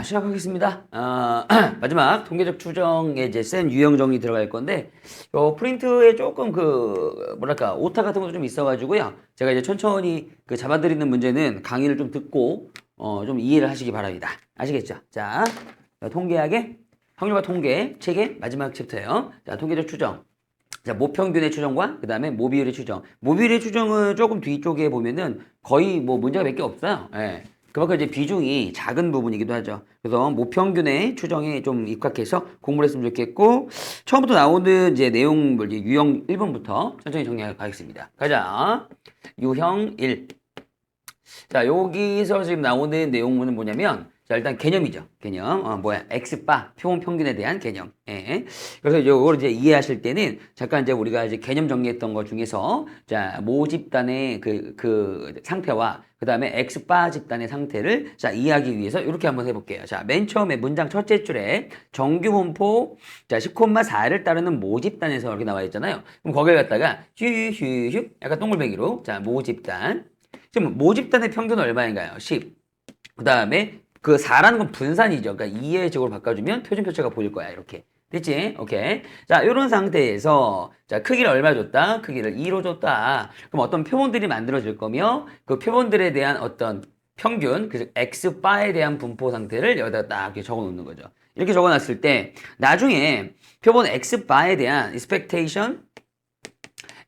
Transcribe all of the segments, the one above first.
시작하겠습니다. 마지막 통계적 추정에 이제 센 유형 정리 들어갈 건데, 요 프린트에 조금 뭐랄까, 오타 같은 것도 좀 있어가지고요. 제가 이제 천천히 잡아드리는 문제는 강의를 좀 듣고, 좀 이해를 하시기 바랍니다. 아시겠죠? 자, 통계학의 확률과 통계 책의 마지막 챕터예요. 자, 통계적 추정. 자, 모평균의 추정과 그 다음에 모비율의 추정. 모비율의 추정은 조금 뒤쪽에 보면은 거의 뭐 문제가 몇 개 없어요. 예. 그만큼 이제 비중이 작은 부분이기도 하죠. 그래서 모평균의 추정에 좀 입각해서 공부를 했으면 좋겠고, 처음부터 나오는 이제 내용물, 이제 유형 1번부터 천천히 정리하겠습니다. 가자. 유형 1. 자, 여기서 지금 나오는 내용물은 뭐냐면, 자, 일단 개념이죠. 개념. X바, 표본 평균에 대한 개념. 예. 그래서 이걸 이제 이해하실 때는, 잠깐 이제 우리가 이제 개념 정리했던 것 중에서, 자, 모 집단의 그 상태와, 그 다음에 X바 집단의 상태를, 자, 이해하기 위해서 이렇게 한번 해볼게요. 자, 맨 처음에 문장 첫째 줄에 정규 분포, 자, 10,4를 따르는 모 집단에서 이렇게 나와 있잖아요. 그럼 거기를 갖다가, 휴, 약간 동글뱅이로, 자, 모 집단. 지금 모 집단의 평균은 얼마인가요? 10. 그 다음에 그 4라는 건 분산이죠. 그러니까 2의 제곱을 바꿔주면 표준 표차가 보일 거야. 이렇게. 됐지? 오케이. 자, 이런 상태에서, 자, 크기를 얼마 줬다? 크기를 2로 줬다. 그럼 어떤 표본들이 만들어질 거며, 그 표본들에 대한 어떤 평균, 그 X바에 대한 분포 상태를 여기다 딱 이렇게 적어 놓는 거죠. 이렇게 적어 놨을 때, 나중에 표본 X바에 대한 expectation,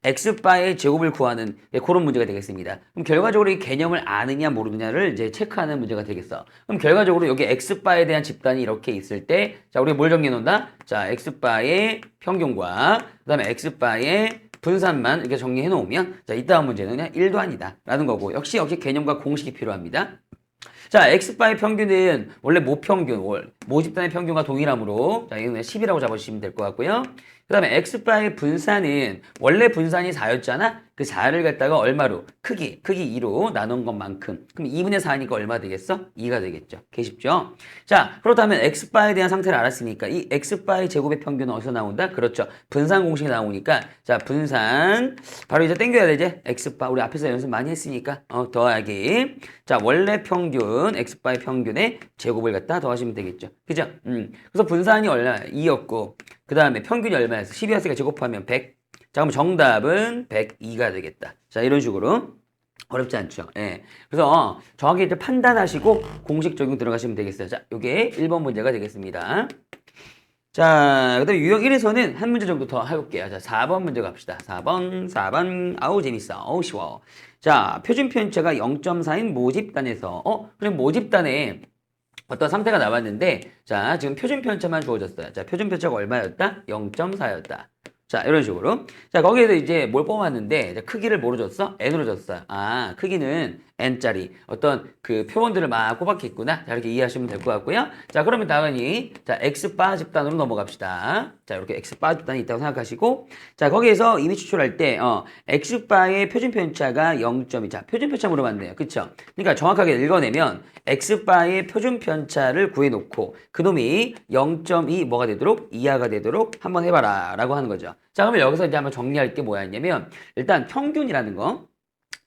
X바의 제곱을 구하는 그런 문제가 되겠습니다. 그럼 결과적으로 이 개념을 아느냐 모르느냐를 이제 체크하는 문제가 되겠어. 그럼 결과적으로 여기 X바에 대한 집단이 이렇게 있을 때, 자, 우리가 뭘 정리해 놓는다? 자, X바의 평균과 그 다음에 X바의 분산만 이렇게 정리해 놓으면, 자, 이 다음 문제는 그냥 1도 아니다 라는 거고, 역시 개념과 공식이 필요합니다. 자, X바의 평균은 원래 모평균, 모집단의 평균과 동일하므로, 자, 이건 그냥 10이라고 잡아주시면 될 것 같고요. 그 다음에 X바의 분산은 원래 분산이 4였잖아? 그 4를 갖다가 얼마로? 크기 2로 나눈 것만큼. 그럼 2분의 4니까 얼마 되겠어? 2가 되겠죠. 개 쉽죠? 자, 그렇다면 X바에 대한 상태를 알았으니까 이 X바의 제곱의 평균은 어디서 나온다? 그렇죠. 분산 공식이 나오니까, 자, 분산. 바로 이제 땡겨야 되지? X바. 우리 앞에서 연습 많이 했으니까, 더하기. 자, 원래 평균, X바의 평균의 제곱을 갖다 더하시면 되겠죠. 그죠? 그래서 분산이 얼마? 2였고, 그 다음에 평균이 얼마였어? 10이었으니까 제곱하면 100. 자, 그럼 정답은 102가 되겠다. 자, 이런 식으로. 어렵지 않죠? 예. 그래서 정확히 이제 판단하시고 공식 적용 들어가시면 되겠어요. 자, 요게 1번 문제가 되겠습니다. 자, 그 다음에 유형 1에서는 한 문제 정도 더 해볼게요. 자, 4번 문제 갑시다. 4번. 아우, 재밌어. 어우, 쉬워. 자, 표준 편차가 0.4인 모집단에서, 그럼 모집단에 어떤 상태가 나왔는데, 자, 지금 표준 편차만 주어졌어요. 자, 표준 편차가 얼마였다? 0.4였다. 자, 이런 식으로. 자, 거기에서 이제 뭘 뽑았는데, 자, 크기를 뭐로 줬어? n으로 줬어요. 아, 크기는 n짜리 어떤 그 표본들을 막 꼬박했구나. 자, 이렇게 이해하시면 될 것 같고요. 자, 그러면 당연히, 자, x바 집단으로 넘어갑시다. 자, 이렇게 x바 집단이 있다고 생각하시고, 자, 거기에서 이미 추출할 때, x바의 표준 편차가 0.2. 자, 표준 편차 물어봤네요. 그쵸? 그러니까 정확하게 읽어내면, x바의 표준 편차를 구해놓고, 그놈이 0.2 뭐가 되도록? 이하가 되도록 한번 해봐라. 라고 하는 거죠. 자, 그러면 여기서 이제 한번 정리할 게 뭐였냐면, 일단 평균이라는 거.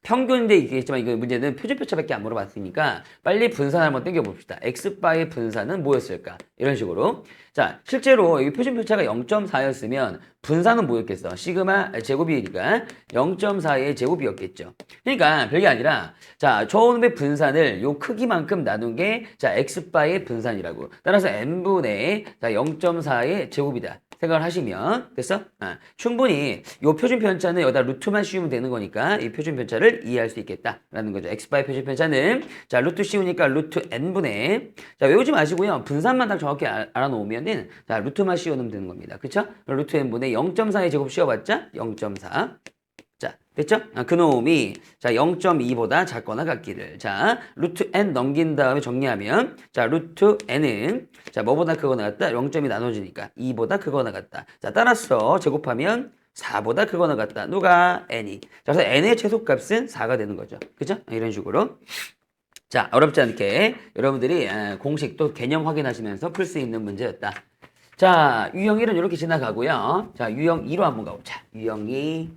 평균인데 있겠지만 이거 문제는 표준 표차밖에 안 물어봤으니까 빨리 분산 한번 땡겨봅시다. X바의 분산은 뭐였을까? 이런 식으로. 자, 실제로 이 표준 표차가 0.4였으면 분산은 뭐였겠어? 시그마 제곱이니까 0.4의 제곱이었겠죠. 그러니까 별게 아니라, 자, 저놈의 분산을 요 크기만큼 나눈 게, 자, X바의 분산이라고. 따라서 n분의, 자, 0.4의 제곱이다. 생각을 하시면 됐어? 충분히 이 표준 편차는 여기다 루트만 씌우면 되는 거니까 이 표준 편차를 이해할 수 있겠다라는 거죠. x바의 표준 편차는, 자, 루트 씌우니까 루트 n분의, 자, 외우지 마시고요. 분산만 딱 정확히 알아놓으면은, 자, 루트만 씌워놓으면 되는 겁니다. 그쵸? 루트 n분의 0.4의 제곱 씌워봤자 0.4. 자, 됐죠? 그놈이, 자, 0.2보다 작거나 같기를. 자, 루트 n 넘긴 다음에 정리하면, 자, 루트 n은, 자, 뭐보다 크거나 같다? 0.2 나눠지니까 2보다 크거나 같다. 자, 따라서 제곱하면 4보다 크거나 같다. 누가? n이. 자, 그래서 n의 최소값은 4가 되는 거죠. 그죠? 이런 식으로. 자, 어렵지 않게 여러분들이 공식 또 개념 확인하시면서 풀 수 있는 문제였다. 자, 유형 1은 이렇게 지나가고요. 자, 유형 2로 한번 가보자. 유형 2.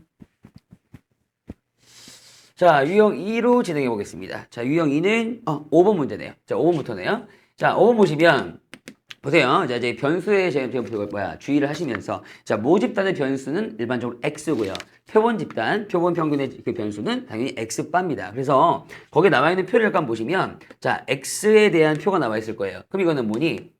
자, 유형 2로 진행해 보겠습니다. 자, 유형 2는 5번 문제네요. 자, 5번부터네요. 자, 5번 보시면 보세요. 자, 이제 변수의 주의를 하시면서 자, 모집단의 변수는 일반적으로 x고요. 표본 집단, 표본 평균의 그 변수는 당연히 x바입니다. 그래서 거기에 나와 있는 표를 잠깐 보시면 자, x에 대한 표가 나와 있을 거예요. 그럼 이거는 뭐니?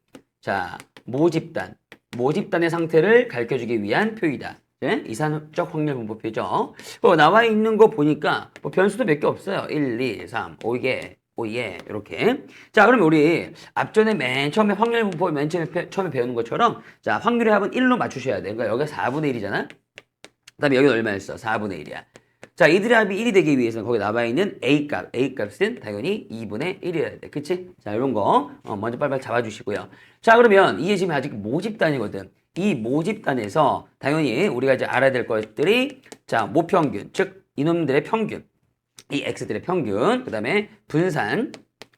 자, 모집단의 상태를 가르쳐주기 위한 표이다. 네? 이산적 확률 분포표죠. 나와 있는 거 보니까 뭐 변수도 몇 개 없어요. 1, 2, 3, 5개. 오예 이렇게. 자, 그러면 우리 앞전에 맨 처음에 확률 분포 맨 처음에 배우는 것처럼 자, 확률의 합은 1로 맞추셔야 돼. 그러니까 여기가 4분의 1이잖아. 그다음에 여기는 얼마였어? 4분의 1이야. 자, 이들의 합이 1이 되기 위해서는 거기 나와 있는 A값은 당연히 2분의 1이어야 돼. 그치? 자, 이런 거 먼저 빨리빨리 잡아주시고요. 자, 그러면 이게 지금 아직 모집단이거든. 이 모집단에서 당연히 우리가 이제 알아야 될 것들이 자, 모평균, 즉 이놈들의 평균. 이 x들의 평균, 그 다음에 분산.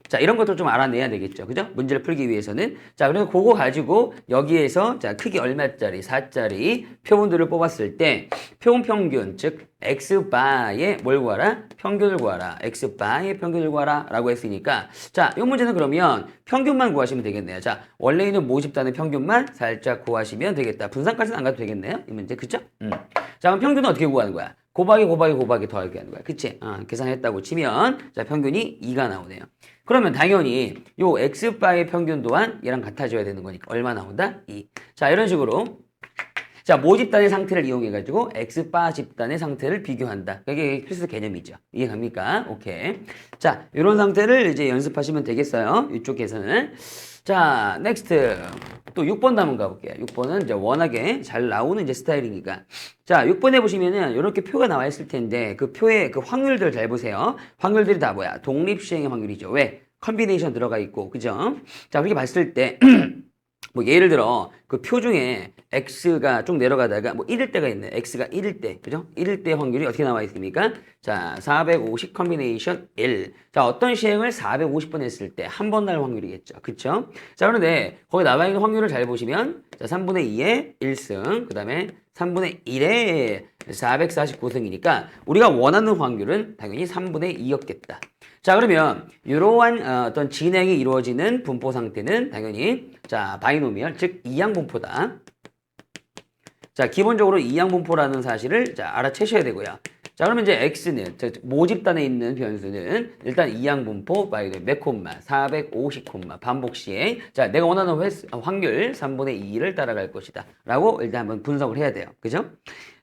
자, 이런 것들 좀 알아내야 되겠죠. 그죠? 문제를 풀기 위해서는. 자, 그래서 그거 가지고 여기에서 자, 크기 얼마짜리, 4짜리 표본들을 뽑았을 때 표본 평균, 즉 x바의 뭘 구하라? 평균을 구하라. x바의 평균을 구하라 라고 했으니까 자, 이 문제는 그러면 평균만 구하시면 되겠네요. 자, 원래 있는 모집단의 평균만 살짝 구하시면 되겠다. 분산까지는 안 가도 되겠네요. 이 문제. 그쵸? 자, 그럼 평균은 어떻게 구하는 거야? 곱하기 더하기 하는 거야. 그치? 계산했다고 치면 자, 평균이 2가 나오네요. 그러면 당연히 요 x바의 평균 또한 얘랑 같아져야 되는 거니까 얼마 나온다? 2. 자, 이런 식으로 자, 모집단의 상태를 이용해가지고 x바 집단의 상태를 비교한다. 이게 필수 개념이죠. 이해 갑니까? 오케이. 자, 이런 상태를 이제 연습하시면 되겠어요. 이쪽 계산은. 자, 넥스트. 또 6번 한번 가볼게요. 6번은 이제 워낙에 잘 나오는 이제 스타일이니까. 자, 6번에 보시면은 이렇게 표가 나와 있을 텐데 그 표의 그 확률들 잘 보세요. 확률들이 다 뭐야? 독립시행의 확률이죠. 왜? 컨비네이션 들어가 있고, 그죠? 자, 그렇게 봤을 때 뭐 예를 들어 그 표 중에 x가 쭉 내려가다가 뭐 1일 때가 있네. x가 1일 때, 그죠? 1일 때 확률이 어떻게 나와 있습니까? 자, 450 컨비네이션 1. 자, 어떤 시행을 450번 했을 때 한 번 날 확률이겠죠. 그쵸? 자, 그런데 거기 나와 있는 확률을 잘 보시면 자, 3분의 2의 1승, 그 다음에 3분의 1의 449승이니까 우리가 원하는 확률은 당연히 3분의 2였겠다. 자, 그러면 이러한 어떤 진행이 이루어지는 분포 상태는 당연히 자, 바이노미얼, 즉 이항분포다. 자, 기본적으로 이항분포라는 사실을 자, 알아채셔야 되고요. 자, 그러면 이제 x는 모집단에 있는 변수는 일단 이항분포 바이노미얼 몇 콤마 450 콤마 반복 시에 자, 내가 원하는 확률 3분의 2를 따라갈 것이다 라고 일단 한번 분석을 해야 돼요. 그죠?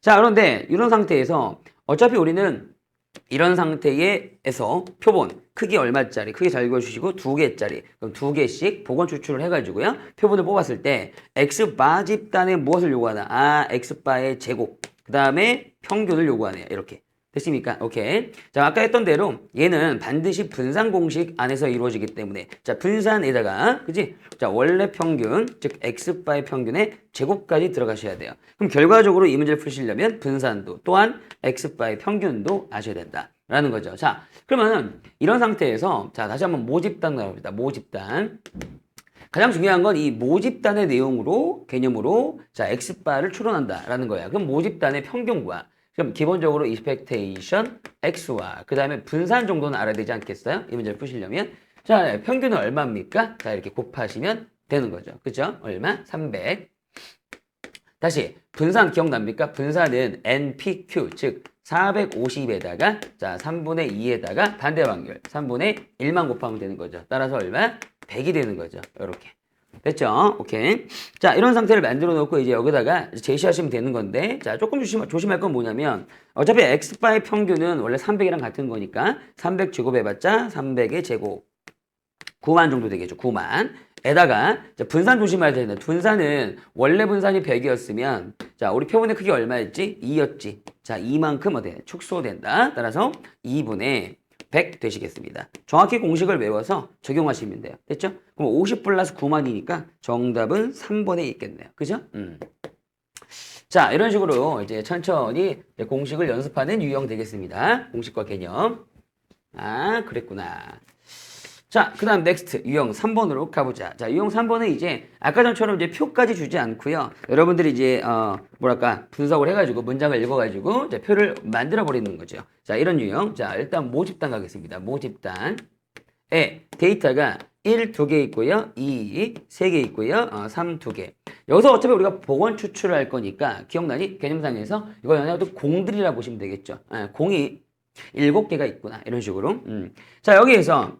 자, 그런데 이런 상태에서 어차피 우리는 이런 상태에서 표본 크기 얼마짜리 크기 잘 그려주시고 2개짜리 그럼 2개씩 복원 추출을 해가지고요 표본을 뽑았을 때 x바 집단에 무엇을 요구하나 x바의 제곱 그 다음에 평균을 요구하네요. 이렇게 됐습니까? 오케이. 자, 아까 했던 대로 얘는 반드시 분산 공식 안에서 이루어지기 때문에 자, 분산에다가 그지? 자, 원래 평균 즉 x바의 평균의 제곱까지 들어가셔야 돼요. 그럼 결과적으로 이 문제를 푸시려면 분산도 또한 x바의 평균도 아셔야 된다 라는 거죠. 자, 그러면 이런 상태에서 자, 다시 한번 모집단 나옵니다. 모집단. 가장 중요한 건 이 모집단의 내용으로 개념으로 자, x바를 추론한다라는 거야. 그럼 모집단의 평균과 그럼 기본적으로 expectation x와 그 다음에 분산 정도는 알아야 되지 않겠어요? 이 문제를 푸시려면 자, 평균은 얼마입니까? 자, 이렇게 곱하시면 되는 거죠. 그죠? 얼마? 300. 다시 분산 기억납니까? 분산은 NPQ 즉 450에다가 자, 3분의 2에다가 반대 확률 3분의 1만 곱하면 되는 거죠. 따라서 얼마? 100이 되는 거죠. 이렇게. 됐죠? 오케이. 자, 이런 상태를 만들어 놓고 이제 여기다가 제시하시면 되는 건데, 자, 조금 조심할 건 뭐냐면, 어차피 x바의 평균은 원래 300이랑 같은 거니까, 300 제곱해봤자 300의 제곱. 9만 정도 되겠죠. 9만. 에다가, 자, 분산 조심해야 되는데, 분산은 원래 분산이 100이었으면, 자, 우리 표본의 크기 얼마였지? 2였지. 자, 이만큼 어때? 축소된다. 따라서 2분의 100 되시겠습니다. 정확히 공식을 외워서 적용하시면 돼요. 됐죠? 그럼 50 플러스 9만이니까 정답은 3번에 있겠네요. 그죠? 자, 이런 식으로 이제 천천히 공식을 연습하는 유형 되겠습니다. 공식과 개념. 아, 그랬구나. 자, 그 다음 넥스트 유형 3번으로 가보자. 자, 유형 3번은 이제 아까 전처럼 이제 표까지 주지 않고요. 여러분들이 이제 뭐랄까 분석을 해가지고 문장을 읽어가지고 이제 표를 만들어 버리는 거죠. 자, 이런 유형. 자, 일단 모집단 가겠습니다. 모집단에 데이터가 1 2개 있고요. 2 3개 있고요. 3 2개. 여기서 어차피 우리가 복원 추출을 할 거니까 기억나니? 개념상에서 이거 연애도 공들이라 보시면 되겠죠. 공이 7개가 있구나. 이런 식으로. 자, 여기에서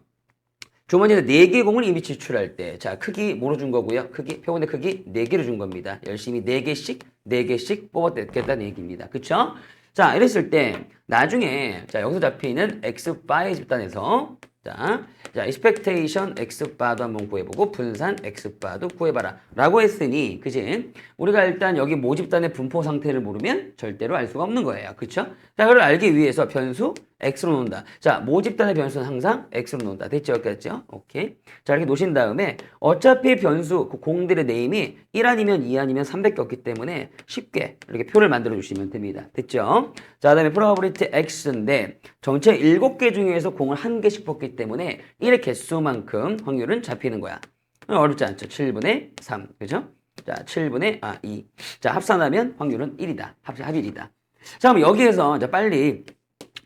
주머니에서 4개 공을 이미 지출할 때, 자, 크기 뭐로 준 거고요? 크기, 표본의 크기 4개로 준 겁니다. 열심히 4개씩 뽑아냈겠다는 얘기입니다. 그쵸? 자, 이랬을 때, 나중에, 자, 여기서 잡히는 X바의 집단에서, 자, expectation X바도 한번 구해보고, 분산 X바도 구해봐라. 라고 했으니, 그지? 우리가 일단 여기 모집단의 분포 상태를 모르면 절대로 알 수가 없는 거예요. 그쵸? 자, 그걸 알기 위해서 변수 X로 놓는다. 자, 모집단의 변수는 항상 X로 놓는다. 됐죠? 여기까지죠? 오케이. 자, 이렇게 놓으신 다음에 어차피 변수, 그 공들의 네임이 1 아니면 2 아니면 300개 없기 때문에 쉽게 이렇게 표를 만들어 주시면 됩니다. 됐죠? 자, 그 다음에 probability X인데 전체 7개 중에서 공을 1개씩 뽑기 때문에 1의 개수만큼 확률은 잡히는 거야. 어렵지 않죠? 7분의 3. 그죠? 자, 7분의 2. 자, 합산하면 확률은 1이다. 합일이다. 자, 그럼 여기에서 이제 빨리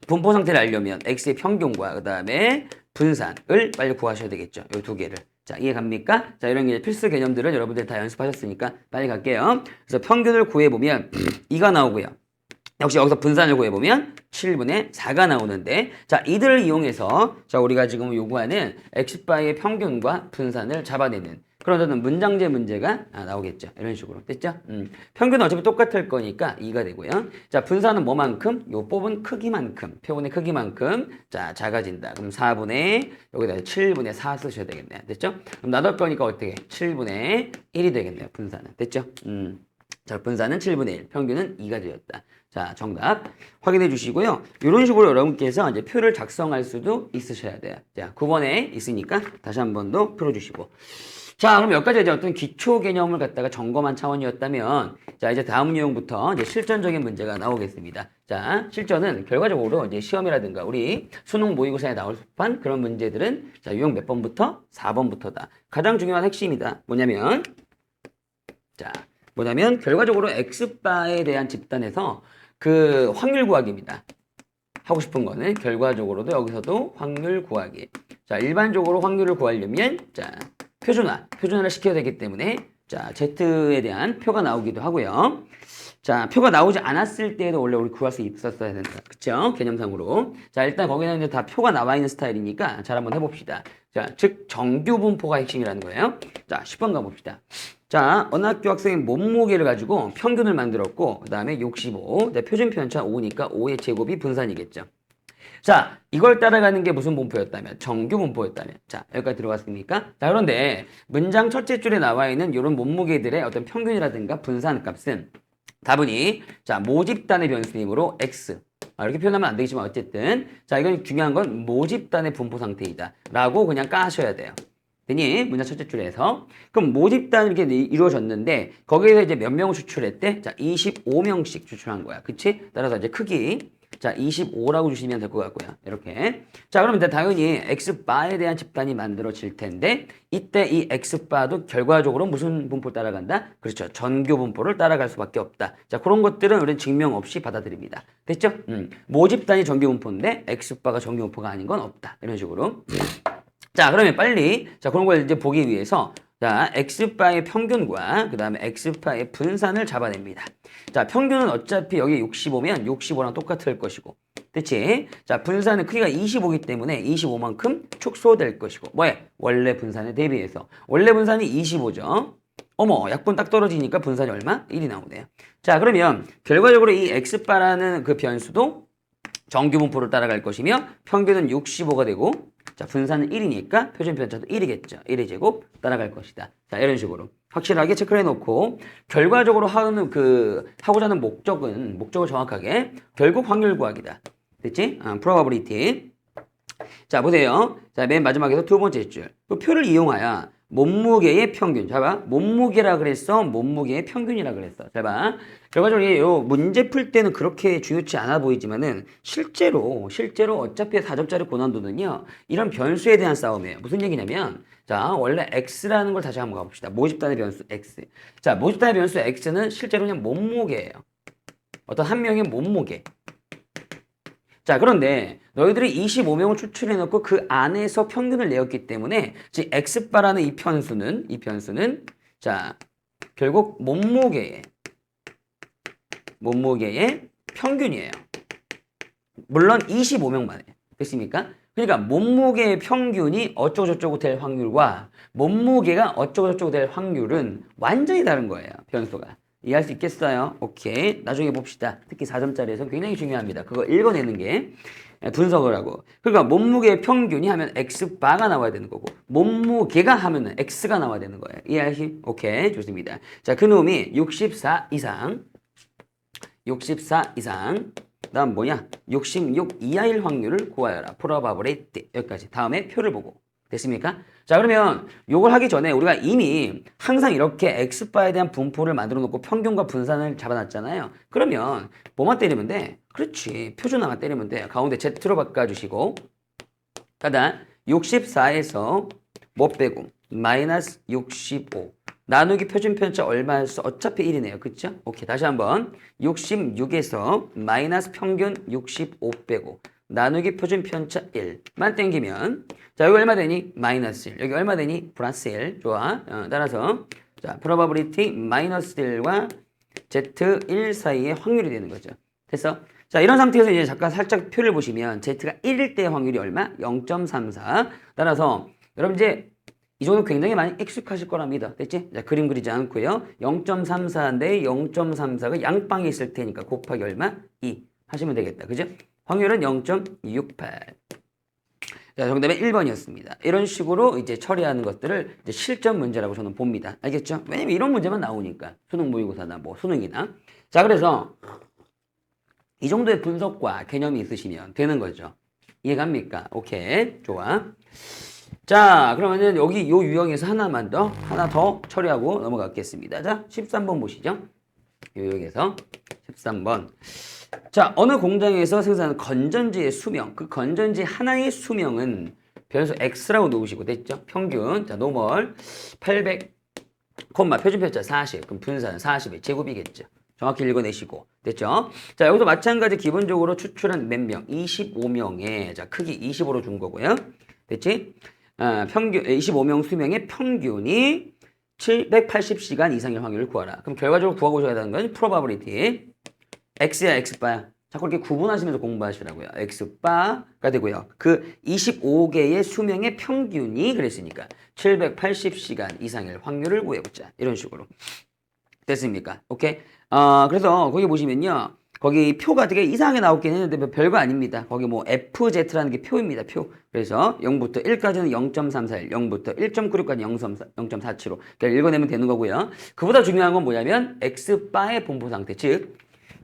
분포 상태를 알려면 X의 평균과 그 다음에 분산을 빨리 구하셔야 되겠죠. 이 두 개를. 자, 이해 갑니까? 자, 이런 게 필수 개념들은 여러분들 다 연습하셨으니까 빨리 갈게요. 그래서 평균을 구해보면 2가 나오고요. 역시 여기서 분산을 구해보면 7분의 4가 나오는데, 자, 이들을 이용해서, 자, 우리가 지금 요구하는 X바의 평균과 분산을 잡아내는 그런 어떤 문장제 문제가 나오겠죠. 이런 식으로. 됐죠? 평균은 어차피 똑같을 거니까 2가 되고요. 자, 분산은 뭐만큼? 요 뽑은 크기만큼, 표본의 크기만큼, 자, 작아진다. 그럼 4분의, 여기다 7분의 4 쓰셔야 되겠네요. 됐죠? 그럼 나눌 거니까 어떻게? 7분의 1이 되겠네요. 분산은. 됐죠? 자, 분산은 7분의 1, 평균은 2가 되었다. 자, 정답 확인해 주시고요. 이런 식으로 여러분께서 이제 표를 작성할 수도 있으셔야 돼요. 자, 9번에 있으니까 다시 한 번 더 풀어주시고. 자, 그럼 여기까지 이제 어떤 기초 개념을 갖다가 점검한 차원이었다면, 자, 이제 다음 내용부터 이제 실전적인 문제가 나오겠습니다. 자, 실전은 결과적으로 이제 시험이라든가 우리 수능 모의고사에 나올 법한 그런 문제들은 자, 유형 몇 번부터? 4번부터다. 가장 중요한 핵심이다. 뭐냐면 결과적으로 X바에 대한 집단에서 그 확률 구하기입니다. 하고 싶은 거는 결과적으로도 여기서도 확률 구하기. 자, 일반적으로 확률을 구하려면 자, 표준화를 시켜야 되기 때문에 자, Z에 대한 표가 나오기도 하고요. 자, 표가 나오지 않았을 때에도 원래 우리 구할 수 있었어야 된다. 그쵸? 개념상으로. 자, 일단 거기는 이제 다 표가 나와 있는 스타일이니까 잘 한번 해봅시다. 자, 즉 정규 분포가 핵심이라는 거예요. 자, 10번 가봅시다. 자, 어느 학교 학생의 몸무게를 가지고 평균을 만들었고 그 다음에 65, 표준 편차 5니까 5의 제곱이 분산이겠죠. 자, 이걸 따라가는 게 무슨 분포였다면? 정규 분포였다면. 자, 여기까지 들어갔습니까? 자, 그런데 문장 첫째 줄에 나와 있는 이런 몸무게들의 어떤 평균이라든가 분산 값은 다분히 자, 모집단의 변수이므로 X. 이렇게 표현하면 안 되겠지만 어쨌든 자, 이건 중요한 건 모집단의 분포 상태이다 라고 그냥 까셔야 돼요. 되니? 문장 첫째 줄에서. 그럼 모집단이 이렇게 이루어졌는데 거기에서 이제 몇 명을 추출했대? 자, 25명씩 추출한 거야. 그치? 따라서 이제 크기 자, 25라고 주시면 될 것 같고요. 이렇게. 자, 그러면 이제 당연히 X바에 대한 집단이 만들어질 텐데 이때 이 X바도 결과적으로 무슨 분포를 따라간다? 그렇죠. 전교 분포를 따라갈 수밖에 없다. 자, 그런 것들은 우리는 증명 없이 받아들입니다. 됐죠? 모집단이 전교 분포인데 X바가 전교 분포가 아닌 건 없다. 이런 식으로. 자, 그러면 빨리 자, 그런 걸 이제 보기 위해서 자, X바의 평균과 그 다음에 X바의 분산을 잡아냅니다. 자, 평균은 어차피 여기 65면 65랑 똑같을 것이고. 됐지? 자, 분산은 크기가 25이기 때문에 25만큼 축소될 것이고. 뭐에? 원래 분산에 대비해서. 원래 분산이 25죠. 어머, 약분 딱 떨어지니까 분산이 얼마? 1이 나오네요. 자, 그러면 결과적으로 이 X바라는 그 변수도 정규 분포를 따라갈 것이며 평균은 65가 되고 자, 분산은 1이니까 표준 편차도 1이겠죠. 1의 제곱 따라갈 것이다. 자, 이런 식으로 확실하게 체크를 해놓고 결과적으로 하고자 하는 목적을 정확하게 결국 확률 구하기다. 됐지? probability. 자, 보세요. 자, 맨 마지막에서 두 번째 줄. 그 표를 이용하여 몸무게의 평균. 자, 봐. 몸무게라 그랬어. 몸무게의 평균이라 그랬어. 자, 봐. 결과적으로 요 문제 풀 때는 그렇게 중요치 않아 보이지만은 실제로 어차피 4점짜리 고난도는요. 이런 변수에 대한 싸움이에요. 무슨 얘기냐면 자, 원래 X라는 걸 다시 한번 가봅시다. 모집단의 변수 X. 자, 모집단의 변수 X는 실제로 그냥 몸무게예요. 어떤 한 명의 몸무게. 자, 그런데 너희들이 25명을 추출해놓고 그 안에서 평균을 내었기 때문에 즉 X바라는 이 편수는 자, 결국 몸무게의 평균이에요. 물론 25명만 해. 됐습니까? 그러니까 몸무게의 평균이 어쩌고저쩌고 될 확률과 몸무게가 어쩌고저쩌고 될 확률은 완전히 다른 거예요. 변수가. 이해할 수 있겠어요? 오케이. 나중에 봅시다. 특히 4점짜리에서 굉장히 중요합니다. 그거 읽어내는 게 분석을 하고. 그러니까 몸무게의 평균이 하면 X바가 나와야 되는 거고 몸무게가 하면은 X가 나와야 되는 거예요. 이해하시? 오케이. 좋습니다. 자, 그놈이 64 이상 다음 뭐냐? 66 이하일 확률을 구하여라. probability. 여기까지. 다음에 표를 보고. 됐습니까? 자, 그러면 요걸 하기 전에 우리가 이미 항상 이렇게 X바에 대한 분포를 만들어 놓고 평균과 분산을 잡아놨잖아요. 그러면 뭐만 때리면 돼? 그렇지. 표준화만 때리면 돼. 가운데 Z로 바꿔주시고 그다음 64에서 뭐 빼고 마이너스 65 나누기 표준 편차 얼마였어? 어차피 1이네요. 그쵸? 오케이. 다시 한번 66에서 마이너스 평균 65 빼고 나누기 표준 편차 1만 땡기면 자, 여기 얼마 되니? 마이너스 1. 여기 얼마 되니? 플러스 1. 좋아. 따라서 자, probability 마이너스 1과 Z1 사이의 확률이 되는 거죠. 됐어? 자, 이런 상태에서 이제 잠깐 살짝 표를 보시면 Z가 1일 때의 확률이 얼마? 0.34. 따라서 여러분 이제 이 정도 굉장히 많이 익숙하실 거랍니다. 됐지? 자, 그림 그리지 않고요. 0.34인데 0.34가 양방에 있을 테니까 곱하기 얼마? 2 하시면 되겠다. 그죠? 확률은 0.68. 자, 정답은 1번이었습니다. 이런 식으로 이제 처리하는 것들을 이제 실전 문제라고 저는 봅니다. 알겠죠? 왜냐면 이런 문제만 나오니까. 수능 모의고사나 뭐 수능이나. 자, 그래서 이 정도의 분석과 개념이 있으시면 되는 거죠. 이해갑니까? 오케이. 좋아. 자, 그러면은 여기 요 유형에서 하나 더 처리하고 넘어가겠습니다. 자, 13번 보시죠. 요 유형에서 13번. 자, 어느 공장에서 생산하는 건전지의 수명, 그 건전지 하나의 수명은 변수 X라고 놓으시고 됐죠? 평균, 자, 노멀 800, 표준 편차 40, 그럼 분산 40의 제곱이겠죠. 정확히 읽어내시고 됐죠? 자, 여기서 마찬가지 기본적으로 추출한 몇 명? 25명에 자, 크기 25로 준 거고요. 됐지? 평균 25명 수명의 평균이 780시간 이상의 확률을 구하라. 그럼 결과적으로 구하고 오셔야 하는 건 probability. X야, X바야. 자꾸 이렇게 구분하시면서 공부하시라고요. X바가 되고요. 그 25개의 수명의 평균이 그랬으니까 780시간 이상일 확률을 구해보자. 이런 식으로. 됐습니까? 오케이? 그래서 거기 보시면요. 거기 표가 되게 이상하게 나오긴 했는데 별거 아닙니다. 거기 뭐 FZ라는 게 표입니다. 표. 그래서 0부터 1까지는 0.341, 0부터 1.96까지 0.475. 그러니까 읽어내면 되는 거고요. 그보다 중요한 건 뭐냐면 X바의 분포 상태. 즉,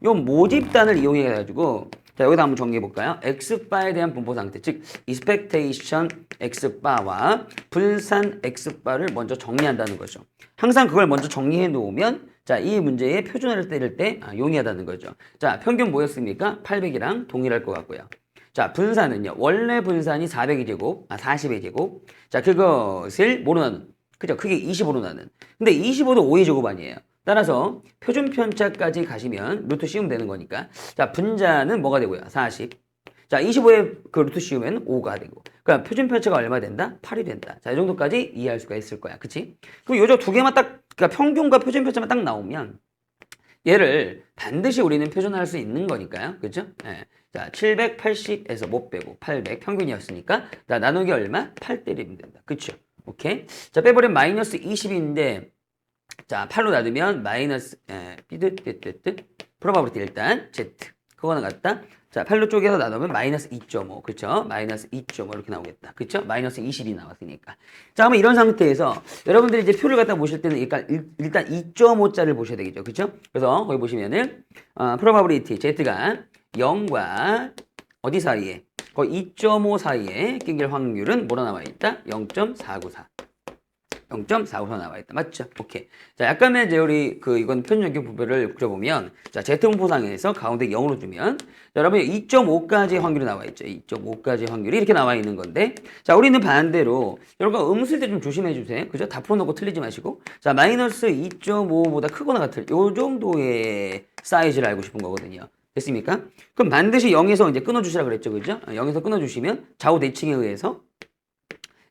요 모집단을 이용해가지고 자, 여기다 한번 정리해볼까요? X바에 대한 분포 상태. 즉, expectation X바와 분산 X바를 먼저 정리한다는 거죠. 항상 그걸 먼저 정리해 놓으면 자, 이 문제의 표준화를 때릴 때 용이하다는 거죠. 자, 평균 뭐였습니까? 800이랑 동일할 것 같고요. 자, 분산은요. 원래 분산이 400의 제곱, 40의 제곱. 자, 그것을 뭐로 나눈? 그죠? 크게 25로 나눈. 근데 25도 5의 제곱 아니에요. 따라서 표준 편차까지 가시면 루트 씌우면 되는 거니까. 자, 분자는 뭐가 되고요? 40. 자, 25에 그 루트 씌우면 5가 되고. 그러니까 표준 편차가 얼마 된다? 8이 된다. 자, 이 정도까지 이해할 수가 있을 거야. 그치? 그럼 요저 두 개만 딱, 그러니까 평균과 표준 편차만 딱 나오면 얘를 반드시 우리는 표준화할 수 있는 거니까요. 그죠? 예. 자, 780에서 못 빼고 800 평균이었으니까. 자, 나누기 얼마? 8 때리면 된다. 그쵸? 오케이? 자, 빼버리면 마이너스 20인데 자, 8로 나누면 마이너스 프로바빌리티 일단 Z 그거는 같다. 자, 8로 쪼개서 나누면 마이너스 2.5 그쵸? 마이너스 2.5 이렇게 나오겠다. 그쵸? 마이너스 20이 나왔으니까. 자, 그러면 이런 상태에서 여러분들이 이제 표를 갖다 보실 때는 일단 2.5자를 보셔야 되겠죠. 그쵸? 그래서 거기 보시면은 프로바빌리티 Z가 0과 어디 사이에? 거의 2.5 사이에 낑길 확률은 뭐로 나와 있다? 0.494 나와 있다. 맞죠? 오케이. 자, 약간의 이제 우리 이건 표준적인 부분을 그려보면 자, Z분포상에서 가운데 0으로 주면 자, 여러분 2.5까지 확률이 나와 있죠. 2.5까지 확률이 이렇게 나와 있는 건데 자, 우리는 반대로 여러분 음수일 때 좀 조심해 주세요. 그죠? 다 풀어놓고 틀리지 마시고 자, 마이너스 2.5보다 크거나 같을 요 정도의 사이즈를 알고 싶은 거거든요. 됐습니까? 그럼 반드시 0에서 이제 끊어주시라 그랬죠. 그죠? 0에서 끊어주시면 좌우 대칭에 의해서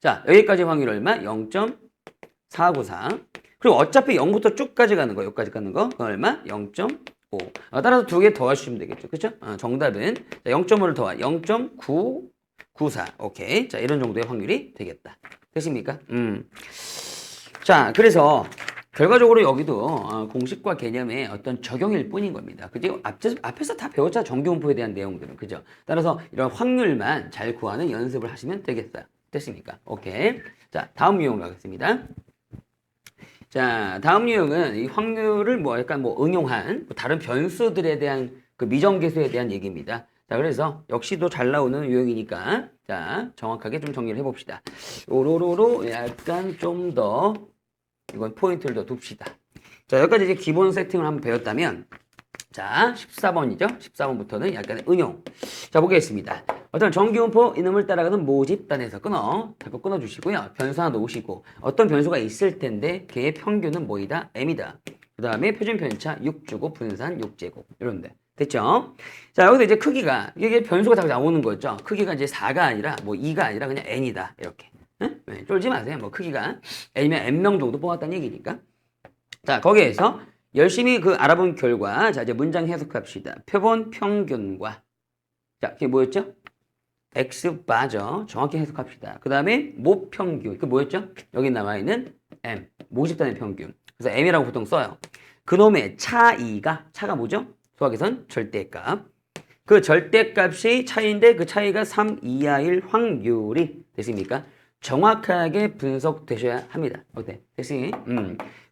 자, 여기까지 확률 얼마? 0.494. 그리고 어차피 0부터 쭉 가져가는 거, 여기까지 가는 거, 그건 얼마? 0.5. 따라서 두 개 더하시면 되겠죠. 그쵸? 정답은 0.5를 더한 0.994. 오케이. 자, 이런 정도의 확률이 되겠다. 됐습니까? 자, 그래서 결과적으로 여기도 공식과 개념의 어떤 적용일 뿐인 겁니다. 그죠? 앞에서 다 배웠잖아. 정규분포에 대한 내용들은. 그죠? 따라서 이런 확률만 잘 구하는 연습을 하시면 되겠어요. 됐습니까? 오케이. 자, 다음 유형 가겠습니다. 자, 다음 유형은 이 확률을 뭐 약간 뭐 응용한 다른 변수들에 대한 그 미정계수에 대한 얘기입니다. 자, 그래서 역시도 잘 나오는 유형이니까 자, 정확하게 좀 정리를 해봅시다. 요로로로 약간 좀 더 이건 포인트를 더 둡시다. 자, 여기까지 이제 기본 세팅을 한번 배웠다면 자, 14번이죠? 14번부터는 약간의 응용. 자, 보겠습니다. 어떤 정기분포 이놈을 따라가는 모집단에서 자꾸 끊어주시고요. 변수 하나 놓으시고, 어떤 변수가 있을 텐데, 걔의 평균은 뭐이다? m이다. 그 다음에 표준 편차 6주고, 분산 6제곱. 이런데. 됐죠? 자, 여기서 이제 크기가, 이게 변수가 다 나오는 거죠. 크기가 이제 4가 아니라, 뭐 2가 아니라 그냥 n이다. 이렇게. 응? 네, 쫄지 마세요. 뭐 크기가 n이면 n명 정도 뽑았다는 얘기니까. 자, 거기에서 열심히 그 알아본 결과, 자, 이제 문장 해석합시다. 표본 평균과, 자, 그게 뭐였죠? X바죠. 정확히 해석합시다. 그 다음에 모평균. 그 뭐였죠? 여기 남아있는 M. 모집단의 평균. 그래서 M이라고 보통 써요. 그놈의 차가 뭐죠? 수학에선 절대값. 그 절대값이 차이인데 그 차이가 3 이하일 확률이 됐습니까? 정확하게 분석되셔야 합니다. 어때? 됐으니?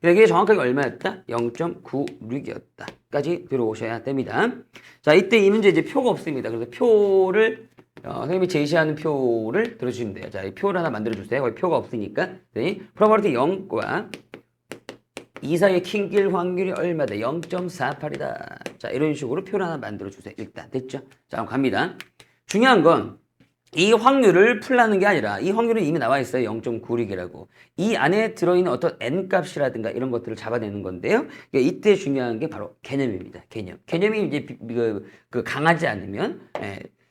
이게 정확하게 얼마였다? 0.96이었다. 까지 들어오셔야 됩니다. 자, 이때 이 문제 이제 표가 없습니다. 그래서 표를 선생님이 제시하는 표를 들어주시면 돼요. 자, 이 표를 하나 만들어주세요. 거기 표가 없으니까. 네. 프로바빌티 0과 2 사이의 킹길 확률이 얼마다? 0.48이다. 자, 이런 식으로 표를 하나 만들어주세요. 일단. 됐죠? 자, 그럼 갑니다. 중요한 건 이 확률을 풀라는 게 아니라 이 확률은 이미 나와 있어요. 0.96이라고. 이 안에 들어있는 어떤 n값이라든가 이런 것들을 잡아내는 건데요. 이때 중요한 게 바로 개념입니다. 개념. 개념이 이제 그 강하지 않으면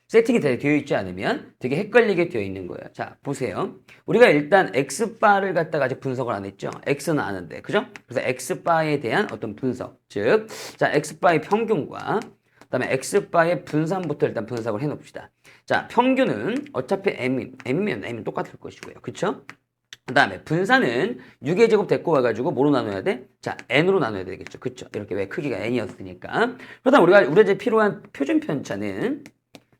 세팅이 되어 있지 않으면 되게 헷갈리게 되어 있는 거예요. 자, 보세요. 우리가 일단 X바를 갖다가 아직 분석을 안 했죠. X는 아는데. 그죠? 그래서 X바에 대한 어떤 분석. 즉, 자, X바의 평균과 그다음에 X바의 분산부터 일단 분석을 해 놓읍시다. 자, 평균은 어차피 M이면 M은 똑같을 것이고요. 그쵸? 그 다음에 분산은 6의 제곱 데리고 와가지고 뭐로 나눠야 돼? 자, N으로 나눠야 되겠죠. 그쵸? 이렇게 왜 크기가 N이었으니까. 그러다 우리가 이제 필요한 표준 편차는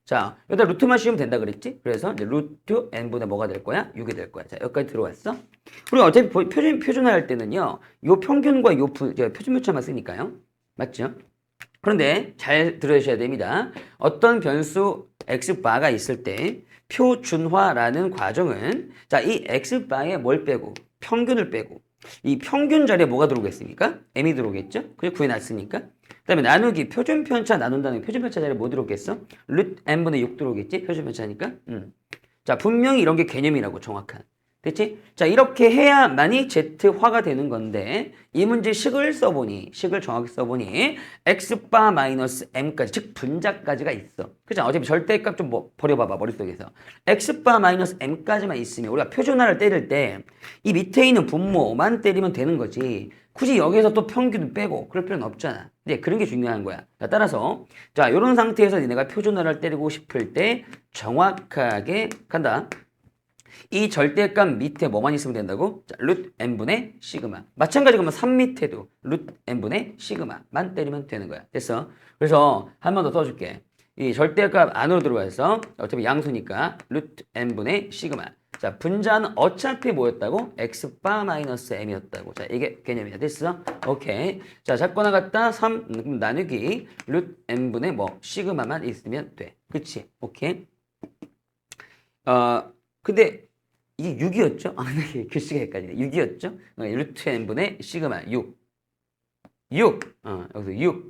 자, 여기다 루트만 씌우면 된다 그랬지? 그래서 이제 루트 N분의 뭐가 될 거야? 6이 될 거야. 자, 여기까지 들어왔어. 그리고 어차피 표준화할 때는요, 요 평균과 요 표준 편차만 쓰니까요. 맞죠? 그런데 잘 들으셔야 됩니다. 어떤 변수 X바가 있을 때 표준화라는 과정은 자, 이 X바에 뭘 빼고 평균을 빼고 이 평균 자리에 뭐가 들어오겠습니까? M이 들어오겠죠? 그게 구해놨으니까. 그 다음에 나누기 표준 편차 나눈다는 표준 편차 자리에 뭐 들어오겠어? 루트 M분의 6 들어오겠지? 표준 편차니까. 자, 분명히 이런 게 개념이라고 정확한. 됐지? 자, 이렇게 해야만이 Z화가 되는 건데 이 문제 식을 정확히 써보니 X바 마이너스 M까지 즉 분자까지가 있어. 그죠? 어차피 절대값 좀 버려봐봐 머릿속에서. X바 마이너스 M까지만 있으면 우리가 표준화를 때릴 때 이 밑에 있는 분모만 때리면 되는 거지. 굳이 여기서 또 평균을 빼고 그럴 필요는 없잖아. 이제 그런 게 중요한 거야. 따라서 자, 이런 상태에서 니네가 표준화를 때리고 싶을 때 정확하게 간다. 이 절대값 밑에 뭐만 있으면 된다고? 자, 루트 n분의 시그마. 마찬가지로 그러면 3 밑에도 루트 n분의 시그마만 때리면 되는 거야. 됐어? 그래서 한 번 더 써줄게. 이 절대값 안으로 들어와서 어차피 양수니까 루트 n분의 시그마. 자, 분자는 어차피 뭐였다고? x바 마이너스 m이었다고. 자, 이게 개념이야. 됐어? 오케이. 자, 잡고 나갔다 3 나누기 루트 n분의 시그마만 있으면 돼. 그치? 오케이. 근데 이게 6이었죠? 글씨가 헷갈리네. 6이었죠? 루트 n분의 시그마 6. 여기서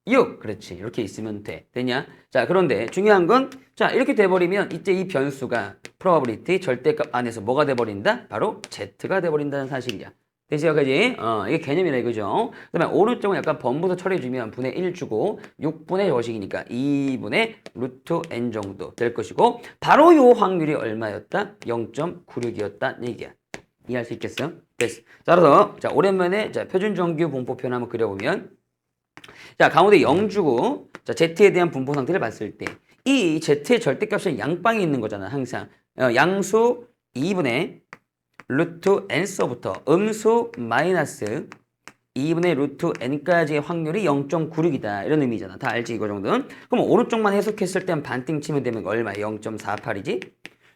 6. 그렇지. 이렇게 있으면 돼. 되냐? 자, 그런데 중요한 건 자, 이렇게 돼버리면 이때 이 변수가 probability 절대값 안에서 뭐가 돼버린다? 바로 Z가 돼버린다는 사실이야. 되지 여기까지? 이게 개념이라 이거죠. 그 다음에 오른쪽은 약간 번부터 처리해주면 분의 1 주고 6분의 저식이니까 2분의 루트 n 정도 될 것이고 바로 요 확률이 얼마였다? 0.96이었다 얘기야. 이해할 수 있겠어요? 됐어. 자, 그래서 자 오랜만에 자 표준 정규 분포표 한번 그려보면 자 가운데 0 주고 자 z에 대한 분포 상태를 봤을 때 이 z의 절대값은 양방에 있는 거잖아 항상. 양수 2분의 루트 n서부터 음수 마이너스 2분의 루트 n까지의 확률이 0.96이다. 이런 의미잖아. 다 알지 이거 정도는? 그럼 오른쪽만 해석했을 땐 반띵 치면 되면 얼마야? 0.48이지?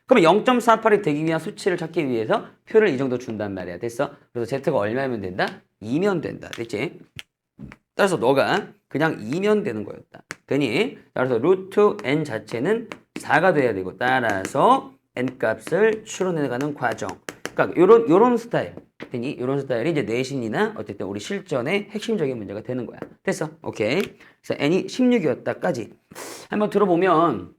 그럼 0.48이 되기 위한 수치를 찾기 위해서 표를 이 정도 준단 말이야. 됐어? 그래서 z가 얼마면 된다? 2면 된다. 됐지? 따라서 너가 그냥 2면 되는 거였다. 되니? 따라서 루트 n 자체는 4가 돼야 되고 따라서 n 값을 추론해가는 과정. 그러니까 요런 스타일. 되니? 요런 스타일이 이제 내신이나 어쨌든 우리 실전의 핵심적인 문제가 되는 거야. 됐어? 오케이. 그래서 n이 16이었다까지. 한번 들어보면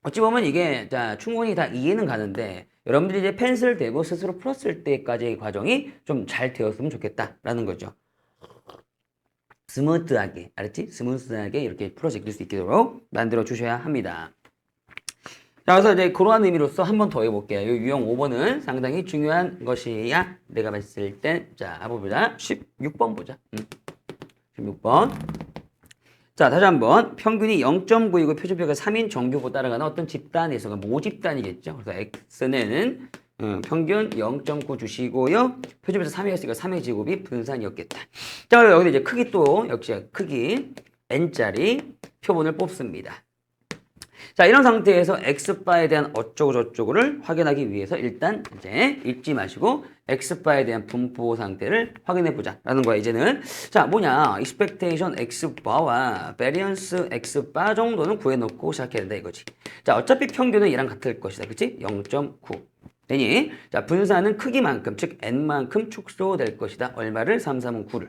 어찌 보면 이게 자 충분히 다 이해는 가는데 여러분들이 이제 펜슬 대고 스스로 풀었을 때까지의 과정이 좀 잘 되었으면 좋겠다라는 거죠. 스무트하게, 알았지? 스무트하게 이렇게 풀어질 수 있도록 만들어 주셔야 합니다. 자, 그래서 이제 그러한 의미로서 한 번 더 해볼게요. 이 유형 5번은 상당히 중요한 것이야. 내가 봤을 땐, 자, 한번 보자. 16번 보자. 16번. 자, 다시 한번. 평균이 0.9이고 표준표가 3인 정규고 따라가는 어떤 집단에서 모집단이겠죠. 그래서 x는 평균 0.9 주시고요. 표준에서 3이었으니까 3의 제곱이 분산이었겠다. 자, 여기서 이제 크기 또 역시 크기 n짜리 표본을 뽑습니다. 자, 이런 상태에서 x바에 대한 어쩌고 저쩌고를 확인하기 위해서 일단 이제 읽지 마시고 x바에 대한 분포 상태를 확인해 보자라는 거야, 이제는. 자, 뭐냐? expectation x바와 variance x바 정도는 구해 놓고 시작해야 된다 이거지. 자, 어차피 평균은 얘랑 같을 것이다. 그치? 0.9. 되니? 자, 분산은 크기만큼, 즉 n만큼 축소될 것이다. 얼마를? 3, 3은 9를.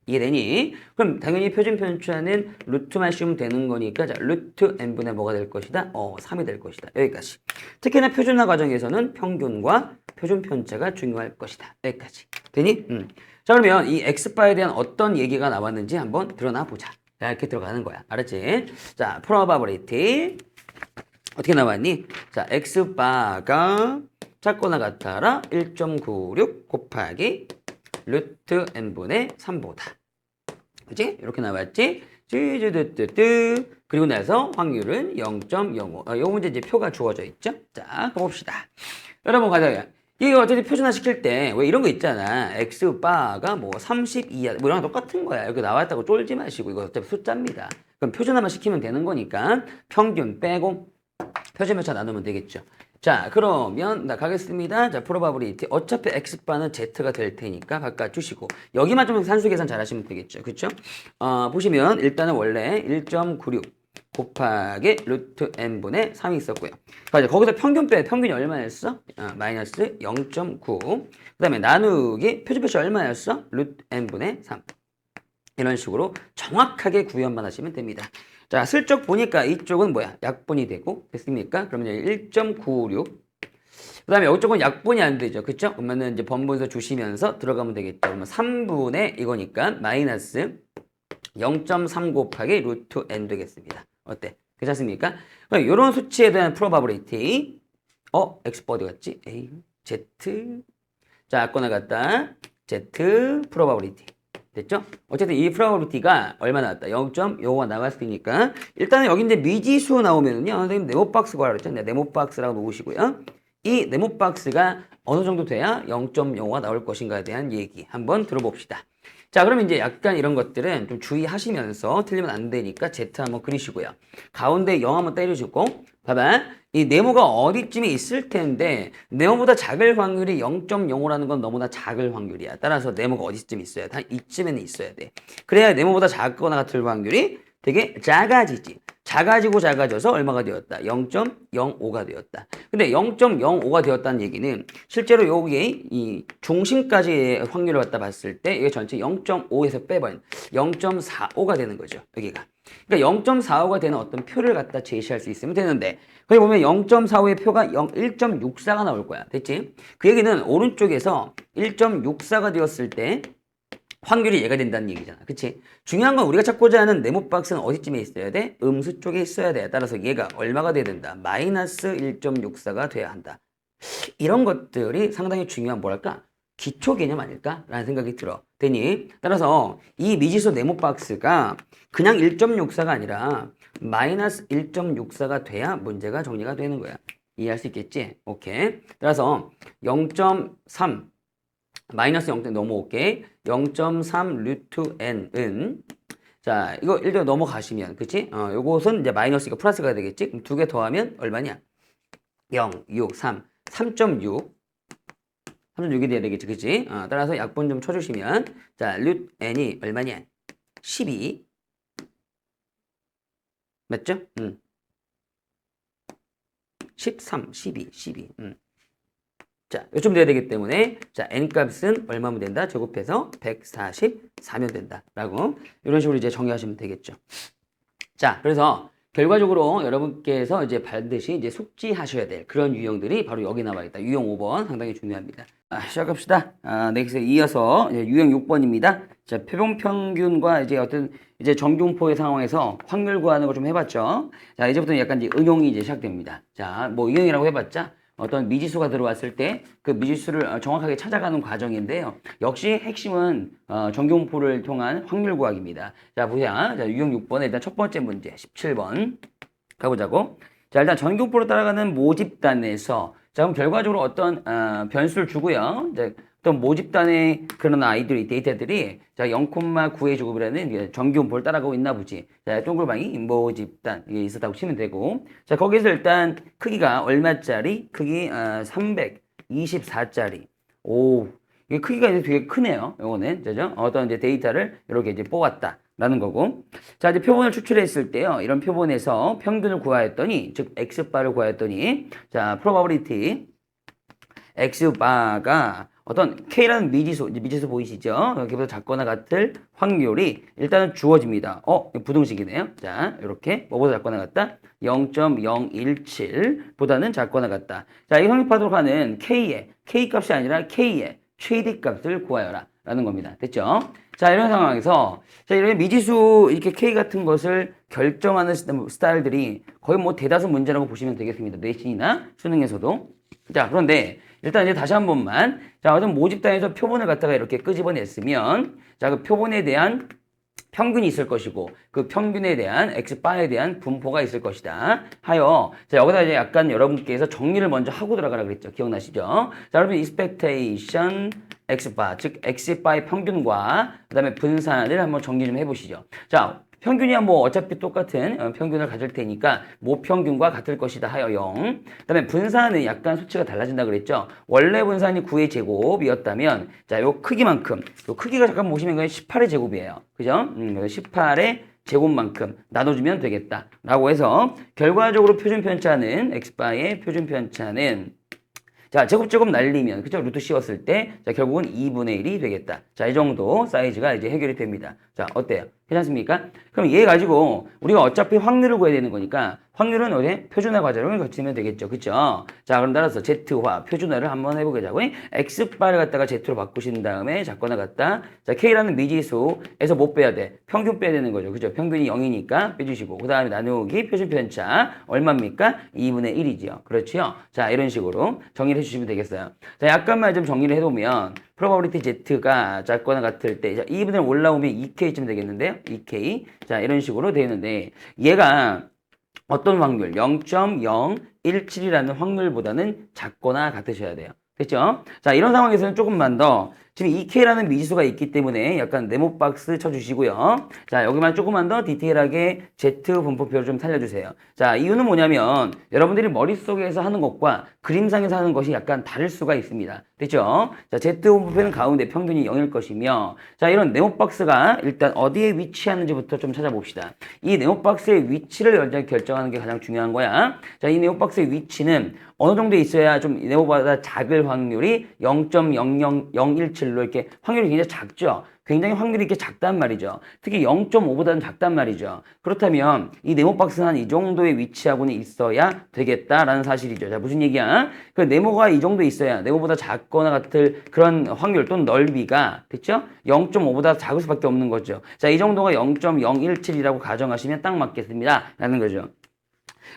이해되니? 그럼 당연히 표준 편차는 루트만 씌우면 되는 거니까 자, 루트 n분의 뭐가 될 것이다? 3이 될 것이다. 여기까지. 특히나 표준화 과정에서는 평균과 표준 편차가 중요할 것이다. 여기까지. 되니? 자, 그러면 이 x바에 대한 어떤 얘기가 나왔는지 한번 드러나 보자. 이렇게 들어가는 거야. 알았지? 자, probability 어떻게 나왔니? 자, x바가 작거나 같아라 1.96 곱하기 루트 n분의 3보다. 그치? 이렇게 나왔지? 쯔쯔뜨뜨뜨. 그리고 나서 확률은 0.05. 요 문제 이제 표가 주어져 있죠? 자, 가봅시다. 여러분, 가자. 이거 어차피 표준화 시킬 때, 왜 이런 거 있잖아. x바가 뭐 32야. 뭐 이런 거 똑같은 거야. 이렇게 나왔다고 쫄지 마시고, 이거 어차피 숫자입니다. 그럼 표준화만 시키면 되는 거니까 평균 빼고 표준 편차 나누면 되겠죠. 자, 그러면 나 가겠습니다. 자, probability. 어차피 x바는 z가 될 테니까 바꿔 주시고 여기만 좀 산수 계산 잘 하시면 되겠죠. 그쵸? 보시면 일단은 원래 1.96 곱하기 루트 n분의 3이 있었고요. 거기서 평균 빼. 평균이 얼마였어? 마이너스 0.9. 그 다음에 나누기 표준표시 얼마였어? 루트 n분의 3. 이런 식으로 정확하게 구현만 하시면 됩니다. 자, 슬쩍 보니까 이쪽은 뭐야? 약분이 되고, 됐습니까? 그러면 1.96. 그 다음에 이쪽은 약분이 안 되죠. 그쵸? 그러면은 이제 번분에서 주시면서 들어가면 되겠죠. 그러면 3분의 이거니까 마이너스 0.3 곱하기 루트 n 되겠습니다. 어때? 괜찮습니까? 그럼 이런 수치에 대한 probability. x바 어디 갔지? A, Z. 자, 아까 나갔다. Z probability. 됐죠? 어쨌든 이 프로바빌리티가 얼마 나왔다? 0.05가 나왔으니까 일단은 여기 이제 미지수 나오면은요, 선생님 네모박스 구하라 그랬죠? 네모박스라고 놓으시고요. 이 네모박스가 어느 정도 돼야 0.05가 나올 것인가에 대한 얘기 한번 들어봅시다. 자, 그럼 이제 약간 이런 것들은 좀 주의하시면서 틀리면 안 되니까 Z 한번 그리시고요. 가운데 0 한번 때려주고, 봐봐. 이 네모가 어디쯤에 있을 텐데, 네모보다 작을 확률이 0.05라는 건 너무나 작을 확률이야. 따라서 네모가 어디쯤 있어야 돼? 이쯤에는 있어야 돼. 그래야 네모보다 작거나 같을 확률이 되게 작아지지. 작아져서 얼마가 되었다? 0.05가 되었다. 근데 0.05가 되었다는 얘기는 실제로 여기 이 중심까지의 확률을 갖다 봤을 때 이게 전체 0.5에서 빼버린 0.45가 되는 거죠. 여기가. 그러니까 0.45가 되는 어떤 표를 갖다 제시할 수 있으면 되는데 거기 보면 0.45의 표가 1.64가 나올 거야. 됐지? 그 얘기는 오른쪽에서 1.64가 되었을 때 확률이 얘가 된다는 얘기잖아. 그치? 중요한 건 우리가 찾고자 하는 네모 박스는 어디쯤에 있어야 돼? 음수 쪽에 있어야 돼. 따라서 얘가 얼마가 돼야 된다? 마이너스 1.64가 돼야 한다. 이런 것들이 상당히 중요한 뭐랄까? 기초 개념 아닐까라는 생각이 들어. 되니? 따라서 이 미지수 네모 박스가 그냥 1.64가 아니라 마이너스 1.64가 돼야 문제가 정리가 되는 거야. 이해할 수 있겠지? 오케이. 따라서 0.3 마이너스 0. 넘어올게. 0.3 루트 n은 자 이거 일단 넘어가시면 그치? 요것은 이제 마이너스가 플러스가 되겠지? 그럼 두 개 더하면 얼마냐? 0, 6, 3, 3.6 3.6이 돼야 되겠지, 그치? 따라서 약분 좀 쳐주시면 자 루트 n이 얼마냐? 12 맞죠? 13, 12. 자, 요쯤 돼야 되기 때문에 자 n 값은 얼마면 된다? 제곱해서 144면 된다. 라고 이런 식으로 이제 정의하시면 되겠죠. 자, 그래서 결과적으로 여러분께서 이제 반드시 이제 숙지하셔야 될 그런 유형들이 바로 여기 나와 있다. 유형 5번 상당히 중요합니다. 시작합시다. 네, 그래서 이어서 이제 유형 6번입니다. 자, 표본평균과 이제 어떤 이제 정균포의 상황에서 확률 구하는 거 좀 해봤죠. 자, 이제부터는 약간 이제 응용이 이제 시작됩니다. 자, 뭐 응용이라고 해봤자 어떤 미지수가 들어왔을 때 그 미지수를 정확하게 찾아가는 과정인데요. 역시 핵심은 정균포를 통한 확률 구하기입니다. 자, 보자. 자, 유형 6번에 일단 첫 번째 문제 17번 가보자고. 자, 일단 전교포로 따라가는 모집단에서 자, 그럼 결과적으로 어떤 변수를 주고요. 이제 어떤 모집단의 그런 아이들이 데이터들이 자 0,9의 제곱이라는 정교분포를 따라가고 있나 보지. 자, 동글방이 모집단 이게 있었다고 치면 되고. 자, 거기서 일단 크기가 얼마짜리? 크기 324짜리. 오, 이게 크기가 이제 되게 크네요. 요거는 그죠? 어떤 이제 데이터를 이렇게 이제 뽑았다. 라는 거고. 자, 이제 표본을 추출했을 때요. 이런 표본에서 평균을 구하였더니, 즉, X바를 구하였더니, 자, probability, X바가 어떤 K라는 미지수, 이제 미지수 보이시죠? 여기보다 작거나 같을 확률이 일단은 주어집니다. 부등식이네요. 자, 이렇게. 뭐보다 작거나 같다? 0.017보다는 작거나 같다. 자, 이 성립하도록 하는 K 값이 아니라 K의 최대 값을 구하여라. 라는 겁니다. 됐죠? 자, 이런 상황에서, 자, 이런 미지수, 이렇게 K 같은 것을 결정하는 스타일들이 거의 뭐 대다수 문제라고 보시면 되겠습니다. 내신이나 수능에서도. 자, 그런데 일단 이제 다시 한 번만. 자, 어떤 모집단에서 표본을 갖다가 이렇게 끄집어냈으면, 자, 그 표본에 대한 평균이 있을 것이고 그 평균에 대한 X바에 대한 분포가 있을 것이다 하여 자 여기다 이제 약간 여러분께서 정리를 먼저 하고 들어가라 그랬죠. 기억나시죠? 자 여러분 expectation X바 즉 X바의 평균과 그 다음에 분산을 한번 정리 좀 해보시죠. 자 평균이야 뭐 어차피 똑같은 평균을 가질 테니까 모평균과 같을 것이다 하여 0. 그 다음에 분산은 약간 수치가 달라진다 그랬죠. 원래 분산이 9의 제곱이었다면 자 요 크기만큼 요 크기가 잠깐 보시면 그냥 18의 제곱이에요. 그죠? 18의 제곱만큼 나눠주면 되겠다 라고 해서 결과적으로 표준 편차는 X바의 표준 편차는 자, 제곱 날리면, 그죠? 루트 씌웠을 때, 자, 결국은 2분의 1이 되겠다. 자, 이 정도 사이즈가 이제 해결이 됩니다. 자, 어때요? 괜찮습니까? 그럼 얘 가지고 우리가 어차피 확률을 구해야 되는 거니까 확률은 어디? 표준화 과정을 거치면 되겠죠. 그쵸? 자, 그럼 따라서 Z화, 표준화를 한번 해보자고. X바를 갖다가 Z로 바꾸신 다음에 작거나 같다. 자, K라는 미지수에서 못 빼야 돼. 평균 빼야 되는 거죠. 그죠? 평균이 0이니까 빼주시고. 그 다음에 나누기 표준 편차. 얼마입니까? 2분의 1이죠. 그렇죠? 자, 이런 식으로 정리를 해주시면 되겠어요. 자, 약간만 좀 정리를 해놓으면 probability Z가 작거나 같을 때, 자, 2분의 1 올라오면 2K쯤 되겠는데요? 2K. 자, 이런 식으로 되는데, 얘가 어떤 확률? 0.017이라는 확률보다는 작거나 같으셔야 돼요. 됐죠? 자, 이런 상황에서는 조금만 더 지금 2K라는 미지수가 있기 때문에 약간 네모 박스 쳐주시고요. 자, 여기만 조금만 더 디테일하게 Z 분포표를 좀 살려주세요. 자, 이유는 뭐냐면 여러분들이 머릿속에서 하는 것과 그림상에서 하는 것이 약간 다를 수가 있습니다. 됐죠? 자, Z 분포표는 가운데 평균이 0일 것이며 자, 이런 네모 박스가 일단 어디에 위치하는지부터 좀 찾아봅시다. 이 네모 박스의 위치를 결정하는 게 가장 중요한 거야. 자, 이 네모 박스의 위치는 어느 정도 있어야 좀 네모보다 작을 확률이 0.00017 0.017로 이렇게 확률이 굉장히 작죠. 굉장히 확률이 이렇게 작단 말이죠. 특히 0.5보다는 작단 말이죠. 그렇다면 이 네모 박스는 한 이 정도의 위치하고는 있어야 되겠다라는 사실이죠. 자, 무슨 얘기야? 그 네모가 이 정도 있어야 네모보다 작거나 같을 그런 확률 또는 넓이가 됐죠? 0.5보다 작을 수밖에 없는 거죠. 자, 이 정도가 0.017이라고 가정하시면 딱 맞겠습니다. 라는 거죠.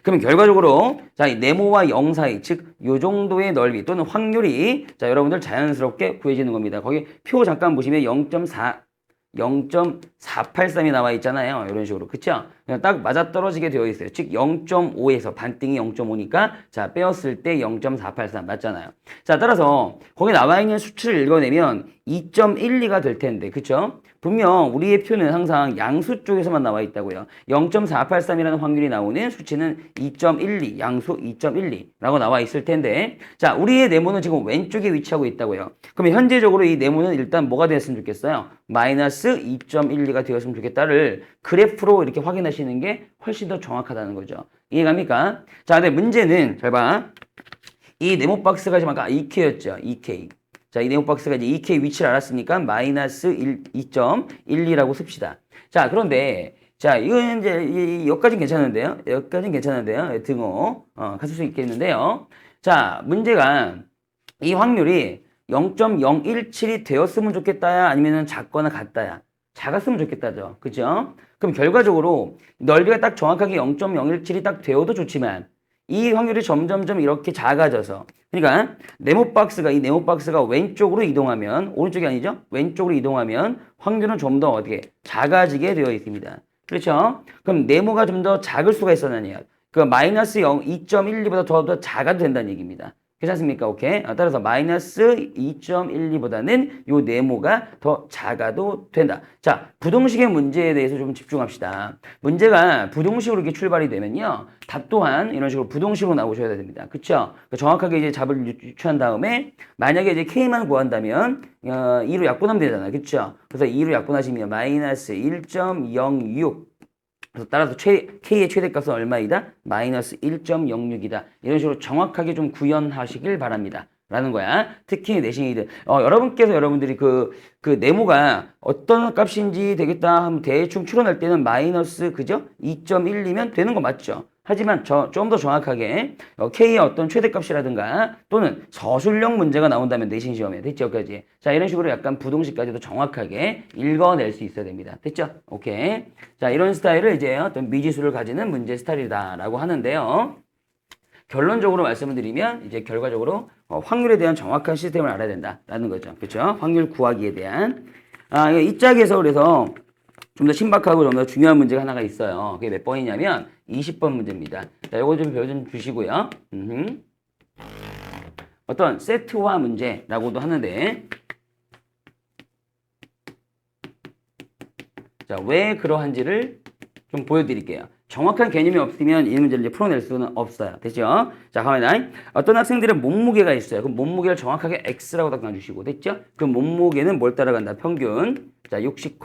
그럼 결과적으로 자, 이 네모와 0 사이, 즉 요 정도의 넓이 또는 확률이 자, 여러분들 자연스럽게 구해지는 겁니다. 거기 표 잠깐 보시면 0.483이 나와 있잖아요. 이런 식으로. 그쵸? 그냥 딱 맞아떨어지게 되어 있어요. 즉 0.5에서 반띵이 0.5니까 자, 빼었을 때 0.483 맞잖아요. 자, 따라서 거기 나와 있는 수치를 읽어내면 2.12가 될 텐데. 그쵸? 분명 우리의 표는 항상 양수 쪽에서만 나와 있다고요. 0.483이라는 확률이 나오는 수치는 2.12, 양수 2.12라고 나와 있을 텐데 자, 우리의 네모는 지금 왼쪽에 위치하고 있다고요. 그러면 현재적으로 이 네모는 일단 뭐가 되었으면 좋겠어요? 마이너스 2.12가 되었으면 좋겠다를 그래프로 이렇게 확인하시는 게 훨씬 더 정확하다는 거죠. 이해갑니까? 자, 근데 문제는 잘 봐. 이 네모 박스가 지금 아까 2K였죠. 2K. 자, 이 네모 박스가 이제 2K 위치를 알았으니까 마이너스 2.12라고 씁시다. 자, 그런데 자, 이건 이제 여기까지는 괜찮은데요. 여기까지는 괜찮은데요. 등호 갔을 수 있겠는데요. 자, 문제가 이 확률이 0.017이 되었으면 좋겠다야 아니면은 작거나 같다야. 작았으면 좋겠다죠. 그죠? 그럼 결과적으로 넓이가 딱 정확하게 0.017이 딱 되어도 좋지만 이 확률이 점점점 이렇게 작아져서 그러니까 이 네모 박스가 왼쪽으로 이동하면 오른쪽이 아니죠? 왼쪽으로 이동하면 확률은 좀 더 어떻게 작아지게 되어 있습니다. 그렇죠? 그럼 네모가 좀 더 작을 수가 있었느냐? 그 마이너스 2.12보다 더 작아도 된다는 얘기입니다. 괜찮습니까? 오케이. 따라서 마이너스 2.12보다는 요 네모가 더 작아도 된다. 자, 부동식의 문제에 대해서 좀 집중합시다. 문제가 부동식으로 이렇게 출발이 되면요. 답 또한 이런 식으로 부동식으로 나오셔야 됩니다. 그쵸? 정확하게 이제 답을 유추한 다음에 만약에 이제 K만 구한다면 2로 약분하면 되잖아요. 그쵸? 그래서 2로 약분하시면 마이너스 1.06 그래서 따라서 K의 최대값은 얼마이다? 마이너스 1.06이다. 이런 식으로 정확하게 좀 구현하시길 바랍니다. 라는 거야. 특히 내신이들. 여러분들이 그 네모가 어떤 값인지 되겠다 하면 대충 추론할 때는 마이너스, 그죠? 2.1이면 되는 거 맞죠? 하지만 좀 더 정확하게 K의 어떤 최대값이라든가 또는 서술형 문제가 나온다면 내신 시험에 됐죠? 여기까지. 자, 이런 식으로 약간 부동식까지도 정확하게 읽어낼 수 있어야 됩니다. 됐죠? 오케이. 자, 이런 스타일을 이제 어떤 미지수를 가지는 문제 스타일이다라고 하는데요. 결론적으로 말씀을 드리면 이제 결과적으로 확률에 대한 정확한 시스템을 알아야 된다라는 거죠. 그렇죠? 확률 구하기에 대한 이 짝에서 그래서 좀 더 신박하고 좀 더 중요한 문제가 하나가 있어요. 그게 몇 번이냐면 20번 문제입니다. 자, 요거 좀 배워 좀 주시고요. 어떤 세트화 문제라고도 하는데 자, 왜 그러한지를 좀 보여드릴게요. 정확한 개념이 없으면 이 문제를 이제 풀어낼 수는 없어요. 됐죠? 자, 가만히 어떤 학생들은 몸무게가 있어요. 그럼 몸무게를 정확하게 X라고 놔주시고 됐죠? 그 몸무게는 뭘 따라간다? 평균. 자, 60,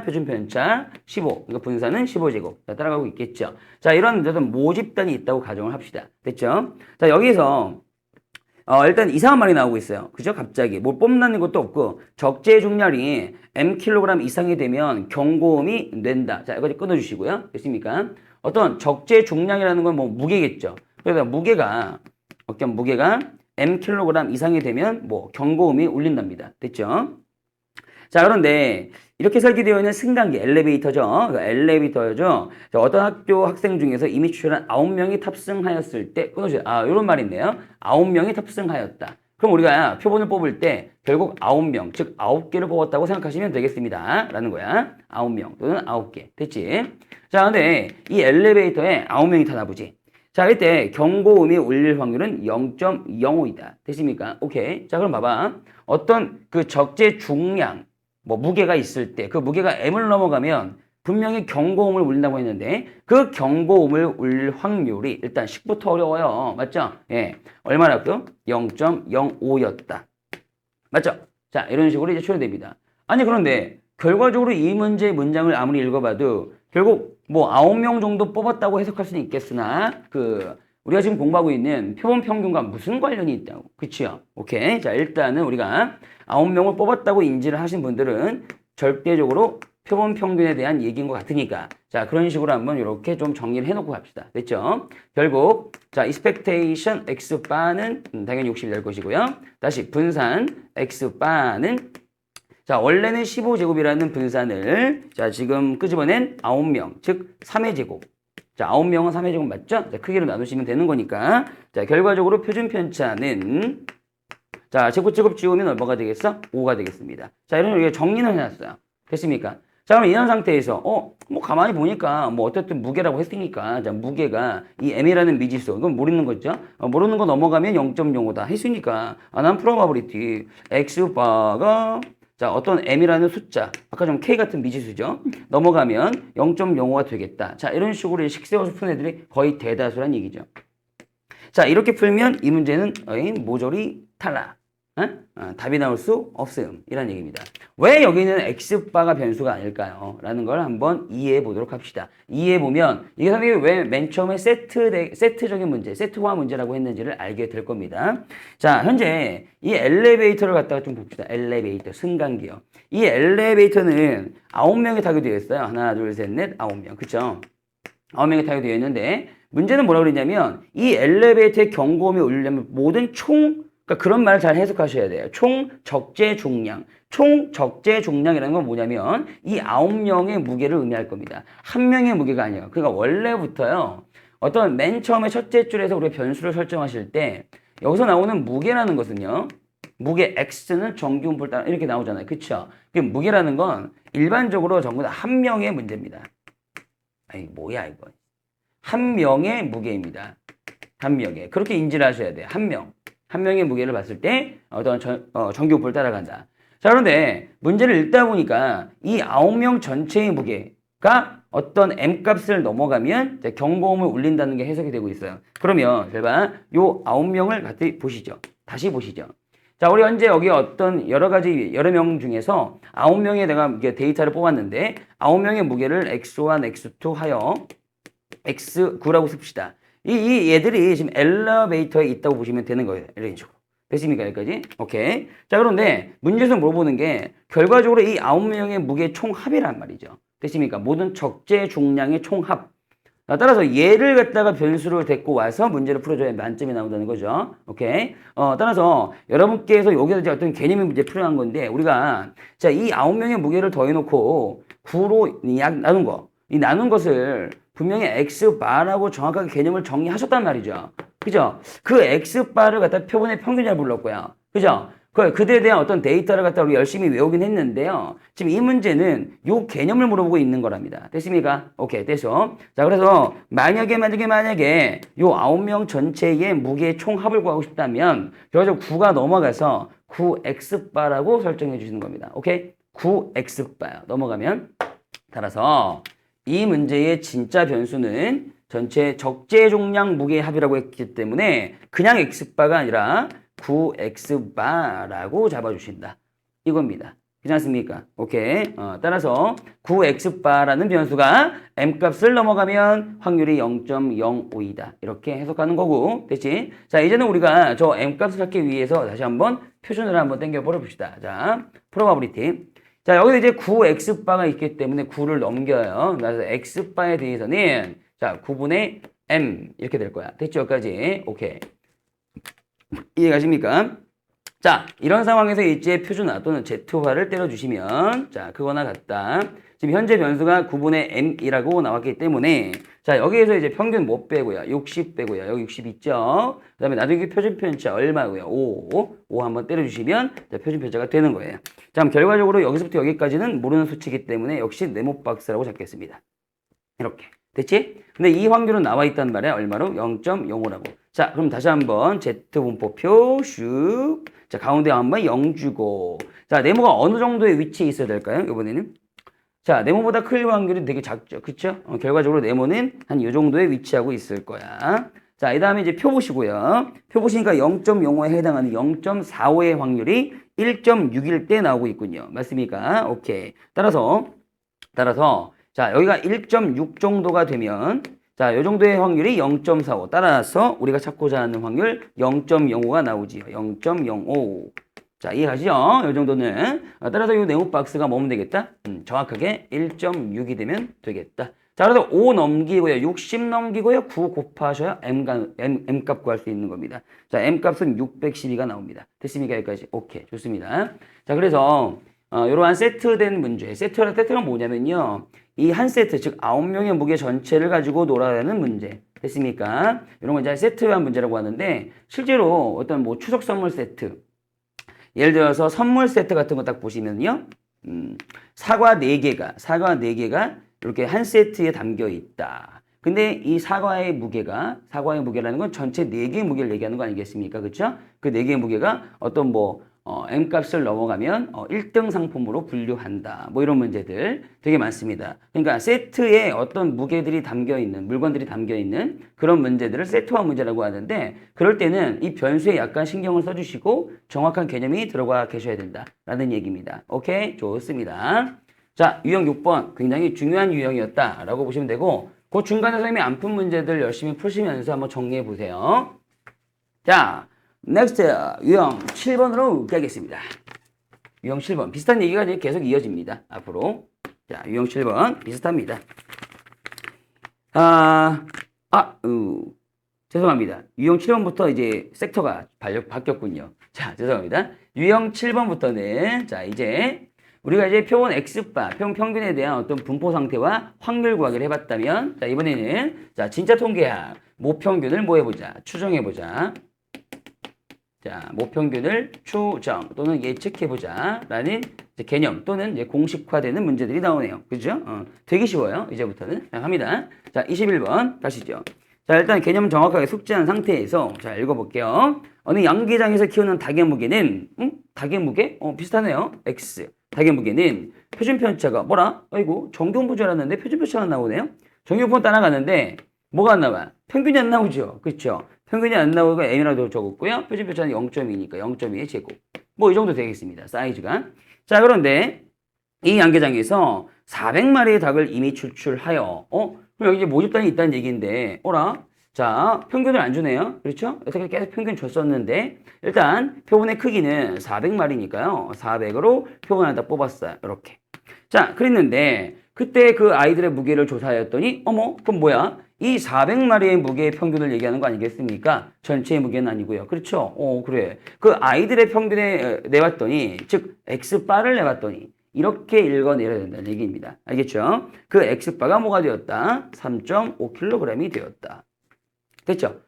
표준 편차 15. 그러니까 분산은 15제곱. 자, 따라가고 있겠죠? 자, 이런 어떤 모집단이 있다고 가정을 합시다. 됐죠? 자, 여기서 일단 이상한 말이 나오고 있어요. 그죠? 갑자기. 뭐 뽐나는 것도 없고 적재 중량이 mkg 이상이 되면 경고음이 낸다. 자, 이거 끊어주시고요. 됐습니까? 어떤 적재 중량이라는 건 뭐 무게겠죠. 그래서 무게가 mkg 이상이 되면 뭐 경고음이 울린답니다. 됐죠? 자, 그런데 이렇게 설계되어 있는 승강기, 엘리베이터죠. 자, 어떤 학교 학생 중에서 이미 추천한 9명이 탑승하였을 때, 끊어주세요. 이런 말이 있네요. 9명이 탑승하였다. 그럼 우리가 표본을 뽑을 때 결국 9명, 즉 9개를 뽑았다고 생각하시면 되겠습니다. 라는 거야. 9명 또는 9개. 됐지? 자, 근데 이 엘리베이터에 9명이 타나 보지. 자, 이때 경고음이 울릴 확률은 0.05이다. 됐습니까? 오케이. 자, 그럼 봐봐. 어떤 그 적재 중량, 뭐 무게가 있을 때 그 무게가 m을 넘어가면 분명히 경고음을 울린다고 했는데 그 경고음을 울릴 확률이 일단 10부터 어려워요. 맞죠? 예. 얼마라고요? 0.05였다. 맞죠? 자, 이런 식으로 이제 추론됩니다. 아니, 그런데 결과적으로 이 문제의 문장을 아무리 읽어봐도 결국 뭐 9명 정도 뽑았다고 해석할 수는 있겠으나 우리가 지금 공부하고 있는 표본 평균과 무슨 관련이 있다고. 그치요? 오케이. 자, 일단은 우리가 9명을 뽑았다고 인지를 하신 분들은 절대적으로 표본 평균에 대한 얘기인 것 같으니까. 자, 그런 식으로 한번 이렇게 좀 정리를 해놓고 갑시다. 됐죠? 결국, 자, expectation x바는 당연히 60이 될 것이고요. 다시 분산 x바는 자, 원래는 15제곱이라는 분산을 자, 지금 끄집어낸 9명, 즉 3의 제곱. 자, 9명은 3의 제곱 맞죠? 자, 크기로 나누시면 되는 거니까. 자, 결과적으로 표준 편차는 자, 제곱 지우면 얼마가 되겠어? 5가 되겠습니다. 자, 이런 우리가 정리는 해놨어요. 됐습니까? 자, 그럼 이런 상태에서 뭐 가만히 보니까 뭐 어쨌든 무게라고 했으니까 자, 무게가 이 m이라는 미지수 이건 모르는 거죠? 모르는 거 넘어가면 0.05다 했으니까 난 프로바빌리티 x바가 자, 어떤 m이라는 숫자, 아까 좀 k 같은 미지수죠. 넘어가면 0.05가 되겠다. 자, 이런 식으로 식 세워서 푼 애들이 거의 대다수란 얘기죠. 자, 이렇게 풀면 이 문제는 모조리 탈락. 답이 나올 수 없음. 이란 얘기입니다. 왜 여기는 x바가 변수가 아닐까요? 라는 걸 한번 이해해 보도록 합시다. 이해해 보면 이게 선생님이 왜 맨 처음에 세트적인 문제, 세트화 문제라고 했는지를 알게 될 겁니다. 자, 현재 이 엘리베이터를 갖다가 좀 봅시다. 엘리베이터, 승강기요. 이 엘리베이터는 9명이 타게 되어 있어요. 하나, 둘, 셋, 넷, 9명. 그쵸? 9명이 타게 되어 있는데 문제는 뭐라고 그러냐면 이 엘리베이터의 경고음이 울리려면 모든 그러니까 그런 말을 잘 해석하셔야 돼요. 총 적재 중량. 총 적재 중량이라는 건 뭐냐면 이 9명의 무게를 의미할 겁니다. 한 명의 무게가 아니에요. 그러니까 원래부터요. 어떤 맨 처음에 첫째 줄에서 우리가 변수를 설정하실 때 여기서 나오는 무게라는 것은요. 무게 X는 정규분포를 따라 이렇게 나오잖아요. 그쵸? 그 무게라는 건 일반적으로 전부 다 한 명의 문제입니다. 아이 뭐야 이거. 한 명의 무게입니다. 한 명의. 그렇게 인지를 하셔야 돼요. 한 명. 한 명의 무게를 봤을 때 어떤 정규분포를 따라간다. 자, 그런데 문제를 읽다 보니까 이 9명 전체의 무게가 어떤 m값을 넘어가면 경고음을 울린다는 게 해석이 되고 있어요. 그러면 제발 요 9명을 같이 보시죠. 다시 보시죠. 자, 우리 현재 여기 어떤 여러 명 중에서 9명의 내가 데이터를 뽑았는데 9명의 무게를 x1, x2 하여 x9라고 씁시다. 이 얘들이 지금 엘리베이터에 있다고 보시면 되는 거예요. 이런 식으로. 됐습니까? 여기까지? 오케이. 자, 그런데 문제에서 물어보는 게 결과적으로 이 9명의 무게 총합이란 말이죠. 됐습니까? 모든 적재 중량의 총합. 따라서 얘를 갖다가 변수를 데리고 와서 문제를 풀어줘야 만점이 나온다는 거죠. 오케이. 따라서 여러분께서 여기서 이제 어떤 개념의 문제 풀어난 건데 우리가 자, 이 9명의 무게를 더해놓고 9로 나눈 거. 이 나눈 것을 분명히 x바라고 정확하게 개념을 정리하셨단 말이죠. 그죠? 그 x바를 갖다 표본의 평균이라 불렀고요. 그죠? 그들에 대한 어떤 데이터를 갖다 우리 열심히 외우긴 했는데요. 지금 이 문제는 요 개념을 물어보고 있는 거랍니다. 됐습니까? 오케이, 됐어. 자, 그래서 만약에 요 9명 전체의 무게 총합을 구하고 싶다면 결과적으로 9가 넘어가서 9x바라고 설정해 주시는 겁니다. 오케이? 9x바요. 넘어가면 따라서 이 문제의 진짜 변수는 전체 적재 종량 무게 합이라고 했기 때문에 그냥 x바가 아니라 9x바라고 잡아주신다. 이겁니다. 괜찮습니까? 오케이. 따라서 9x바라는 변수가 m값을 넘어가면 확률이 0.05이다. 이렇게 해석하는 거고. 됐지? 자, 이제는 우리가 저 m값을 찾기 위해서 다시 한번 표준을 한번 당겨 버려봅시다. 자, 프로바빌리티. 자, 여기서 이제 9x바가 있기 때문에 9를 넘겨요. 그래서 x바에 대해서는 자, 9분의 m 이렇게 될 거야. 됐죠? 여기까지. 오케이. 이해가십니까? 자, 이런 상황에서 일제의 표준화 또는 z화를 때려주시면 자, 그거나 같다. 지금 현재 변수가 9분의 m이라고 나왔기 때문에 자, 여기에서 이제 평균 못 빼고요. 60 빼고요. 여기 60 있죠? 그 다음에 나중에 표준 편차 얼마고요? 5 한번 때려주시면 자, 표준 편차가 되는 거예요. 자, 그럼 결과적으로 여기서부터 여기까지는 모르는 수치이기 때문에 역시 네모 박스라고 잡겠습니다. 이렇게. 됐지? 근데 이 확률은 나와 있단 말이야. 얼마로? 0.05라고. 자, 그럼 다시 한번 Z분포표 슉. 자, 가운데 한번 0 주고. 자, 네모가 어느 정도의 위치에 있어야 될까요? 이번에는. 자, 네모보다 클 확률이 되게 작죠. 그쵸? 결과적으로 네모는 한 이 정도에 위치하고 있을 거야. 자, 이 다음에 이제 표 보시고요. 표 보시니까 0.05에 해당하는 0.45의 확률이 1.6일 때 나오고 있군요. 맞습니까? 오케이. 따라서 자, 여기가 1.6 정도가 되면 자, 요 정도의 확률이 0.45. 따라서 우리가 찾고자 하는 확률 0.05가 나오지요. 0.05. 자, 이해가시죠? 요 정도는. 따라서 이 네모 박스가 뭐면 되겠다? 정확하게 1.6이 되면 되겠다. 자, 그래서 5 넘기고요. 60 넘기고요. 9 곱하셔야 M값 구할 수 있는 겁니다. 자, M값은 612가 나옵니다. 됐습니까? 여기까지. 오케이. 좋습니다. 자, 그래서, 이러한 세트된 문제. 세트가 뭐냐면요. 이 한 세트, 즉 9명의 무게 전체를 가지고 놀아야하는 문제. 됐습니까? 이런 건 이제 세트한 문제라고 하는데, 실제로 어떤 뭐 추석 선물 세트, 예를 들어서 선물 세트 같은 거 딱 보시면요. 사과 4개가 이렇게 한 세트에 담겨 있다. 근데 이 사과의 무게라는 건 전체 4개의 무게를 얘기하는 거 아니겠습니까? 그쵸? 그 4개의 무게가 어떤 M값을 넘어가면 1등 상품으로 분류한다. 뭐 이런 문제들 되게 많습니다. 그러니까 세트에 어떤 무게들이 담겨있는, 물건들이 담겨있는 그런 문제들을 세트화 문제라고 하는데 그럴 때는 이 변수에 약간 신경을 써주시고 정확한 개념이 들어가 계셔야 된다라는 얘기입니다. 오케이? 좋습니다. 자, 유형 6번 굉장히 중요한 유형이었다라고 보시면 되고 그 중간에 선생님이 안 푼 문제들 열심히 푸시면서 한번 정리해 보세요. 자, 넥스트 유형 7번으로 가겠습니다. 유형 7번 비슷한 얘기가 이제 계속 이어집니다. 앞으로. 자, 유형 7번 비슷합니다. 죄송합니다. 유형 7번부터 이제 섹터가 바뀌었군요. 자, 죄송합니다. 유형 7번부터는 자, 이제 우리가 이제 표본 X바, 표본 평균에 대한 어떤 분포 상태와 확률 구하기를 해봤다면 자, 이번에는 자, 진짜 통계학 모평균을 뭐 해보자. 추정해보자. 자, 모평균을 추정 또는 예측해보자 라는 개념 또는 이제 공식화되는 문제들이 나오네요. 그죠? 되게 쉬워요. 이제부터는. 자, 갑니다. 자, 21번 가시죠. 자, 일단 개념 정확하게 숙지한 상태에서 자, 읽어볼게요. 어느 양계장에서 키우는 닭의 무게는 닭의 무게? 비슷하네요. X. 닭의 무게는 표준 편차가 뭐라? 아이고, 정규분포 줄 알았는데 표준 편차가 나오네요. 정규분포 따라가는데 뭐가 안 나와? 평균이 안 나오죠. 그렇죠? 평균이 안 나오고 M이라도 적었고요. 표준 편차는 0.2니까 0.2의 제곱. 뭐 이 정도 되겠습니다. 사이즈가. 자, 그런데 이 양계장에서 400마리의 닭을 이미 추출하여 그럼 여기 이제 모집단이 있다는 얘기인데 자, 평균을 안 주네요. 그렇죠? 여태까지 계속 평균 줬었는데 일단 표본의 크기는 400마리니까요. 400으로 표본 하나 뽑았어요. 이렇게. 자, 그랬는데 그때 그 아이들의 무게를 조사하였더니 그럼 뭐야? 이 400마리의 무게의 평균을 얘기하는 거 아니겠습니까? 전체의 무게는 아니고요. 그렇죠? 그래. 그 아이들의 평균에 내봤더니 즉 X바를 내봤더니 이렇게 읽어내려야 된다는 얘기입니다. 알겠죠? 그 X바가 뭐가 되었다? 3.5kg이 되었다. 됐죠?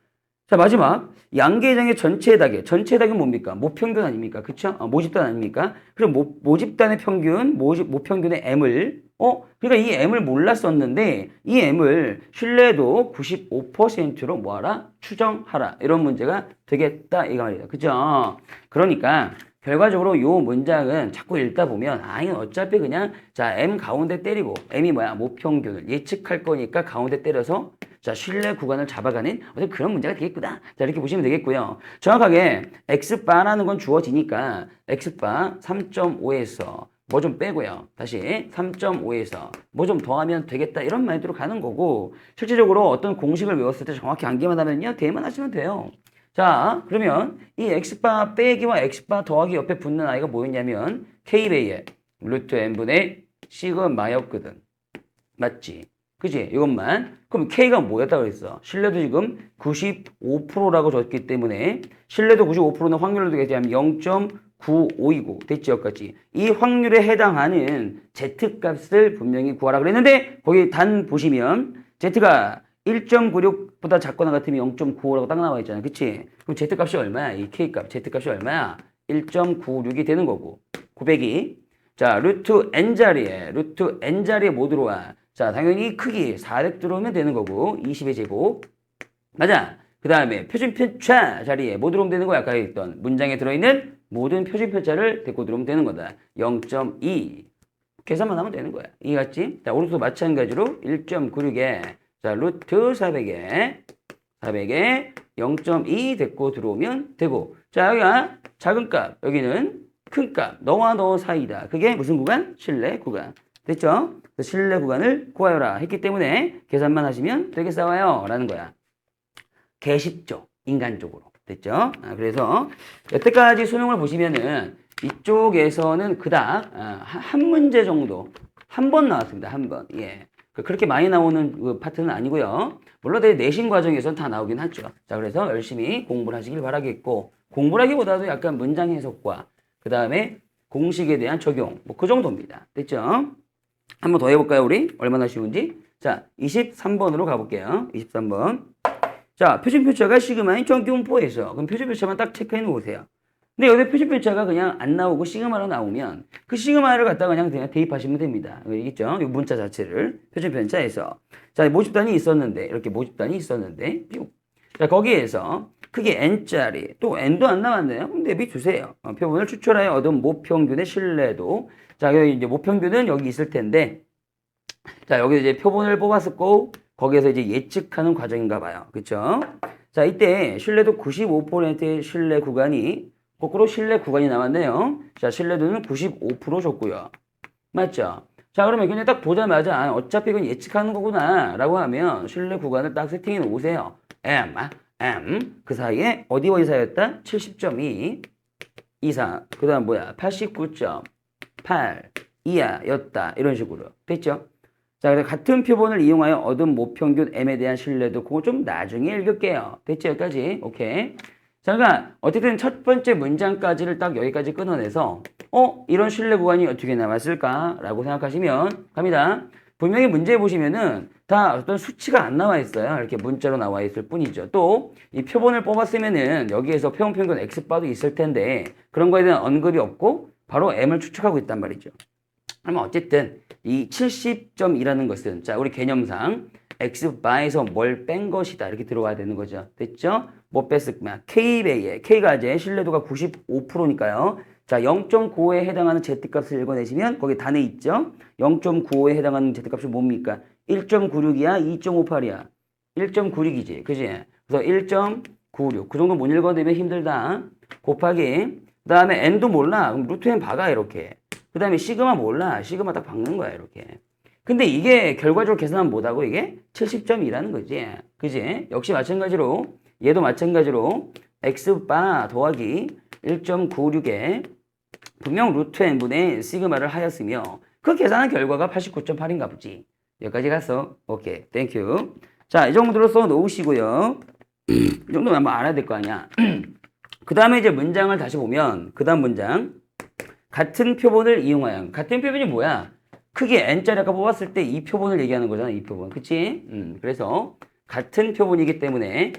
자, 마지막 양계장의 전체 닭이 뭡니까? 모평균 아닙니까? 그쵸? 모집단 아닙니까? 그럼 모집단의 평균, 모평균의 M을 그러니까 이 M을 몰랐었는데 이 M을 신뢰도 95%로 뭐하라? 추정하라. 이런 문제가 되겠다 이거 말이에요. 그죠? 그러니까 결과적으로 요 문장은 자꾸 읽다 보면 이건 어차피 그냥 자 M 가운데 때리고 M이 뭐야? 모평균을 예측할 거니까 가운데 때려서 자, 신뢰 구간을 잡아가는 어떤 그런 문제가 되겠구나. 자, 이렇게 보시면 되겠고요. 정확하게 X바라는 건 주어지니까 X바 3.5에서 뭐 좀 빼고요. 다시 3.5에서 뭐 좀 더하면 되겠다. 이런 마인드로 가는 거고 실질적으로 어떤 공식을 외웠을 때 정확히 암기만 하면요. 대만 하시면 돼요. 자, 그러면 이 X바 빼기와 X바 더하기 옆에 붙는 아이가 뭐였냐면 K배의 루트 N분의 C근마였거든. 맞지? 그지? 이것만. 그럼 K가 뭐였다 그랬어? 신뢰도 지금 95%라고 줬기 때문에 신뢰도 95%는 확률로 되게 되면 0.95이고 됐지? 여기까지. 이 확률에 해당하는 Z값을 분명히 구하라 그랬는데 거기 단 보시면 Z가 1.96보다 작거나 같으면 0.95라고 딱 나와 있잖아. 그치? 그럼 Z값이 얼마야? 이 K값 Z값이 얼마야? 1.96이 되는 거고 900이 자 루트 N자리에 뭐 들어와? 자, 당연히 크기 400 들어오면 되는 거고 20의 제곱 맞아. 그 다음에 표준 편차 자리에 뭐 들어오면 되는 거야? 아까 했던 문장에 들어있는 모든 표준 편차를 데리고 들어오면 되는 거다. 0.2 계산만 하면 되는 거야. 이해갔지? 자, 오른쪽도 마찬가지로 1.96에 자 루트 400에 0.2 데리고 들어오면 되고 자, 여기가 작은 값 여기는 큰 값 너와 너 사이다. 그게 무슨 구간? 신뢰 구간. 됐죠? 그래서 신뢰 구간을 구하여라 했기 때문에 계산만 하시면 되겠어요 라는 거야. 개 쉽죠. 인간적으로. 됐죠? 그래서 여태까지 수능을 보시면은 이쪽에서는 그닥 한 문제 정도 한 번 나왔습니다. 한 번. 예. 그렇게 많이 나오는 그 파트는 아니고요. 물론 내신 과정에서는 다 나오긴 하죠. 자, 그래서 열심히 공부를 하시길 바라겠고, 공부라기보다도 약간 문장 해석과 그 다음에 공식에 대한 적용, 뭐 그 정도입니다. 됐죠? 한 번 더 해볼까요, 우리? 얼마나 쉬운지? 자, 23번으로 가볼게요. 23번. 자, 표준표차가 시그마인 정규분포에서 그럼 표준표차만 딱 체크해 놓으세요. 근데 여기 표준표차가 그냥 안 나오고 시그마로 나오면 그 시그마를 갖다가 그냥 대입하시면 됩니다. 여기 있죠? 이 문자 자체를 표준편차에서 자, 모집단이 있었는데 이렇게 모집단이 있었는데 자, 거기에서 크게 n짜리 또 n도 안 나왔네요. 그럼 대비 주세요. 표본을 추출하여 얻은 모평균의 신뢰도 자, 여기 이제 모평균은 여기 있을 텐데 자, 여기 이제 표본을 뽑았었고 거기에서 이제 예측하는 과정인가 봐요. 그쵸? 자, 이때 신뢰도 95%의 신뢰 구간이 거꾸로 신뢰 구간이 나왔네요. 자, 신뢰도는 95% 줬고요. 맞죠? 자, 그러면 그냥 딱 보자마자 어차피 이건 예측하는 거구나 라고 하면 신뢰 구간을 딱 세팅해 놓으세요. M 그 사이에 어디 사이였다? 70.2 이상 그 다음 뭐야? 89.8 이하였다. 이런 식으로 됐죠? 자, 그래서 같은 표본을 이용하여 얻은 모평균 M에 대한 신뢰도 그거 좀 나중에 읽을게요. 됐죠? 여기까지? 오케이. 자, 그러니까 어쨌든 첫 번째 문장까지를 딱 여기까지 끊어내서 이런 신뢰 구간이 어떻게 남았을까? 라고 생각하시면 갑니다. 분명히 문제 보시면은 다 어떤 수치가 안 나와 있어요. 이렇게 문자로 나와 있을 뿐이죠. 또 이 표본을 뽑았으면은 여기에서 표본 평균 X바도 있을 텐데 그런 거에 대한 언급이 없고 바로 M을 추측하고 있단 말이죠. 그러면 어쨌든 이 70점이라는 것은 자, 우리 개념상 X바에서 뭘 뺀 것이다. 이렇게 들어와야 되는 거죠. 됐죠? 뭐 뺐을까? K배에 K가 이제 신뢰도가 95%니까요. 자, 0.95에 해당하는 Z값을 읽어내시면 거기 단에 있죠? 0.95에 해당하는 Z값이 뭡니까? 1.96이야? 2.58이야? 1.96이지. 그지? 그래서 1.96. 그 정도 못 읽어내면 힘들다. 곱하기. 그 다음에 N도 몰라. 그럼 루트 N 박아, 이렇게. 그 다음에 시그마 몰라. 시그마 딱 박는 거야, 이렇게. 근데 이게 결과적으로 계산하면 뭐다고? 이게 70점이라는 거지. 그지? 역시 마찬가지로, 얘도 마찬가지로 X바 더하기 1.96에 분명 루트 n분의 시그마를 하였으며 그 계산한 결과가 89.8인가 보지. 여기까지 갔어. 오케이. 땡큐. 자, 이 정도로 써 놓으시고요. 이 정도면 한번 알아야 될 거 아니야. 그 다음에 이제 문장을 다시 보면 그 다음 문장 같은 표본을 이용하여 같은 표본이 뭐야? 크게 n짜리 아까 뽑았을 때 이 표본을 얘기하는 거잖아. 이 표본. 그치? 그래서 같은 표본이기 때문에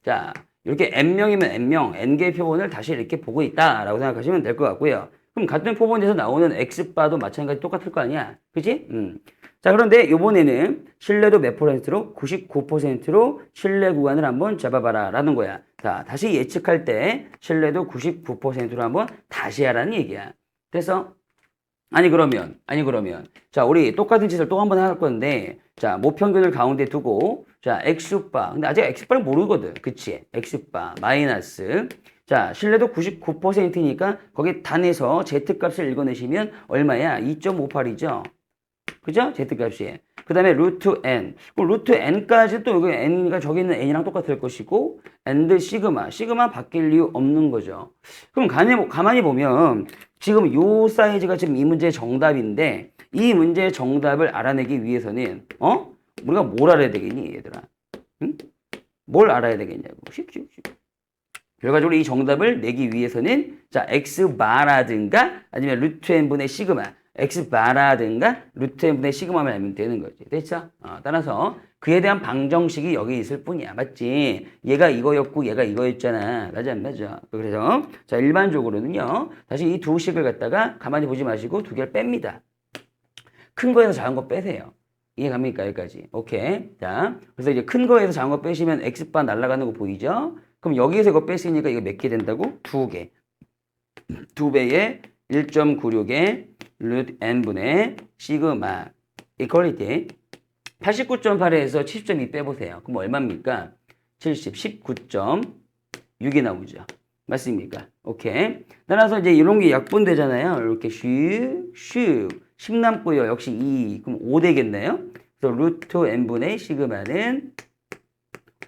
자, 이렇게 n명이면 n명, n개의 표본을 다시 이렇게 보고 있다라고 생각하시면 될 것 같고요. 그럼 같은 표본에서 나오는 x바도 마찬가지 똑같을 거 아니야. 그치? 자, 그런데 이번에는 신뢰도 몇 %로? 99%로 신뢰 구간을 한번 잡아봐라 라는 거야. 자, 다시 예측할 때 신뢰도 99%로 한번 다시 하라는 얘기야. 됐어? 아니 그러면 자, 우리 똑같은 짓을 또 한번 할 건데 자, 모평균을 가운데 두고 자, x바 근데 아직 x바를 모르거든. 그치? x바 마이너스 자, 신뢰도 99%니까 거기 단에서 z값을 읽어내시면 얼마야? 2.58이죠. 그죠? z값이. 그 다음에 루트 n. 루트 n까지 또 여기 n이니까 저기 있는 n이랑 똑같을 것이고 and 시그마 바뀔 이유 없는 거죠. 그럼 가만히 보면 지금 요 사이즈가 지금 이 문제의 정답인데 이 문제의 정답을 알아내기 위해서는 우리가 뭘 알아야 되겠니 얘들아? 응? 뭘 알아야 되겠냐고. 쉽지. 결과적으로 이 정답을 내기 위해서는 자, x바라든가 아니면 루트 n분의 시그마 x바라든가 루트 n분의 시그마만 알면 되는 거지. 됐죠? 따라서 그에 대한 방정식이 여기 있을 뿐이야. 맞지? 얘가 이거였고 얘가 이거였잖아. 맞아 안 맞아? 그래서 자, 일반적으로는요. 다시 이 두 식을 갖다가 가만히 보지 마시고 두 개를 뺍니다. 큰 거에서 작은 거 빼세요. 이해 갑니까? 여기까지. 오케이. 자, 그래서 이제 큰 거에서 작은 거 빼시면 x바 날아가는 거 보이죠? 그럼 여기에서 이거 뺐으니까 이거 몇 개 된다고? 두 개. 두 배의 1.96의 루트 n분의 시그마 이퀄리티 89.8에서 70.2 빼보세요. 그럼 얼마입니까? 19.6이 나오죠. 맞습니까? 오케이. 따라서 이제 이런 게 약분되잖아요. 이렇게 슉 10 남고요. 역시 2. 그럼 5 되겠네요. 그래서 루트 n분의 시그마는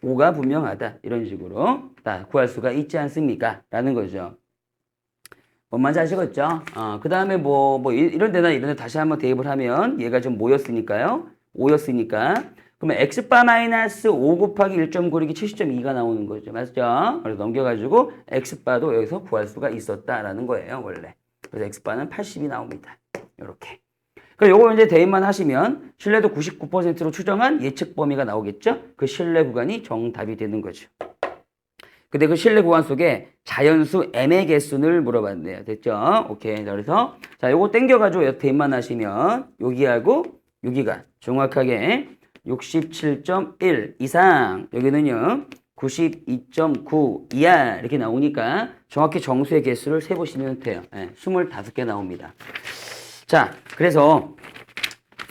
5가 분명하다. 이런 식으로 다 구할 수가 있지 않습니까? 라는 거죠. 뭔 말인지 아시겠죠? 그 다음에 이런 데나 이런 데 다시 한번 대입을 하면 얘가 좀 모였으니까요. 5였으니까. 그러면 x바 마이너스 5 곱하기 1.9 곱하기 70.2가 나오는 거죠. 맞죠? 그래서 넘겨가지고 x바도 여기서 구할 수가 있었다라는 거예요. 원래. 그래서 x바는 80이 나옵니다. 이렇게. 그럼 요거 이제 대입만 하시면 신뢰도 99%로 추정한 예측 범위가 나오겠죠? 그 신뢰 구간이 정답이 되는 거죠. 근데 그 신뢰 구간 속에 자연수 m의 개수를 물어봤네요. 됐죠? 오케이. 그래서 자, 요거 땡겨가지고 대입만 하시면 여기하고 여기가 정확하게 67.1 이상, 여기는요 92.9 이하 이렇게 나오니까 정확히 정수의 개수를 세보시면 돼요. 25개 나옵니다. 자, 그래서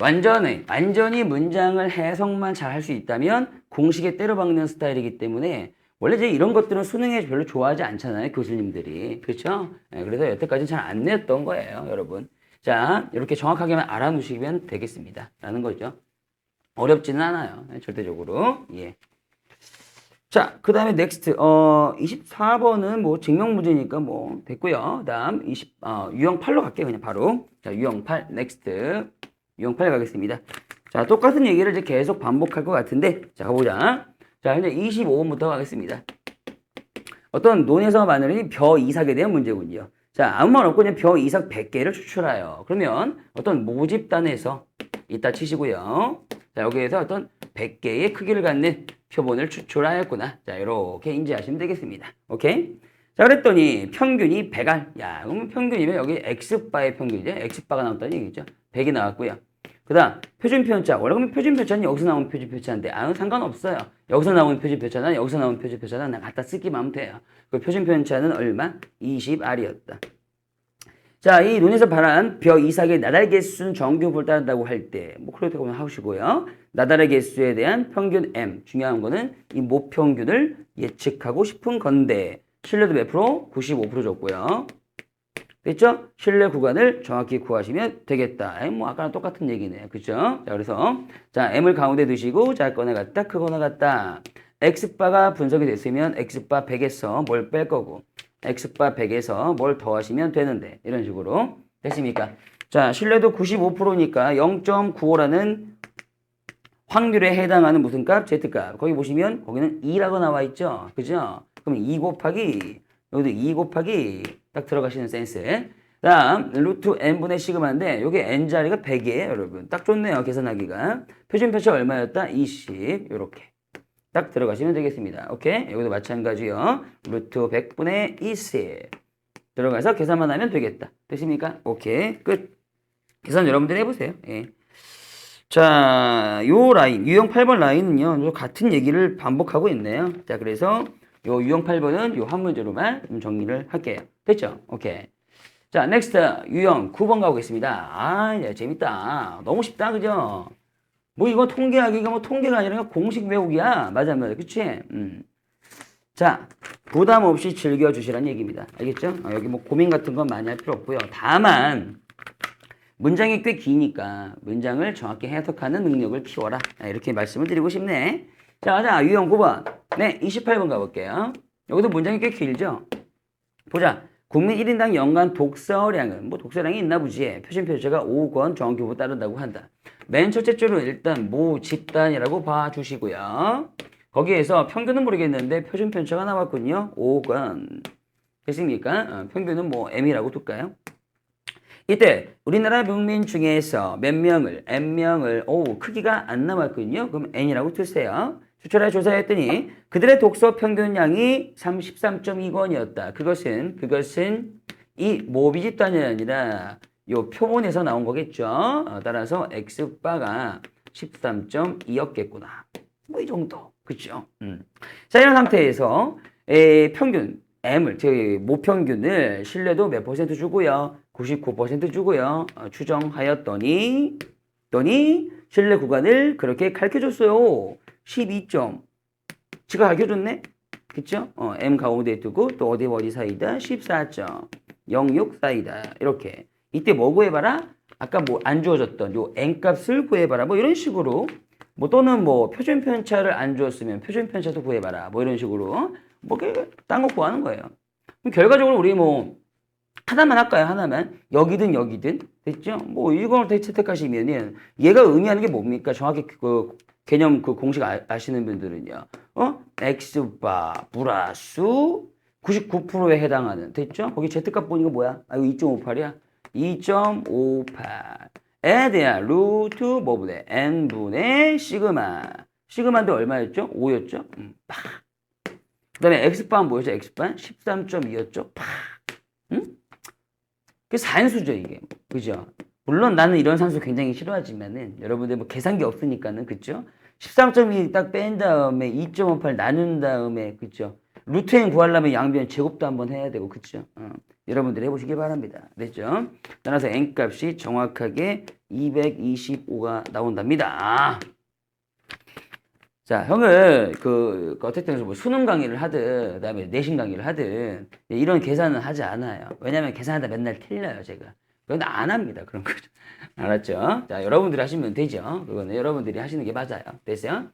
완전히 문장을 해석만 잘 할 수 있다면 공식에 때려박는 스타일이기 때문에 원래 이제 이런 것들은 수능에 별로 좋아하지 않잖아요, 교수님들이. 그렇죠? 그래서 여태까지는 잘 안 냈던 거예요, 여러분. 자, 이렇게 정확하게만 알아놓으시면 되겠습니다. 라는 거죠. 어렵지는 않아요, 절대적으로. 예. 자, 그 다음에 넥스트. 24번은 뭐 증명 문제니까 뭐 됐고요. 다음 유형 8로 갈게요, 그냥 바로. 자, 유형 8, 넥스트. 유형 8 가겠습니다. 자, 똑같은 얘기를 이제 계속 반복할 것 같은데, 자, 가보자. 자, 현재 25번부터 가겠습니다. 어떤 논에서 마늘이 벼 이삭에 대한 문제군요. 자, 아무 말 없고 그냥 벼 이삭 100개를 추출하여. 그러면 어떤 모집단에서 이따 치시고요. 자, 여기에서 어떤 100개의 크기를 갖는 표본을 추출하였구나. 자, 이렇게 인지하시면 되겠습니다. 오케이? 자, 그랬더니 평균이 100알. 야, 그러면 평균이면 여기 X바의 평균이죠. X바가 나왔다는 얘기죠. 100이 나왔고요. 그 다음 표준편차. 원래 그러면 표준편차는 여기서 나오는 표준편차인데 상관없어요. 여기서 나오는 표준편차는 여기서 나오는 표준편차는 그냥 갖다 쓰기만 하면 돼요. 그 표준편차는 얼마? 20R이었다. 자, 이 논에서 말한 벼 이삭의 나달 개수는 정규분을 따른다고 할 때, 뭐 그렇게 보면 하시고요. 나달의 개수에 대한 평균 M. 중요한 거는 이 모평균을 예측하고 싶은 건데, 신뢰도 몇 프로? 95% 줬고요. 됐죠? 신뢰 구간을 정확히 구하시면 되겠다. 뭐 아까랑 똑같은 얘기네요. 그죠? 자, 그래서 자, M을 가운데 두시고 작거나 같다, 크거나 같다. X바가 분석이 됐으면 X바 100에서 뭘 뺄 거고 X바 100에서 뭘 더하시면 되는데 이런 식으로 됐습니까? 자, 신뢰도 95%니까 0.95라는 확률에 해당하는 무슨 값? Z값. 거기 보시면 거기는 2라고 나와 있죠? 그죠? 그럼 2 곱하기 여기도 2 곱하기 딱 들어가시는 센스. 다음 루트 n분의 시그마인데 여기 n자리가 100이에요, 여러분. 딱 좋네요, 계산하기가. 표준편차 얼마였다? 20. 요렇게 딱 들어가시면 되겠습니다. 오케이? 여기도 마찬가지요. 루트 100분의 20 들어가서 계산만 하면 되겠다. 됐습니까? 오케이, 끝. 계산 여러분들 해보세요. 예. 자, 요 라인, 유형 8번 라인은요, 같은 얘기를 반복하고 있네요. 자, 그래서 요 유형 8번은 요 한 문제로만 좀 정리를 할게요. 됐죠? 오케이. 자, 넥스트 유형 9번 가보겠습니다. 아, 야, 재밌다. 너무 쉽다, 그죠? 뭐 이거 통계하기가 뭐 통계가 아니라 공식 외우기야. 맞아, 맞아. 그치? 자, 부담 없이 즐겨주시라는 얘기입니다. 알겠죠? 여기 뭐 고민 같은 건 많이 할 필요 없고요. 다만 문장이 꽤 기니까 문장을 정확히 해석하는 능력을 키워라. 이렇게 말씀을 드리고 싶네. 자, 유형 9번. 네, 28번 가볼게요. 여기도 문장이 꽤 길죠? 보자. 국민 1인당 연간 독서량은, 뭐 독서량이 있나 보지. 표준편차가 5권 정규부 따른다고 한다. 맨 첫째 줄은 일단 모 집단이라고 봐주시고요. 거기에서 평균은 모르겠는데 표준편차가 나왔군요. 5권. 됐습니까? 평균은 뭐 M이라고 둘까요? 이때 우리나라 국민 중에서 몇 명을, N명을, 크기가 안 나왔군요. 그럼 N이라고 두세요. 추출해 조사했더니 그들의 독서 평균량이 33.2권이었다. 그것은 이 모비 집단이 아니라 요 표본에서 나온 거겠죠. 따라서 X바가 13.2였겠구나. 뭐 이 정도. 그렇죠? 자, 이런 상태에서 평균 M을, 모평균을 신뢰도 몇 % 주고요. 99% 주고요. 추정하였더니 신뢰 구간을 그렇게 가르쳐줬어요. 12점. 지가 가르쳐줬네? 그쵸? M 가운데 두고 또 어디 사이다? 14.06 사이다. 이렇게. 이때 뭐 구해봐라? 아까 뭐 안 주어졌던 요 N 값을 구해봐라. 뭐 이런 식으로. 뭐 또는 뭐 표준 편차를 안 주었으면 표준 편차도 구해봐라. 뭐 이런 식으로. 뭐 딴 거 구하는 거예요. 그럼 결과적으로 우리 뭐 하나만 할까요? 하나만. 여기든 됐죠? 뭐 이걸 채택하시면은 얘가 의미하는 게 뭡니까? 정확히 그 개념 그 공식 아시는 분들은요. X바 플러스 99%에 해당하는 됐죠? 거기 Z값 보니까 뭐야? 아 이거 2.58이야. 2.58에 대한 루트 뭐분의 n분의 시그마. 시그마인데 얼마였죠? 5였죠? 그 다음에 X바는 뭐였죠? X바 13.2였죠? 응? 그 산수죠 이게. 그죠? 물론 나는 이런 산수 굉장히 싫어하지만은 여러분들 뭐 계산기 없으니까는 그죠? 13.2 딱 뺀 다음에 2.58 나눈 다음에 그죠? 루트 n 구하려면 양변 제곱도 한번 해야 되고 그죠? 여러분들 해보시기 바랍니다. 됐죠? 따라서 n 값이 정확하게 225가 나온답니다. 자, 형을 어쨌든 뭐 수능 강의를 하든 그다음에 내신 강의를 하든 이런 계산은 하지 않아요. 왜냐면 계산하다 맨날 틀려요, 제가. 그건 안 합니다. 그런 거죠. 알았죠? 자, 여러분들이 하시면 되죠. 그거는 여러분들이 하시는 게 맞아요. 됐어요?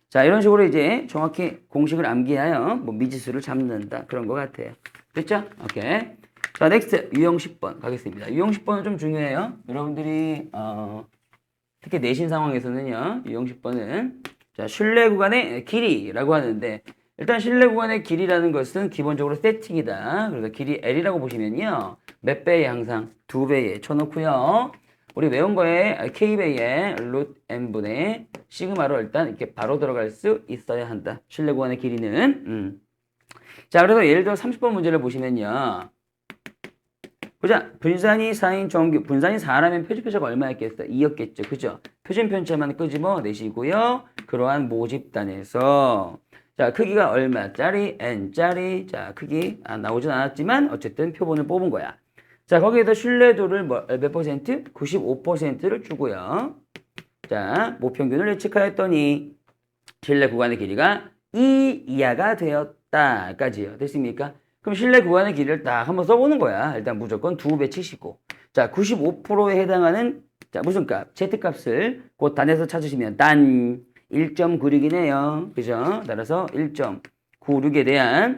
자, 이런 식으로 이제 정확히 공식을 암기하여 뭐 미지수를 잡는다. 그런 것 같아요. 됐죠? 오케이. 자, 넥스트 유형 10번 가겠습니다. 유형 10번은 좀 중요해요. 여러분들이 특히 내신 상황에서는요. 유형 10번은 자, 신뢰 구간의 길이라고 하는데 일단 신뢰 구간의 길이라는 것은 기본적으로 세팅이다. 그래서 길이 L이라고 보시면요. 몇 배에 항상 2배에 쳐놓고요. 우리 외운 거에 K배의 루트 N분의 시그마로 일단 이렇게 바로 들어갈 수 있어야 한다. 신뢰 구간의 길이는. 자, 그래서 예를 들어 30번 문제를 보시면요. 보자. 분산이 4인 정규. 분산이 4라면 표준 편차가 얼마였겠어? 2였겠죠. 그죠? 표준 편차만 끄집어 내시고요. 그러한 모집단에서 자, 크기가 얼마짜리? n짜리. 자, 크기 나오진 않았지만 어쨌든 표본을 뽑은 거야. 자, 거기에서 신뢰도를 몇 퍼센트? 95%를 주고요. 자, 모평균을 예측하였더니 신뢰 구간의 길이가 2 이하가 되었다까지요. 됐습니까? 그럼 신뢰 구간의 길이를 딱 한번 써보는 거야. 일단 무조건 2배 치시고. 자, 95%에 해당하는 자, 무슨 값? Z값을 곧 단에서 찾으시면 단 1.96이네요. 그죠? 따라서 1.96에 대한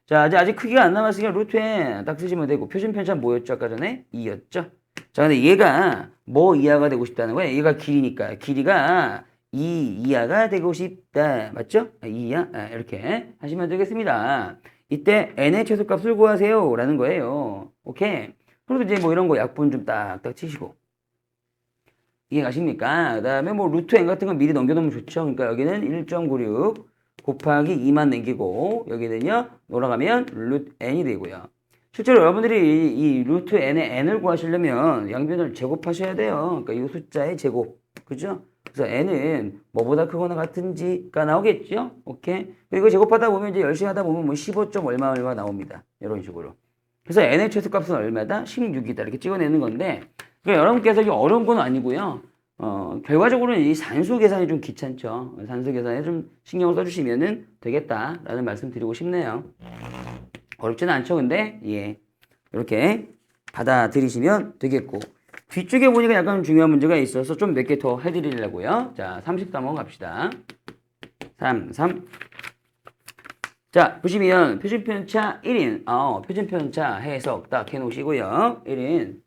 자, 아직 크기가 안 남았으니까 루트에 딱 쓰시면 되고 표준 편차 뭐였죠? 아까 전에 2였죠? 자, 근데 얘가 뭐 이하가 되고 싶다는 거야? 얘가 길이니까 길이가 2 이하가 되고 싶다. 맞죠? 2 이하? 이렇게 하시면 되겠습니다. 이때 n의 최소값을 구하세요. 라는 거예요. 오케이? 그리고 이제 뭐 이런 거 약분 좀 딱딱 치시고. 이해 가십니까? 그 다음에 뭐 루트 n 같은 건 미리 넘겨놓으면 좋죠. 그러니까 여기는 1.96 곱하기 2만 남기고 여기는요. 돌아가면 루트 n이 되고요. 실제로 여러분들이 이 루트 n의 n을 구하시려면 양변을 제곱하셔야 돼요. 그러니까 이 숫자의 제곱. 그죠? 그래서 n은 뭐보다 크거나 같은지가 나오겠죠? 오케이? 그리고 제곱하다 보면 이제 열심히 하다 보면 뭐 15. 얼마 나옵니다. 이런 식으로. 그래서 n의 최소값은 얼마다? 16이다. 이렇게 찍어내는 건데 그러니까 여러분께서 이게 어려운 건 아니고요. 결과적으로는 이 산수 계산이 좀 귀찮죠. 산수 계산에 좀 신경을 써주시면 되겠다라는 말씀 드리고 싶네요. 어렵지는 않죠, 근데 예 이렇게 받아들이시면 되겠고 뒤쪽에 보니까 약간 중요한 문제가 있어서 좀 몇 개 더 해드리려고요. 자, 33번 갑시다. 3. 자, 보시면 표준편차 1인 표준편차 해석 딱 해놓으시고요. 1인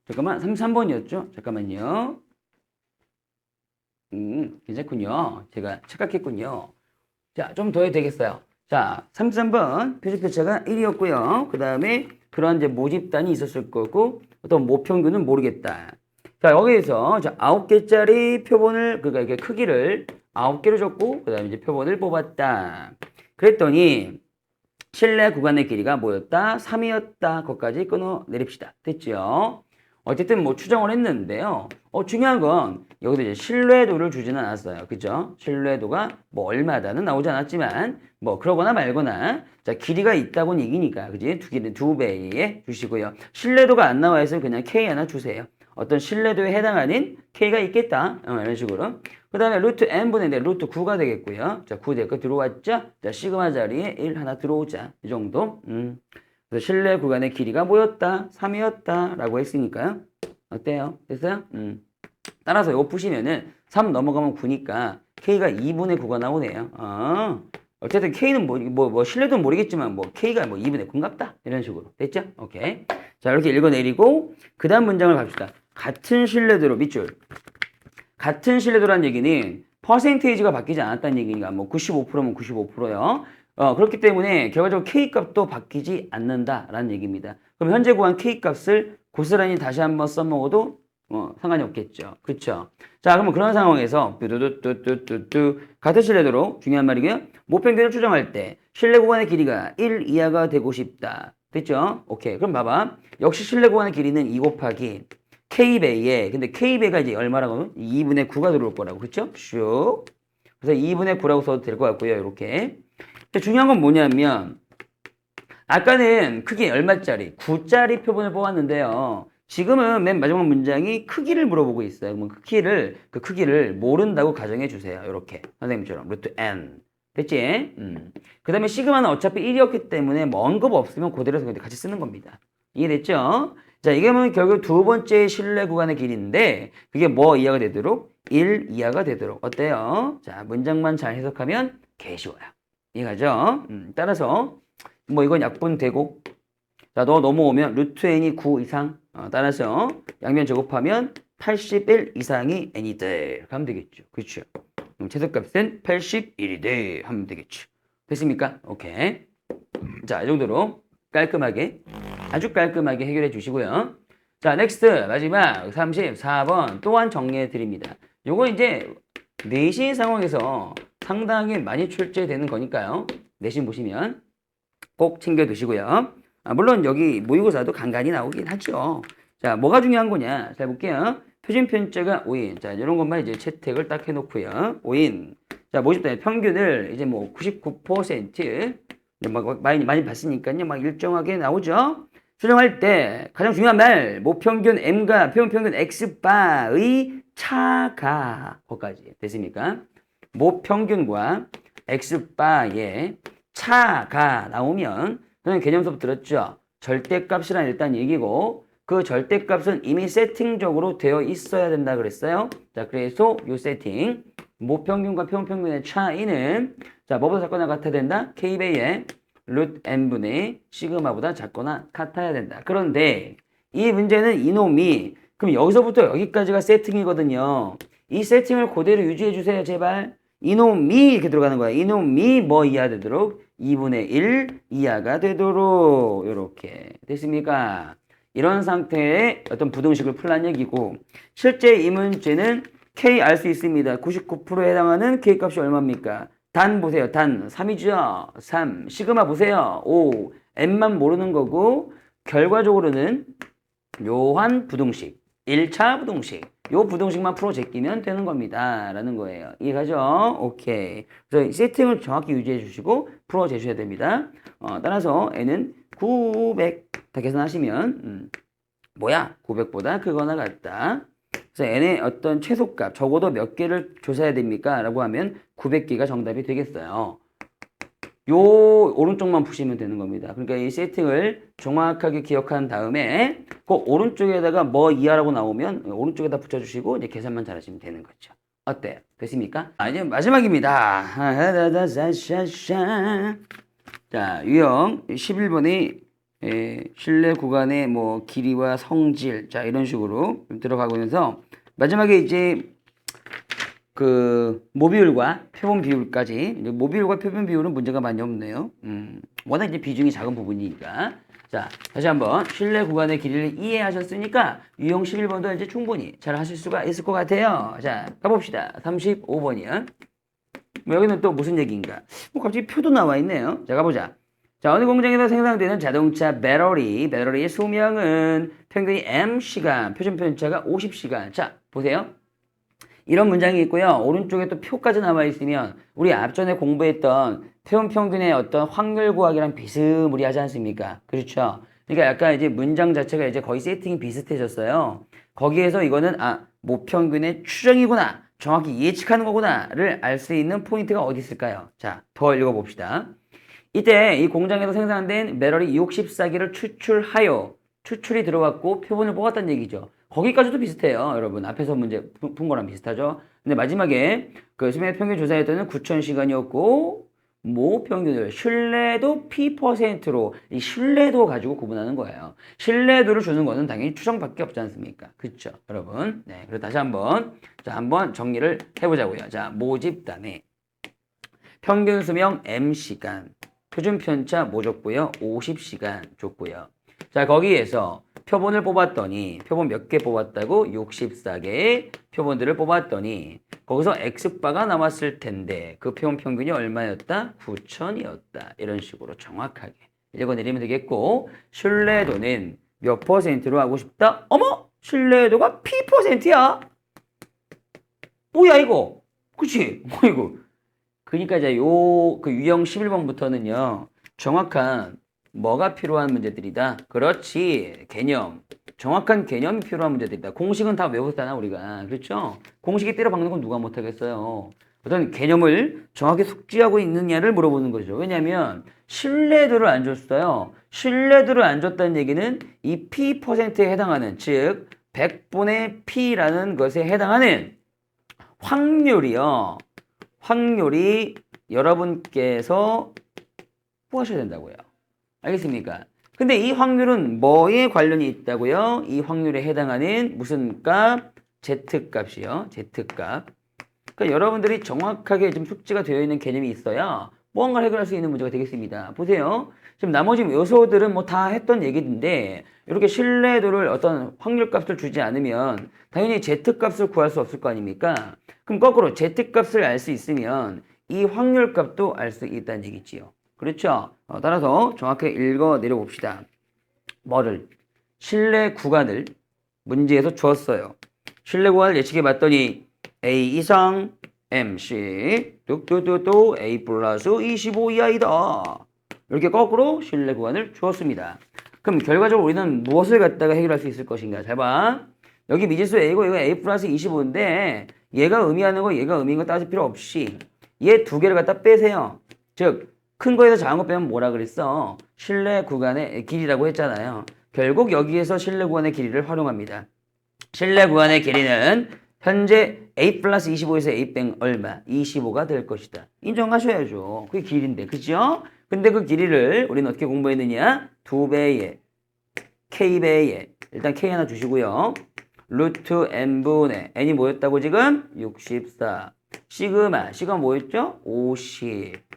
잠깐만 33번이었죠? 잠깐만요. 괜찮군요. 제가 착각했군요. 자, 좀 더 해도 되겠어요. 자, 33번 표준편차가 1이었고요. 그 다음에 그런 이제 모집단이 있었을 거고 어떤 모평균은 모르겠다. 자, 여기에서 자, 9개짜리 표본을 그러니까 이렇게 크기를 9개로 줬고 그 다음에 이제 표본을 뽑았다. 그랬더니 실내 구간의 길이가 뭐였다? 3이었다. 거기까지 끊어 내립시다. 됐죠? 어쨌든 뭐 추정을 했는데요. 중요한 건 여기서 이제 신뢰도를 주지는 않았어요. 그죠? 신뢰도가 뭐 얼마다는 나오지 않았지만 뭐 그러거나 말거나 자 길이가 있다고는 얘기니까 그지? 두 배에 주시고요. 신뢰도가 안 나와 있으면 그냥 K 하나 주세요. 어떤 신뢰도에 해당하는 K가 있겠다. 이런 식으로. 그 다음에 루트 n분의 네, 루트 9가 되겠고요. 자, 9 됐고 들어왔죠? 자, 시그마 자리에 1 하나 들어오자. 이 정도. 그래서 실내 구간의 길이가 뭐였다? 3이었다. 라고 했으니까요. 어때요? 됐어요? 따라서 이거 푸시면은 3 넘어가면 9니까 K가 2분의 9가 나오네요. 어쨌든 K는 실내도는 모르겠지만 K가 2분의 9인갑다. 이런 식으로. 됐죠? 오케이. 자, 이렇게 읽어내리고, 그 다음 문장을 갑시다. 같은 신뢰도로, 밑줄. 같은 신뢰도란 얘기는 퍼센테이지가 바뀌지 않았다는 얘기니까 95%면 95%요. 그렇기 때문에 결과적으로 K값도 바뀌지 않는다라는 얘기입니다. 그럼 현재 구한 K값을 고스란히 다시 한번 써먹어도 상관이 없겠죠. 그쵸? 자, 그러면 그런 상황에서 뚜뚜뚜뚜뚜뚜 같은 신뢰도로 중요한 말이고요. 모평균을 추정할 때 신뢰 구간의 길이가 1 이하가 되고 싶다. 됐죠? 오케이. 그럼 봐봐. 역시 신뢰 구간의 길이는 2 곱하기 K배에, 근데 K배가 이제 얼마라고 하면 2분의 9가 들어올 거라고. 그쵸? 슉. 그래서 2분의 9라고 써도 될 것 같고요. 이렇게. 중요한 건 뭐냐면, 아까는 크기 얼마짜리? 9짜리 표본을 뽑았는데요. 지금은 맨 마지막 문장이 크기를 물어보고 있어요. 그러면 그 크기를 모른다고 가정해 주세요. 이렇게. 선생님처럼. 루트 n. 됐지? 그 다음에 시그마는 어차피 1이었기 때문에 뭐 언급 없으면 그대로 같이 쓰는 겁니다. 이해됐죠? 자, 이게 뭐 결국 두 번째 신뢰 구간의 길이인데, 그게 뭐 이하가 되도록? 1 이하가 되도록. 어때요? 자, 문장만 잘 해석하면 개 쉬워요. 이해가죠? 따라서, 이건 약분되고, 자, 너 넘어오면 루트 n이 9 이상, 따라서 양변 제곱하면 81 이상이 n이들 하면 되겠죠. 그렇죠? 최소값은 81이들 하면 되겠죠. 됐습니까? 오케이. 자, 이 정도로 깔끔하게, 아주 깔끔하게 해결해 주시고요. 자, 넥스트 마지막 34번 또한 정리해 드립니다. 요거 이제 내신 상황에서 상당히 많이 출제되는 거니까요. 내신 보시면 꼭 챙겨 두시고요. 물론 여기 모의고사도 간간히 나오긴 하죠. 자, 뭐가 중요한 거냐? 자, 볼게요. 표준 편차가 5인. 자, 이런 것만 이제 채택을 딱 해놓고요. 5인. 자, 모집단 평균을 이제 99% 많이 봤으니까요. 일정하게 나오죠. 수정할 때 가장 중요한 말, 모평균 M과 표준평균 X바의 차가 거기까지 됐습니까? 모평균과 X바의 차가 나오면 저는 개념 수업 들었죠? 절대값이란 일단 얘기고 그 절대값은 이미 세팅적으로 되어 있어야 된다 그랬어요. 자, 그래서 요 세팅 모평균과 표준평균의 차이는 자, 뭐보다 작거나 같아야 된다? K배의 루트 n분의 시그마보다 작거나 같아야 된다. 그런데 이 문제는 이놈이 그럼 여기서부터 여기까지가 세팅이거든요. 이 세팅을 그대로 유지해 주세요. 제발. 이놈이 이렇게 들어가는 거야. 이놈이 뭐 이하 되도록 2분의 1 이하가 되도록 이렇게 됐습니까? 이런 상태의 어떤 부등식을 풀란 얘기고 실제 이 문제는 K 알 수 있습니다. 99%에 해당하는 K 값이 얼마입니까? 단 보세요. 단 3이죠. 3. 시그마 보세요. 5. n만 모르는 거고 결과적으로는 묘한 부등식 1차 부등식 요 부등식만 풀어 제끼면 되는 겁니다. 라는 거예요. 이해가죠? 오케이. 그래서 세팅을 정확히 유지해 주시고 풀어 제셔야 됩니다. 따라서 n은 900 다 계산하시면 900보다 크거나 같다. 그래서 n의 어떤 최소값 적어도 몇 개를 조사해야 됩니까? 라고 하면 900개가 정답이 되겠어요. 요 오른쪽만 푸시면 되는 겁니다. 그러니까 이 세팅을 정확하게 기억한 다음에 그 오른쪽에다가 뭐 이하라고 나오면 오른쪽에다 붙여주시고 이제 계산만 잘하시면 되는 거죠. 어때요? 됐습니까? 이제 마지막입니다. 자, 유형 11번이 실내 구간의 뭐 길이와 성질 자 이런 식으로 들어가고 있어서 마지막에 이제 그 모비율과 표본 비율까지 모비율과 표본 비율은 문제가 많이 없네요. 워낙 이제 비중이 작은 부분이니까 자 다시 한번 실내 구간의 길이를 이해하셨으니까 유형 11번도 이제 충분히 잘 하실 수가 있을 것 같아요. 자 가봅시다. 35번이요. 여기는 또 무슨 얘기인가? 갑자기 표도 나와 있네요. 자 가보자. 자, 어느 공장에서 생산되는 자동차 배터리의 수명은 평균이 M시간, 표준 편차가 50시간. 자, 보세요. 이런 문장이 있고요. 오른쪽에 또 표까지 나와 있으면 우리 앞전에 공부했던 평균의 어떤 확률 구하기랑 비스무리하지 않습니까? 그렇죠? 그러니까 약간 이제 문장 자체가 이제 거의 세팅이 비슷해졌어요. 거기에서 이거는 모평균의 추정이구나. 정확히 예측하는 거구나를 알 수 있는 포인트가 어디 있을까요? 자, 더 읽어봅시다. 이때 이 공장에서 생산된 메러리 64개를 추출하여 추출이 들어갔고 표본을 뽑았다는 얘기죠. 거기까지도 비슷해요. 여러분 앞에서 문제 푼 거랑 비슷하죠. 근데 마지막에 그 수명 평균 조사했더니 9,000시간이었고 모 평균을 신뢰도 P%로 이 신뢰도 가지고 구분하는 거예요. 신뢰도를 주는 거는 당연히 추정밖에 없지 않습니까? 그렇죠, 여러분. 네, 그리고 다시 한번 정리를 해보자고요. 자, 모집단에 평균 수명 M시간, 표준 편차 뭐 줬고요? 50시간 줬고요. 자, 거기에서 표본을 뽑았더니 표본 몇 개 뽑았다고? 64개의 표본들을 뽑았더니 거기서 X바가 남았을 텐데 그 표본 평균이 얼마였다? 9,000이었다. 이런 식으로 정확하게 읽어내리면 되겠고 신뢰도는 몇 퍼센트로 하고 싶다? 어머! 신뢰도가 P%야? 뭐야 이거? 그치? 이거. 그러니까 이제 그 유형 11번부터는요. 정확한 뭐가 필요한 문제들이다. 그렇지. 개념. 정확한 개념이 필요한 문제들이다. 공식은 다 외웠잖아 우리가. 그렇죠? 공식이 때려 박는 건 누가 못하겠어요. 어떤 개념을 정확히 숙지하고 있느냐를 물어보는 거죠. 왜냐하면 신뢰도를 안 줬어요. 신뢰도를 안 줬다는 얘기는 이 P%에 해당하는 즉 100분의 P라는 것에 해당하는 확률이 여러분께서 구하셔야 된다고요. 알겠습니까? 근데 이 확률은 뭐에 관련이 있다고요? 이 확률에 해당하는 무슨 값? Z값이요. Z값. 그러니까 여러분들이 정확하게 좀 숙지가 되어 있는 개념이 있어야 무언가를 해결할 수 있는 문제가 되겠습니다. 보세요. 지금 나머지 요소들은 뭐 다 했던 얘기인데 이렇게 신뢰도를 어떤 확률값을 주지 않으면 당연히 Z값을 구할 수 없을 거 아닙니까? 그럼 거꾸로 Z값을 알 수 있으면 이 확률값도 알 수 있다는 얘기지요. 그렇죠? 따라서 정확하게 읽어 내려봅시다. 뭐를? 신뢰 구간을 문제에서 주었어요. 신뢰 구간을 예측해 봤더니 A 이상 MC 뚝뚝뚝뚝 A 플러스 25 이하이다. 이렇게 거꾸로 신뢰 구간을 주었습니다. 그럼 결과적으로 우리는 무엇을 갖다가 해결할 수 있을 것인가? 잘 봐. 여기 미지수 A고 이거 A 플러스 25인데 얘가 의미하는 거 얘가 의미하는 거 따질 필요 없이 얘 두 개를 갖다 빼세요. 즉 큰 거에서 작은 거 빼면 뭐라 그랬어? 신뢰 구간의 길이라고 했잖아요. 결국 여기에서 신뢰 구간의 길이를 활용합니다. 신뢰 구간의 길이는 현재 A 플러스 25에서 A 뺑 얼마? 25가 될 것이다. 인정하셔야죠. 그게 길인데, 그죠? 근데 그 길이를 우리는 어떻게 공부했느냐? 2배의 K배의 일단 K 하나 주시고요. 루트 N분의 N이 뭐였다고 지금? 64. 시그마 뭐였죠? 50.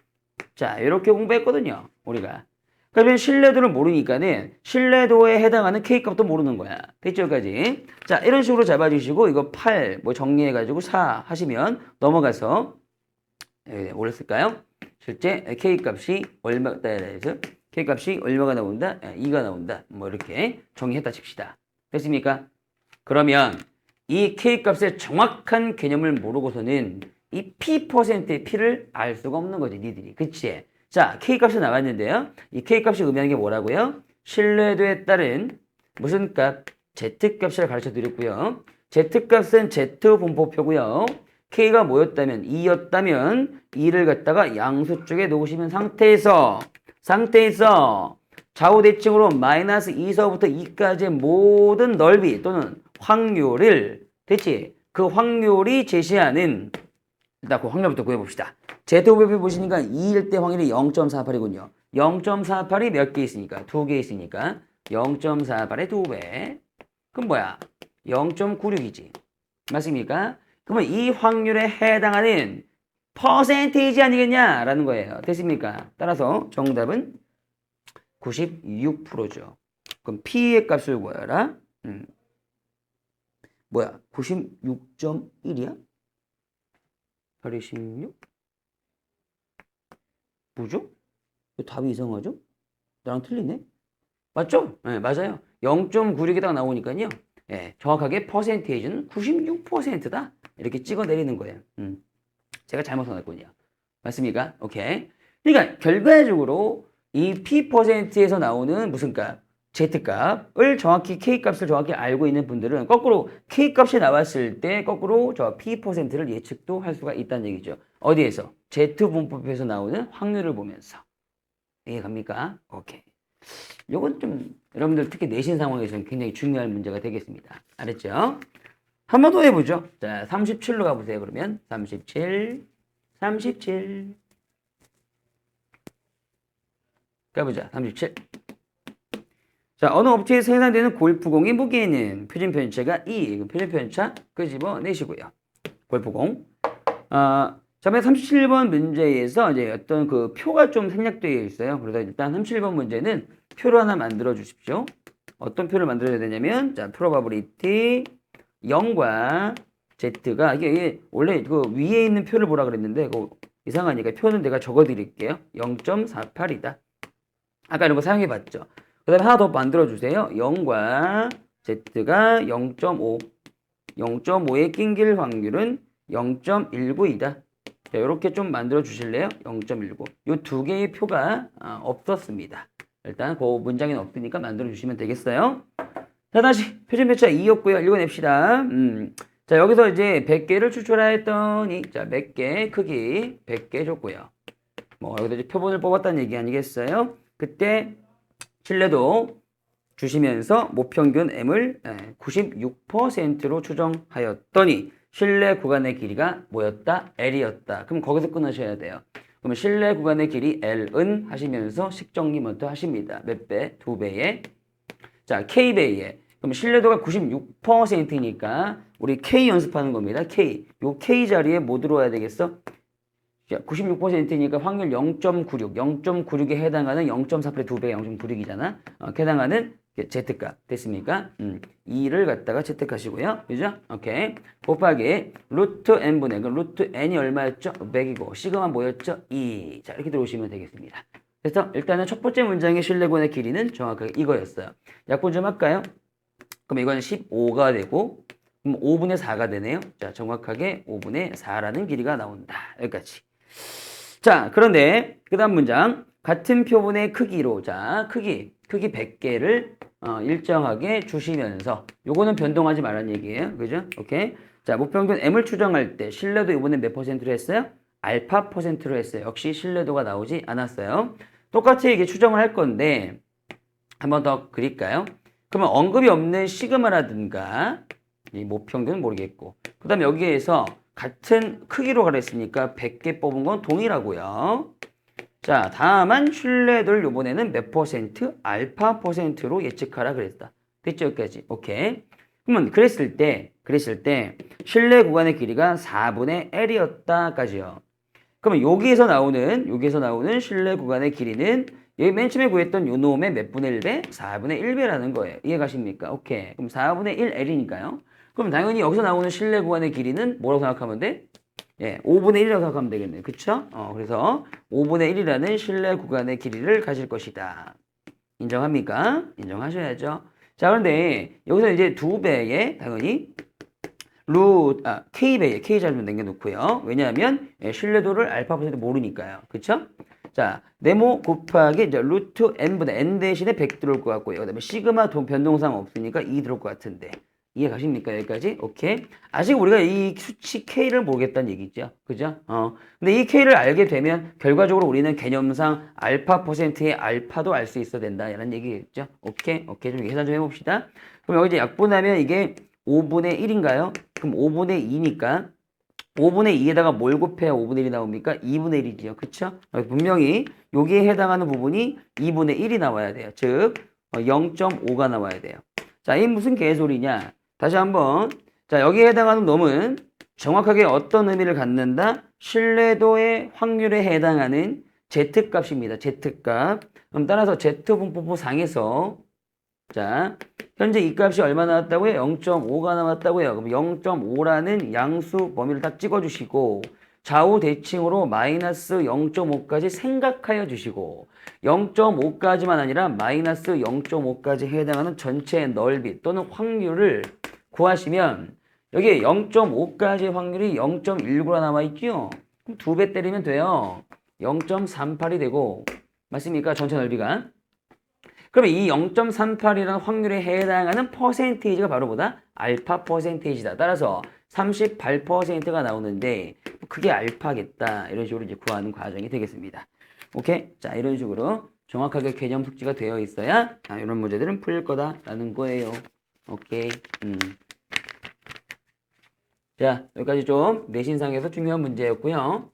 자, 이렇게 공부했거든요. 우리가. 그러면 신뢰도를 모르니까는 신뢰도에 해당하는 K값도 모르는 거야. 됐죠, 여기까지? 자, 이런 식으로 잡아주시고 이거 8 뭐 정리해가지고 4 하시면 넘어가서 올렸을까요? 실제 K값이 얼마가 해서 K값이 얼마가 나온다? 2가 나온다. 뭐 이렇게 정리했다 칩시다. 됐습니까? 그러면 이 K값의 정확한 개념을 모르고서는 이 P%의 P를 알 수가 없는 거지, 니들이. 그치? 자, K값이 나왔는데요. 이 K값이 의미하는 게 뭐라고요? 신뢰도에 따른 무슨 값? Z값을 가르쳐 드렸고요. Z값은 Z분포표고요. K가 뭐였다면? 2였다면 2를 갖다가 양수 쪽에 놓으시면 상태에서 좌우 대칭으로 마이너스 2서부터 2까지의 모든 넓이 또는 확률을 됐지? 그 확률이 제시하는 일단 그 확률부터 구해봅시다. Z분포표 보시니까 2일 때 확률이 0.48이군요. 0.48이 몇 개 있으니까? 2개 있으니까 0.48의 2배. 그럼 뭐야? 0.96이지. 맞습니까? 그러면 이 확률에 해당하는 퍼센테이지 아니겠냐라는 거예요. 됐습니까? 따라서 정답은 96%죠. 그럼 P의 값을 구해라. 뭐야? 96.1이야? 826? 뭐죠? 왜 답이 이상하죠? 나랑 틀리네? 맞죠? 네, 맞아요. 0.96에다가 나오니까요. 네, 정확하게 퍼센테이지는 96%다. 이렇게 찍어 내리는 거예요. 제가 잘못 써놨군요. 맞습니까? 오케이. 그러니까 결과적으로 이 P%에서 나오는 무슨 값? Z값을 정확히 K값을 정확히 알고 있는 분들은 거꾸로 K값이 나왔을 때 거꾸로 저 P%를 예측도 할 수가 있다는 얘기죠. 어디에서? Z분법에서 나오는 확률을 보면서. 이해 갑니까? 오케이. 요건 좀 여러분들 특히 내신 상황에서는 굉장히 중요한 문제가 되겠습니다. 알았죠? 한 번 더 해보죠. 자, 37로 가보세요. 그러면 37 가보자. 37. 자, 어느 업체에서 생산되는 골프공의 무게는 표준 편차가 2. 표준 편차 끄집어내시고요. 골프공. 자, 37번 문제에서 이제 어떤 그 표가 좀 생략되어 있어요. 그래서 일단 37번 문제는 표를 하나 만들어 주십시오. 어떤 표를 만들어야 되냐면, 자, probability 0과 z가 이게 원래 그 위에 있는 표를 보라 그랬는데, 그거 이상하니까 표는 내가 적어 드릴게요. 0.48이다. 아까 이런 거 사용해 봤죠. 그 다음에 하나 더 만들어 주세요. 0과 z가 0.5. 0.5의 낑길 확률은 0.19이다. 자, 이렇게 좀 만들어 주실래요? 0.19. 이 두 개의 표가 없었습니다. 일단 그 문장에는 없으니까 만들어 주시면 되겠어요. 자, 다시 표준 편차 2였고요. 읽어냅시다. 자, 여기서 이제 100개를 추출하 했더니 자, 몇 개 크기 100개 줬고요. 뭐 여기서 이제 표본을 뽑았다는 얘기 아니겠어요? 그때 신뢰도 주시면서 모평균 M을 96%로 추정하였더니 신뢰 구간의 길이가 뭐였다? L이었다. 그럼 거기서 끊으셔야 돼요. 그러면 신뢰 구간의 길이 L은 하시면서 식정리 먼저 하십니다. 몇 배? 2배에. 자, K배에. 그럼 신뢰도가 96%니까 우리 K 연습하는 겁니다. K. 요 K 자리에 뭐 들어와야 되겠어? 96%니까 확률 0.96. 0.96에 해당하는 0.4%의 2배가 0.96이잖아. 해당하는 Z값 됐습니까? 2를 갖다가 채택하시고요. 그죠? 오케이. 곱하기 루트 n분의 그럼 루트 n이 얼마였죠? 100이고 시그마 뭐였죠? 2. 자, 이렇게 들어오시면 되겠습니다. 그래서 일단은 첫 번째 문장의 신뢰군의 길이는 정확하게 이거였어요. 약분 좀 할까요? 그럼 이거는 15가 되고 그럼 5분의 4가 되네요. 자, 정확하게 5분의 4라는 길이가 나온다. 여기까지. 자, 그런데 그 다음 문장 같은 표본의 크기로 자, 크기 100개를 일정하게 주시면서 요거는 변동하지 말라는 얘기예요. 그죠? 오케이. 자, 무평균 M을 추정할 때 신뢰도 이번에 몇 퍼센트로 했어요? 알파 퍼센트로 했어요. 역시 신뢰도가 나오지 않았어요. 똑같이 이게 추정을 할 건데 한 번 더 그릴까요? 그러면 언급이 없는 시그마라든가 이 모평균은 모르겠고 그 다음에 여기에서 같은 크기로 가랬으니까 100개 뽑은 건 동일하고요. 자, 다만 신뢰도를 이번에는 몇 퍼센트? 알파 퍼센트로 예측하라 그랬다. 됐죠? 여기까지. 오케이. 그러면 그랬을 때 신뢰 구간의 길이가 4분의 L이었다까지요. 그러면 여기에서 나오는 신뢰 구간의 길이는 여기 맨 처음에 구했던 요 놈의 몇 분의 1배? 4분의 1배라는 거예요. 이해가십니까? 오케이. 그럼 4분의 1 L이니까요. 그럼 당연히 여기서 나오는 신뢰 구간의 길이는 뭐라고 생각하면 돼? 예, 5분의 1이라고 생각하면 되겠네요. 그쵸? 그래서 5분의 1이라는 신뢰 구간의 길이를 가질 것이다. 인정합니까? 인정하셔야죠. 자, 그런데 여기서 이제 2배에 당연히 K배에 K 자리만 남겨놓고요. 왜냐하면 신뢰도를 알파 퍼센트 모르니까요. 그쵸? 자, 네모 곱하기 이제 루트 n분의 n 대신에 100 들어올 것 같고요. 그 다음에 시그마 변동사항 없으니까 2 들어올 것 같은데. 이해 가십니까? 여기까지? 오케이. 아직 우리가 이 수치 K를 모르겠다는 얘기죠. 그죠? 근데 이 K를 알게 되면 결과적으로 우리는 개념상 알파 퍼센트의 알파도 알 수 있어야 된다. 이런 얘기겠죠. 오케이. 오케이. 좀 계산 좀 해봅시다. 그럼 여기 이제 약분하면 이게 5분의 1인가요? 그럼 5분의 2니까 5분의 2에다가 뭘 곱해야 5분의 1이 나옵니까? 2분의 1이지요. 그쵸? 분명히 여기에 해당하는 부분이 2분의 1이 나와야 돼요. 즉 0.5가 나와야 돼요. 자, 이 무슨 개소리냐? 다시 한번. 자, 여기에 해당하는 놈은 정확하게 어떤 의미를 갖는다? 신뢰도의 확률에 해당하는 Z값입니다. Z값. 그럼 따라서 Z분포 상에서 자, 현재 이 값이 얼마 나왔다고요? 0.5가 나왔다고요. 그럼 0.5라는 양수 범위를 딱 찍어주시고 좌우 대칭으로 마이너스 0.5까지 생각하여 주시고 0.5까지만 아니라 마이너스 0.5까지 해당하는 전체 넓이 또는 확률을 구하시면 여기에 0.5까지의 확률이 0.19가 남아있죠? 그럼 2배 때리면 돼요. 0.38이 되고 맞습니까? 전체 넓이가. 그러면 이 0.38이라는 확률에 해당하는 퍼센테이지가 바로 뭐다? 알파 퍼센테이지다. 따라서 38%가 나오는데 그게 알파겠다. 이런 식으로 이제 구하는 과정이 되겠습니다. 오케이? 자, 이런 식으로 정확하게 개념 숙지가 되어 있어야 이런 문제들은 풀릴 거다라는 거예요. 오케이. 자, 여기까지 좀 내신상에서 중요한 문제였고요.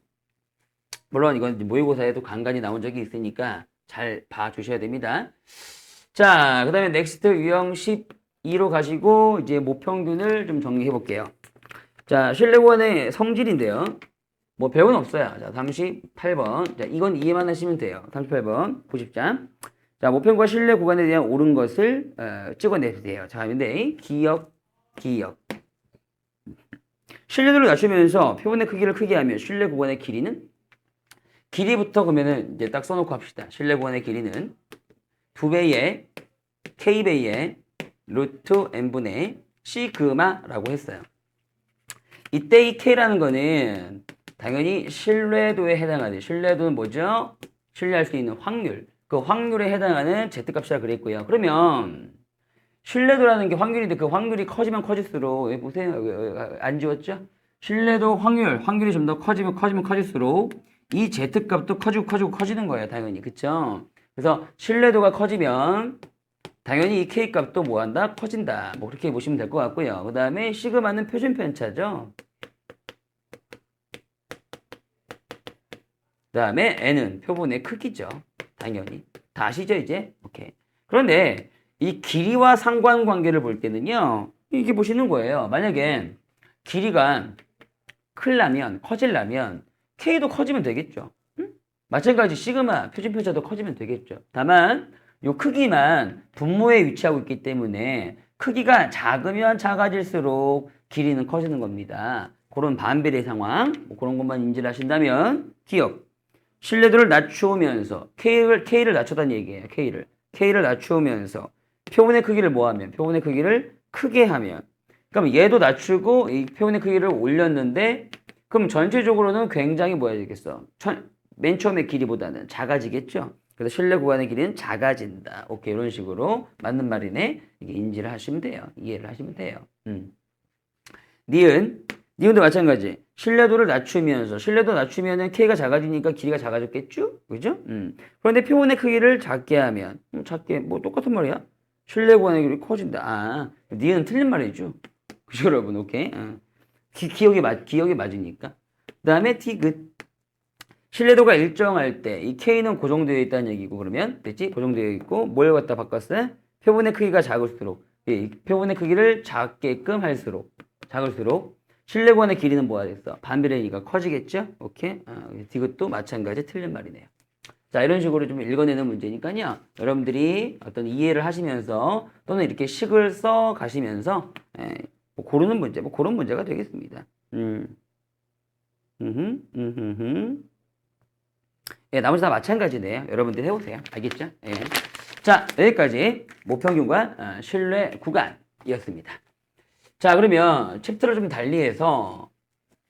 물론 이건 모의고사에도 간간히 나온 적이 있으니까 잘 봐주셔야 됩니다. 자, 그 다음에 넥스트 유형 12로 가시고 이제 모평균을 좀 정리해 볼게요. 자, 실내구간의 성질인데요. 뭐 별건 없어요. 자, 38번. 자, 이건 이해만 하시면 돼요. 38번 90점. 자, 모평과 실내 구간에 대한 옳은 것을 찍어내세요. 자, 근데 기억. 실내도를 낮추면서 표본의 크기를 크게 하면 실내 구간의 길이는 길이부터 그러면은 이제 딱 써놓고 합시다. 실내 구간의 길이는 2배의 k배의 루트 n분의 시그마라고 했어요. 이때 이 k라는 거는 당연히 신뢰도에 해당하는, 신뢰도는 뭐죠? 신뢰할 수 있는 확률. 그 확률에 해당하는 z값이라 그랬고요. 그러면 신뢰도라는 게 확률인데 그 확률이 커지면 커질수록, 여기 보세요. 안 지웠죠? 신뢰도 확률이 좀 더 커지면 커질수록 이 z값도 커지는 거예요. 당연히. 그쵸? 그래서 신뢰도가 커지면 당연히 이 k값도 뭐 한다? 커진다. 뭐 그렇게 보시면 될 것 같고요. 그 다음에 시그마는 표준 편차죠. 그 다음에 n은 표본의 크기죠. 당연히. 다 아시죠, 이제? 오케이. 그런데 이 길이와 상관관계를 볼 때는요, 이게 보시는 거예요. 만약에 길이가 커질라면 k도 커지면 되겠죠. 응? 마찬가지 시그마 표준 편차도 커지면 되겠죠. 다만 요 크기만 분모에 위치하고 있기 때문에 크기가 작으면 작아질수록 길이는 커지는 겁니다. 그런 반비례 상황, 뭐 그런 것만 인지를 하신다면 기억. 신뢰도를 낮추면서 K를 낮췄다는 얘기예요. K를 낮추면서 표본의 크기를 뭐하면? 표본의 크기를 크게 하면. 그럼 얘도 낮추고 이 표본의 크기를 올렸는데 그럼 전체적으로는 굉장히 뭐야 되겠어? 맨 처음에 길이보다는 작아지겠죠? 그래서 실내 구간의 길이는 작아진다. 오케이, 이런 식으로 맞는 말이네. 이게 인지를 하시면 돼요. 이해를 하시면 돼요. 니은도 마찬가지. 신뢰도 낮추면은 K가 작아지니까 길이가 작아졌겠죠? 그죠? 그런데 표본의 크기를 작게 하면, 뭐 똑같은 말이야. 신뢰 구간의 길이 커진다. 니은 틀린 말이죠. 그죠, 여러분? 오케이? 기억이 맞으니까. 그 다음에 디귿. 신뢰도가 일정할 때, 이 K는 고정되어 있다는 얘기고, 그러면, 됐지? 고정되어 있고, 뭘 갖다 바꿨어요? 표본의 크기가 작을수록, 표본의 크기를 작게끔 할수록, 실내 구간의 길이는 뭐가 됐어? 반비례니까 커지겠죠? 오케이? 이것도 마찬가지 틀린 말이네요. 자, 이런 식으로 좀 읽어내는 문제니까요. 여러분들이 어떤 이해를 하시면서 또는 이렇게 식을 써 가시면서 뭐 고르는 문제, 뭐 그런 문제가 되겠습니다. 예, 나머지 다 마찬가지네요. 여러분들 해보세요. 알겠죠? 예. 자, 여기까지 모평균과 신뢰 구간이었습니다. 자, 그러면 챕터를 좀 달리해서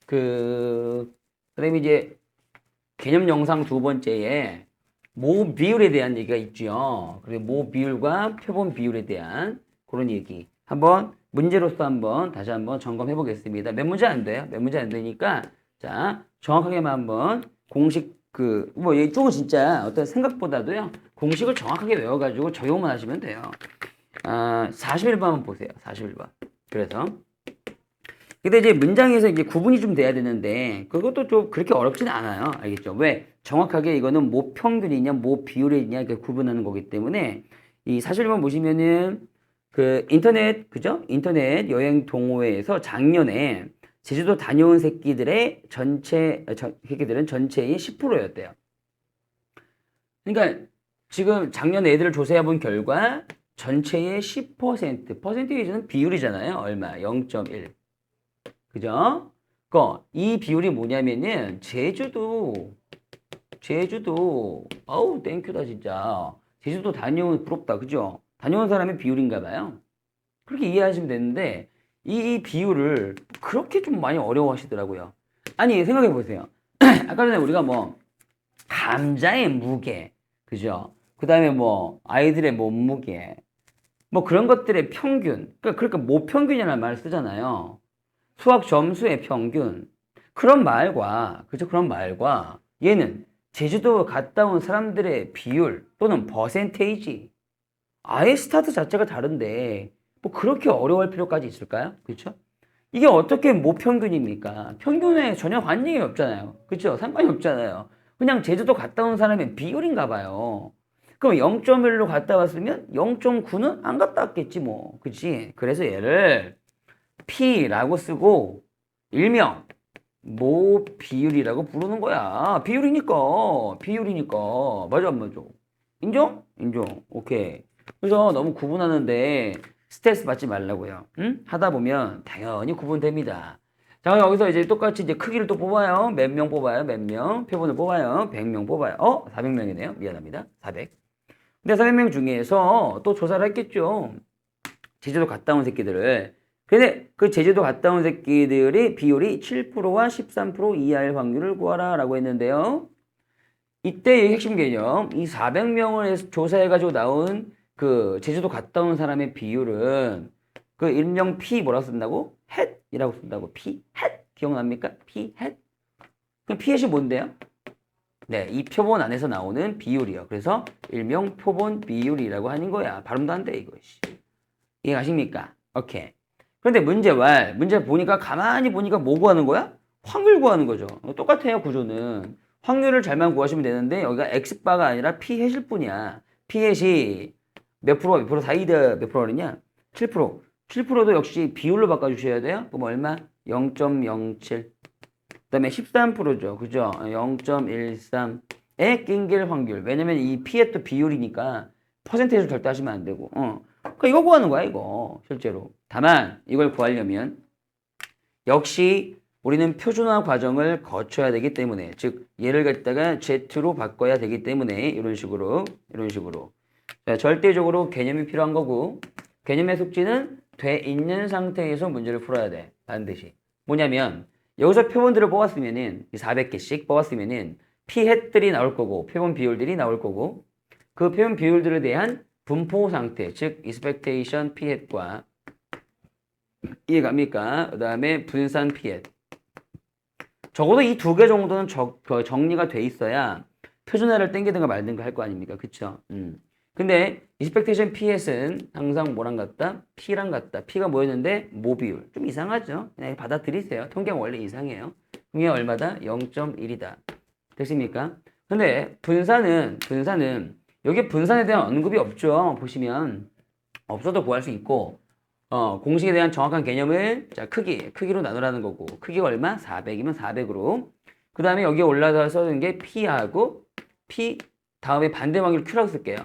그다음에 이제 개념 영상 두 번째에 모 비율에 대한 얘기가 있죠. 그리고 모 비율과 표본 비율에 대한 그런 얘기 한번 문제로서 다시 한번 점검해 보겠습니다. 몇 문제 안 돼요. 몇 문제 안 되니까 자, 정확하게만 한번 공식 뭐 이쪽은 진짜 어떤 생각보다도요. 공식을 정확하게 외워가지고 적용만 하시면 돼요. 41번 한번 보세요. 41번. 그래서 근데 이제 문장에서 이제 구분이 좀 돼야 되는데 그것도 좀 그렇게 어렵지는 않아요. 알겠죠? 왜? 정확하게 이거는 뭐 평균이냐, 뭐 비율이냐 이렇게 구분하는 거기 때문에 이 41번 보시면은 그죠? 인터넷 여행 동호회에서 작년에 제주도 다녀온 새끼들의 새끼들은 전체의 10%였대요. 그러니까 지금 작년 애들을 조사해 본 결과 전체의 10%, 퍼센테이지는 비율이잖아요. 얼마? 0.1. 그죠? 이 비율이 뭐냐면은 제주도 어우 땡큐다 진짜. 제주도 다녀온 부럽다. 그죠? 다녀온 사람의 비율인가 봐요. 그렇게 이해하시면 되는데 이 비율을 그렇게 좀 많이 어려워하시더라고요. 아니 생각해 보세요. 아까 전에 우리가 뭐 감자의 무게, 그죠? 그 다음에 뭐 아이들의 몸무게, 뭐 그런 것들의 평균, 그러니까 모평균이라는 말을 쓰잖아요. 수학 점수의 평균. 그런 말과, 그죠? 그런 말과 얘는 제주도 갔다 온 사람들의 비율 또는 퍼센테이지. 아예 스타트 자체가 다른데 뭐 그렇게 어려울 필요까지 있을까요? 그렇죠? 이게 어떻게 모평균입니까? 평균에 전혀 관계가 없잖아요. 그렇죠? 상관이 없잖아요. 그냥 제주도 갔다 온 사람의 비율인가 봐요. 그럼 0.1로 갔다 왔으면 0.9는 안 갔다 왔겠지 뭐. 그치? 그래서 얘를 P라고 쓰고 일명 모 비율이라고 부르는 거야. 비율이니까. 맞아 안 맞아? 인정? 인정. 오케이. 그래서 너무 구분하는데 스트레스 받지 말라고요. 응? 하다 보면 당연히 구분됩니다. 자, 여기서 이제 똑같이 이제 크기를 또 뽑아요. 몇 명 뽑아요? 몇 명? 표본을 뽑아요. 100명 뽑아요. 400명이네요. 미안합니다. 400. 근데 400명 중에서 또 조사를 했겠죠. 제주도 갔다 온 새끼들을. 근데 그 제주도 갔다 온 새끼들의 비율이 7%와 13% 이하일 확률을 구하라 라고 했는데요. 이때의 핵심 개념, 이 400명을 조사해가지고 나온 그 제주도 갔다 온 사람의 비율은 그 일명 P 뭐라고 쓴다고? 햇이라고 쓴다고. P 햇 기억납니까? P 햇. 그럼 P 햇이 뭔데요? 네, 이 표본 안에서 나오는 비율이요. 그래서 일명 표본 비율이라고 하는 거야. 발음도 안 돼, 이거. 이해가십니까? 오케이. 그런데 문제 보니까 가만히 보니까 뭐 구하는 거야? 확률 구하는 거죠. 똑같아요, 구조는. 확률을 잘만 구하시면 되는데 여기가 X바가 아니라 P햇일 뿐이야. P햇이 몇 프로가 몇 프로 사이드 몇 프로냐? 7%. 7%도 역시 비율로 바꿔주셔야 돼요. 그럼 얼마? 0.07. 그 다음에 13%죠. 그죠? 0.13의 낑길 확률. 왜냐면 이 P의 또 비율이니까 퍼센테이지를 절대 하시면 안 되고. 그러니까 이거 구하는 거야, 이거. 실제로. 다만 이걸 구하려면 역시 우리는 표준화 과정을 거쳐야 되기 때문에, 즉 얘를 갖다가 Z로 바꿔야 되기 때문에 이런 식으로 자, 절대적으로 개념이 필요한 거고, 개념의 숙지는 돼 있는 상태에서 문제를 풀어야 돼. 반드시. 뭐냐면 여기서 표본들을 뽑았으면은 400개씩 뽑았으면은 P햇들이 나올 거고 표본 비율들이 나올 거고, 그 표본 비율들에 대한 분포 상태, 즉 expectation P햇과 이해갑니까? 그 다음에 분산 P햇. 적어도 이 두 개 정도는 정리가 돼 있어야 표준화를 땡기든가 말든가 할 거 아닙니까? 그쵸? 근데 expectation P햇은 항상 뭐랑 같다? P랑 같다. P가 뭐였는데? 모비율. 좀 이상하죠? 그냥 받아들이세요. 통계는 원래 이상해요. 그게 얼마다? 0.1이다. 됐습니까? 근데 분산은 여기 분산에 대한 언급이 없죠. 보시면 없어도 구할 수 있고, 공식에 대한 정확한 개념을 자 크기로 나누라는 거고, 크기가 얼마? 400이면 400으로. 그 다음에 여기에 올라가서 써는 게 P하고 P 다음에 반대 확률 Q라고 쓸게요.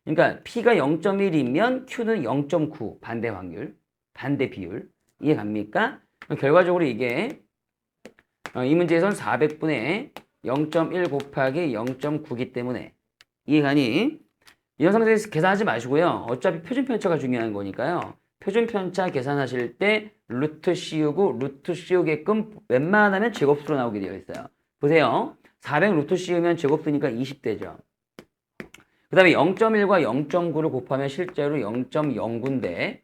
그러니까 P가 0.1이면 Q는 0.9 반대 확률, 반대 비율. 이해 갑니까? 결과적으로 이게 이 문제에선 400분의 0.1 곱하기 0.9기 때문에 이해가니? 이런 상태에서 계산하지 마시고요. 어차피 표준 편차가 중요한 거니까요. 표준 편차 계산하실 때 루트 씌우고 루트 씌우게끔 웬만하면 제곱수로 나오게 되어 있어요. 보세요. 400 루트 씌우면 제곱수니까 20대죠. 그 다음에 0.1과 0.9를 곱하면 실제로 0.09인데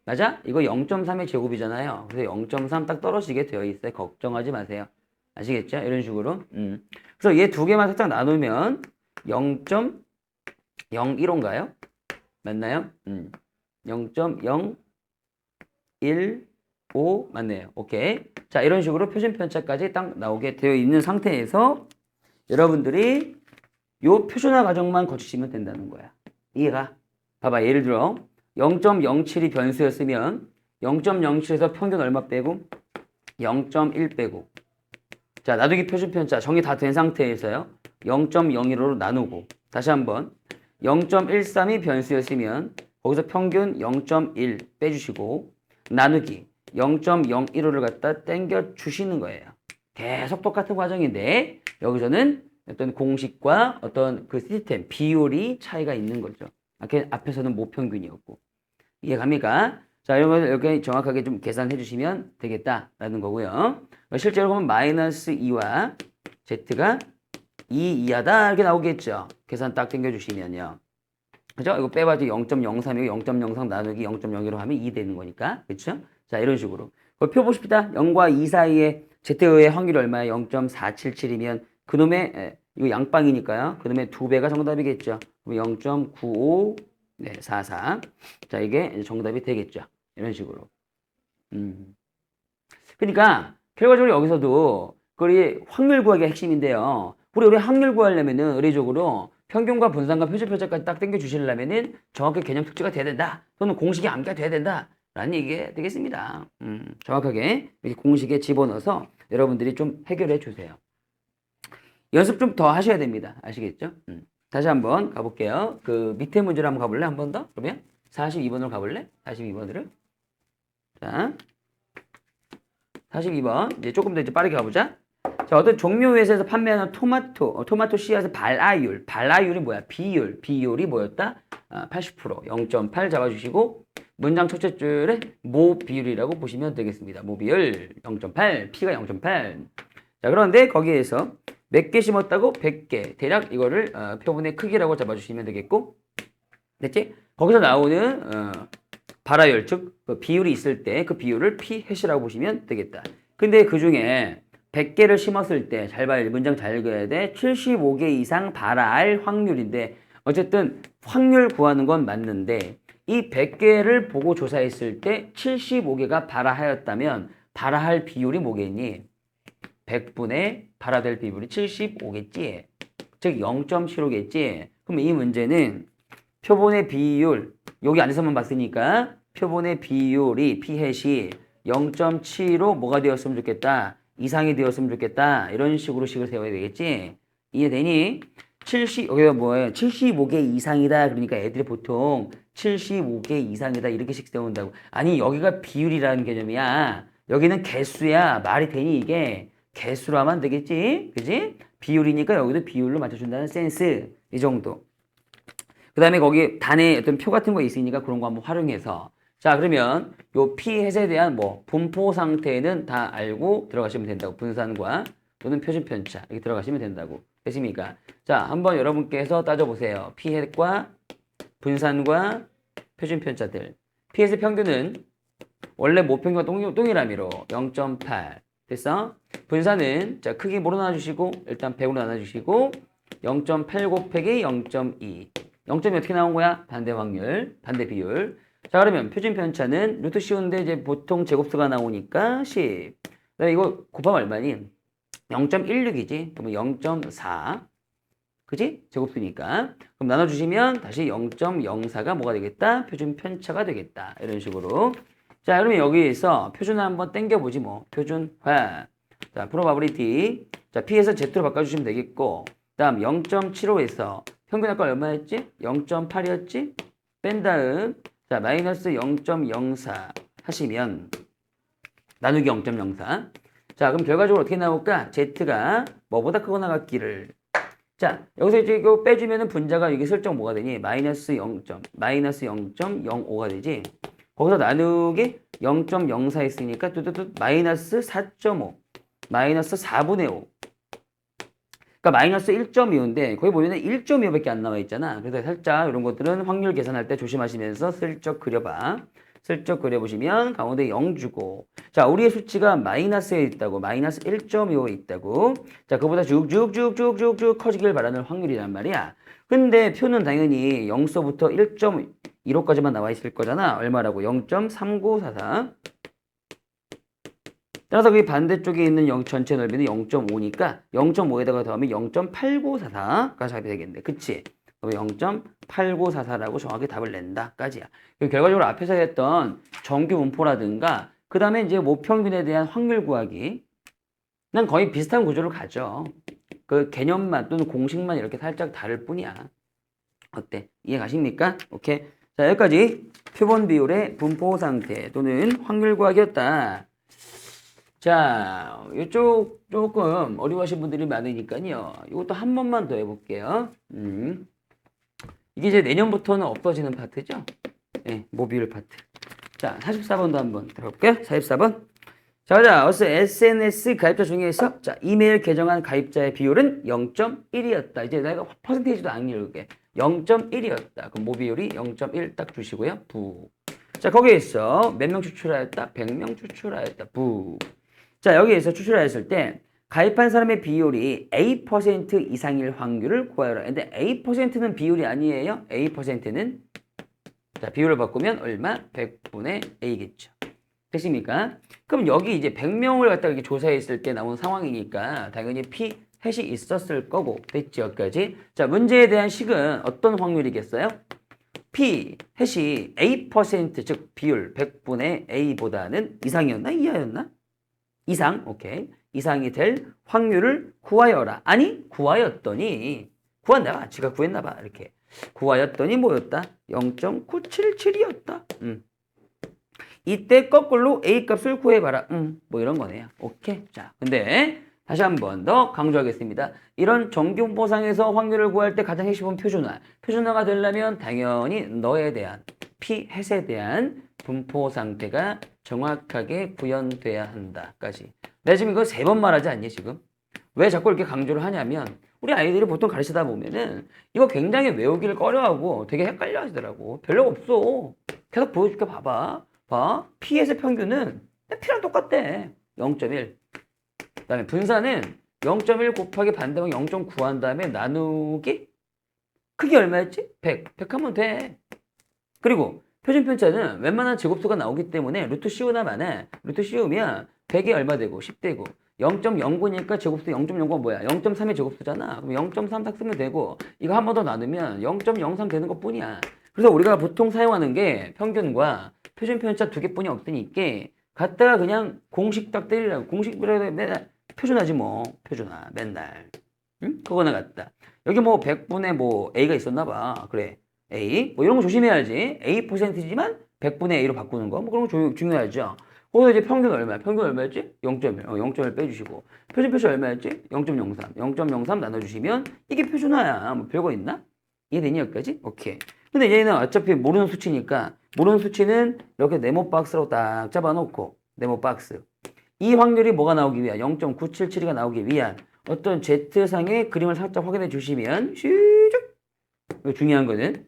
맞아? 이거 0.3의 제곱이잖아요. 그래서 0.3 딱 떨어지게 되어 있어요. 걱정하지 마세요. 아시겠죠? 이런 식으로. 그래서 얘 두 개만 살짝 나누면 0.01인가요? 맞나요? 0.015 맞네요. 오케이. 자, 이런 식으로 표준 편차까지 딱 나오게 되어 있는 상태에서 여러분들이 요 표준화 과정만 거치시면 된다는 거야. 이해가? 봐봐. 예를 들어 0.07이 변수였으면 0.07에서 평균 얼마 빼고 0.1 빼고, 자, 나누기 표준 편차 정리 다 된 상태에서요. 0.01로 나누고, 다시 한번 0.13이 변수였으면 거기서 평균 0.1 빼주시고 나누기 0.015를 갖다 땡겨 주시는 거예요. 계속 똑같은 과정인데 여기서는 어떤 공식과 어떤 그 시스템, 비율이 차이가 있는 거죠. 앞에서는 모평균이었고. 이해갑니까? 자, 이런 걸 이렇게 정확하게 좀 계산해 주시면 되겠다라는 거고요. 실제로 보면 마이너스 2와 Z가 2 이하다 이렇게 나오겠죠. 계산 딱 당겨주시면요. 그죠? 이거 빼봐도 0.03이고 0.03 나누기 0.01로 하면 2 되는 거니까. 그렇죠? 자, 이런 식으로. 표 보십시다. 0과 2 사이에 Z의 확률이 얼마야? 0.477이면 그놈의 이거 양방이니까요. 그놈의 2배가 정답이겠죠. 0.95 네, 44. 자, 이게 정답이 되겠죠. 이런 식으로. 그러니까 결과적으로 여기서도 우리 확률 구하기가 핵심인데요. 우리 확률 구하려면은 의례적으로 평균과 분산과 표준 편차까지 딱 당겨 주시려면은 정확하게 개념 특지가 돼야 된다. 또는 공식이 암기가 돼야 된다. 라는 얘기가 되겠습니다. 정확하게 이렇게 공식에 집어넣어서 여러분들이 좀 해결해 주세요. 연습 좀 더 하셔야 됩니다. 아시겠죠? 다시 한번 가볼게요. 그 밑에 문제를 한번 가볼래? 한 번 더? 그러면 42번으로 가볼래? 42번으로. 자, 42번. 이제 조금 더 이제 빠르게 가보자. 자, 어떤 종묘 회사에서 판매하는 토마토 씨앗의 발아율. 발아율이 뭐야? 비율이 뭐였다? 80%. 0.8 잡아주시고, 문장 첫째 줄에 모 비율이라고 보시면 되겠습니다. 모 비율 0.8, P가 0.8. 자, 그런데 거기에서 몇 개 심었다고? 100개. 대략 이거를 표본의 크기라고 잡아주시면 되겠고, 됐지? 거기서 나오는 발화율, 즉 그 비율이 있을 때 그 비율을 P 해시라고 보시면 되겠다. 근데 그 중에 100개를 심었을 때, 잘 봐야 돼. 문장 잘 그려야 돼. 75개 이상 발화할 확률인데, 어쨌든 확률 구하는 건 맞는데, 이 100개를 보고 조사했을 때 75개가 발화하였다면 발화할 비율이 뭐겠니? 100분의 발화될 비율이 75겠지. 즉 0.75겠지. 그럼 이 문제는 표본의 비율, 여기 안에서만 봤으니까 표본의 비율이 P햇이 0.7로 뭐가 되었으면 좋겠다. 이상이 되었으면 좋겠다. 이런 식으로 식을 세워야 되겠지. 이해되니? 여기가 뭐예요? 75개 이상이다. 그러니까 애들이 보통 75개 이상이다. 이렇게 식 세운다고. 아니, 여기가 비율이라는 개념이야. 여기는 개수야. 말이 되니 이게? 개수로 하면 되겠지? 그지? 비율이니까 여기도 비율로 맞춰준다는 센스. 이 정도. 그 다음에 거기 단에 어떤 표 같은 거 있으니까 그런 거 한번 활용해서. 자, 그러면 요 P햇에 대한 분포 상태는 다 알고 들어가시면 된다고. 분산과 또는 표준 편차 이렇게 들어가시면 된다고. 됐습니까? 자, 한번 여러분께서 따져보세요. P햇과 분산과 표준 편차들. P햇의 평균은 원래 모평균과 동일함이로 0.8. 됐어? 분산은 자 크기 뭐로 나눠주시고 일단 100으로 나눠주시고 0.8 곱하기 0.2. 0점이 어떻게 나온 거야? 반대 확률, 반대 비율. 자, 그러면 표준 편차는 루트 씌운데 이제 보통 제곱수가 나오니까 10. 그다음에 이거 곱하면 얼마니? 0.16이지. 그러면 0.4. 그지? 제곱수니까. 그럼 나눠주시면 다시 0.04가 뭐가 되겠다? 표준 편차가 되겠다. 이런 식으로. 자, 그러면 여기에서 표준화 한번 땡겨보지 뭐. 표준화. 자, 프로바빌리티. 자, P에서 Z로 바꿔주시면 되겠고. 다음 0.75에서 평균 아까 얼마였지? 0.8이었지? 뺀 다음 자 마이너스 0.04 하시면 나누기 0.04. 자 그럼 결과적으로 어떻게 나올까? Z가 뭐보다 크거나 같기를. 자 여기서 이제 이거 빼주면은 분자가 이게 슬쩍 뭐가 되니? 마이너스 0.05가 되지. 거기서 나누기 0.04 했으니까 뚜뚜뚜 마이너스 4.5 마이너스 4분의 5. 그러니까 마이너스 1.25인데 거기 보면 1.25밖에 안 나와 있잖아. 그래서 살짝 이런 것들은 확률 계산할 때 조심하시면서 슬쩍 그려봐. 슬쩍 그려보시면 가운데 0 주고 자 우리의 수치가 마이너스에 있다고 마이너스 1.25에 있다고 자 그보다 쭉쭉쭉쭉쭉쭉 커지길 바라는 확률이란 말이야. 근데 표는 당연히 0서부터 1.15까지만 나와 있을 거잖아. 얼마라고? 0.3944. 따라서 그 반대쪽에 있는 전체 넓이는 0.5니까 0.5에다가 더하면 0.8944가 답이 되겠네. 그치? 그럼 0.8944라고 정확히 답을 낸다. 까지야. 결과적으로 앞에서 했던 정규 분포라든가 그 다음에 이제 모평균에 대한 확률 구하기 난 거의 비슷한 구조를 가져. 그 개념만 또는 공식만 이렇게 살짝 다를 뿐이야. 어때? 이해 가십니까? 오케이. 자 여기까지 표본 비율의 분포 상태 또는 확률 구하기였다. 자, 이쪽 조금 어려워하신 분들이 많으니까요. 이것도 한 번만 더 해볼게요. 이게 이제 내년부터는 없어지는 파트죠? 네, 모듈 파트. 자, 44번도 한번 들어볼게요. 44번. 자, 가자. 어서 SNS 가입자 중에서 자, 이메일 계정한 가입자의 비율은 0.1이었다. 이제 내가 퍼센테이지도 안 읽을게. 0.1이었다. 그럼 모비율이 0.1 딱 주시고요. 부. 자, 거기에서 몇 명 추출하였다? 100명 추출하였다. 부. 자, 여기에서 추출하였을 때 가입한 사람의 비율이 A% 이상일 확률을 구하여라. 근데 A%는 비율이 아니에요. A%는 자, 비율을 바꾸면 얼마? 100분의 A겠죠. 됐습니까? 그럼 여기 이제 100명을 갖다가 이렇게 조사했을 때 나온 상황이니까 당연히 P 해시 있었을 거고. 됐죠? 여기까지. 자, 문제에 대한 식은 어떤 확률이겠어요? P 해시 A% 즉 비율 100분의 A보다는 이상이었나? 이하였나? 이상. 오케이. 이상이 될 확률을 구하여라. 아니, 구하였더니 구한다 봐. 지가 구했나 봐. 이렇게. 구하였더니 뭐였다? 0.977이었다. 이때 거꾸로 A 값을 구해봐라. 뭐 이런 거네요. 오케이. 자, 근데 다시 한 번 더 강조하겠습니다. 이런 정규분포상에서 확률을 구할 때 가장 핵심은 표준화. 표준화가 되려면 당연히 너에 대한 P 햇에 대한 분포 상태가 정확하게 구현돼야 한다까지. 내가 지금 이거 3번 말하지 않니 지금? 왜 자꾸 이렇게 강조를 하냐면 우리 아이들이 보통 가르치다 보면은 이거 굉장히 외우기를 꺼려하고 되게 헷갈려 하시더라고. 별로 없어. 계속 보여줄게. 봐봐. 봐. P에서 평균은 P랑 똑같대. 0.1. 그 다음에 분산은 0.1 곱하기 반대방 0.9 한 다음에 나누기 크기 얼마였지? 100. 100 하면 돼. 그리고 표준 편차는 웬만한 제곱수가 나오기 때문에 루트 씌우나 마나 루트 씌우면 100이 얼마 되고 10 되고 0.09니까 제곱수 0.09가 뭐야? 0.3의 제곱수잖아. 그럼 0.3 딱 쓰면 되고 이거 한 번 더 나누면 0.03 되는 것 뿐이야. 그래서 우리가 보통 사용하는 게 평균과 표준 편차 2개뿐이 없으니까 갖다가 그냥 공식 딱 때리라고. 공식이라도 맨날 표준하지 뭐. 표준화 맨날. 응? 그거나 같다. 여기 뭐 100분의 뭐 A가 있었나 봐. 그래. A. 뭐 이런 거 조심해야지. A%지만 100분의 A로 바꾸는 거. 뭐 그런 거 중요하죠. 거기서 이제 평균 얼마야? 평균 얼마였지? 0.1. 0.1 빼주시고. 표준 표시 얼마였지? 0.03. 0.03 나눠주시면 이게 표준화야. 뭐 별거 있나? 이해되니 여기까지? 오케이. 근데 얘는 어차피 모르는 수치니까 모르는 수치는 이렇게 네모 박스로 딱 잡아놓고 네모 박스. 이 확률이 뭐가 나오기 위한 0.977이 나오기 위한 어떤 Z상의 그림을 살짝 확인해 주시면 슈쭉 중요한 거는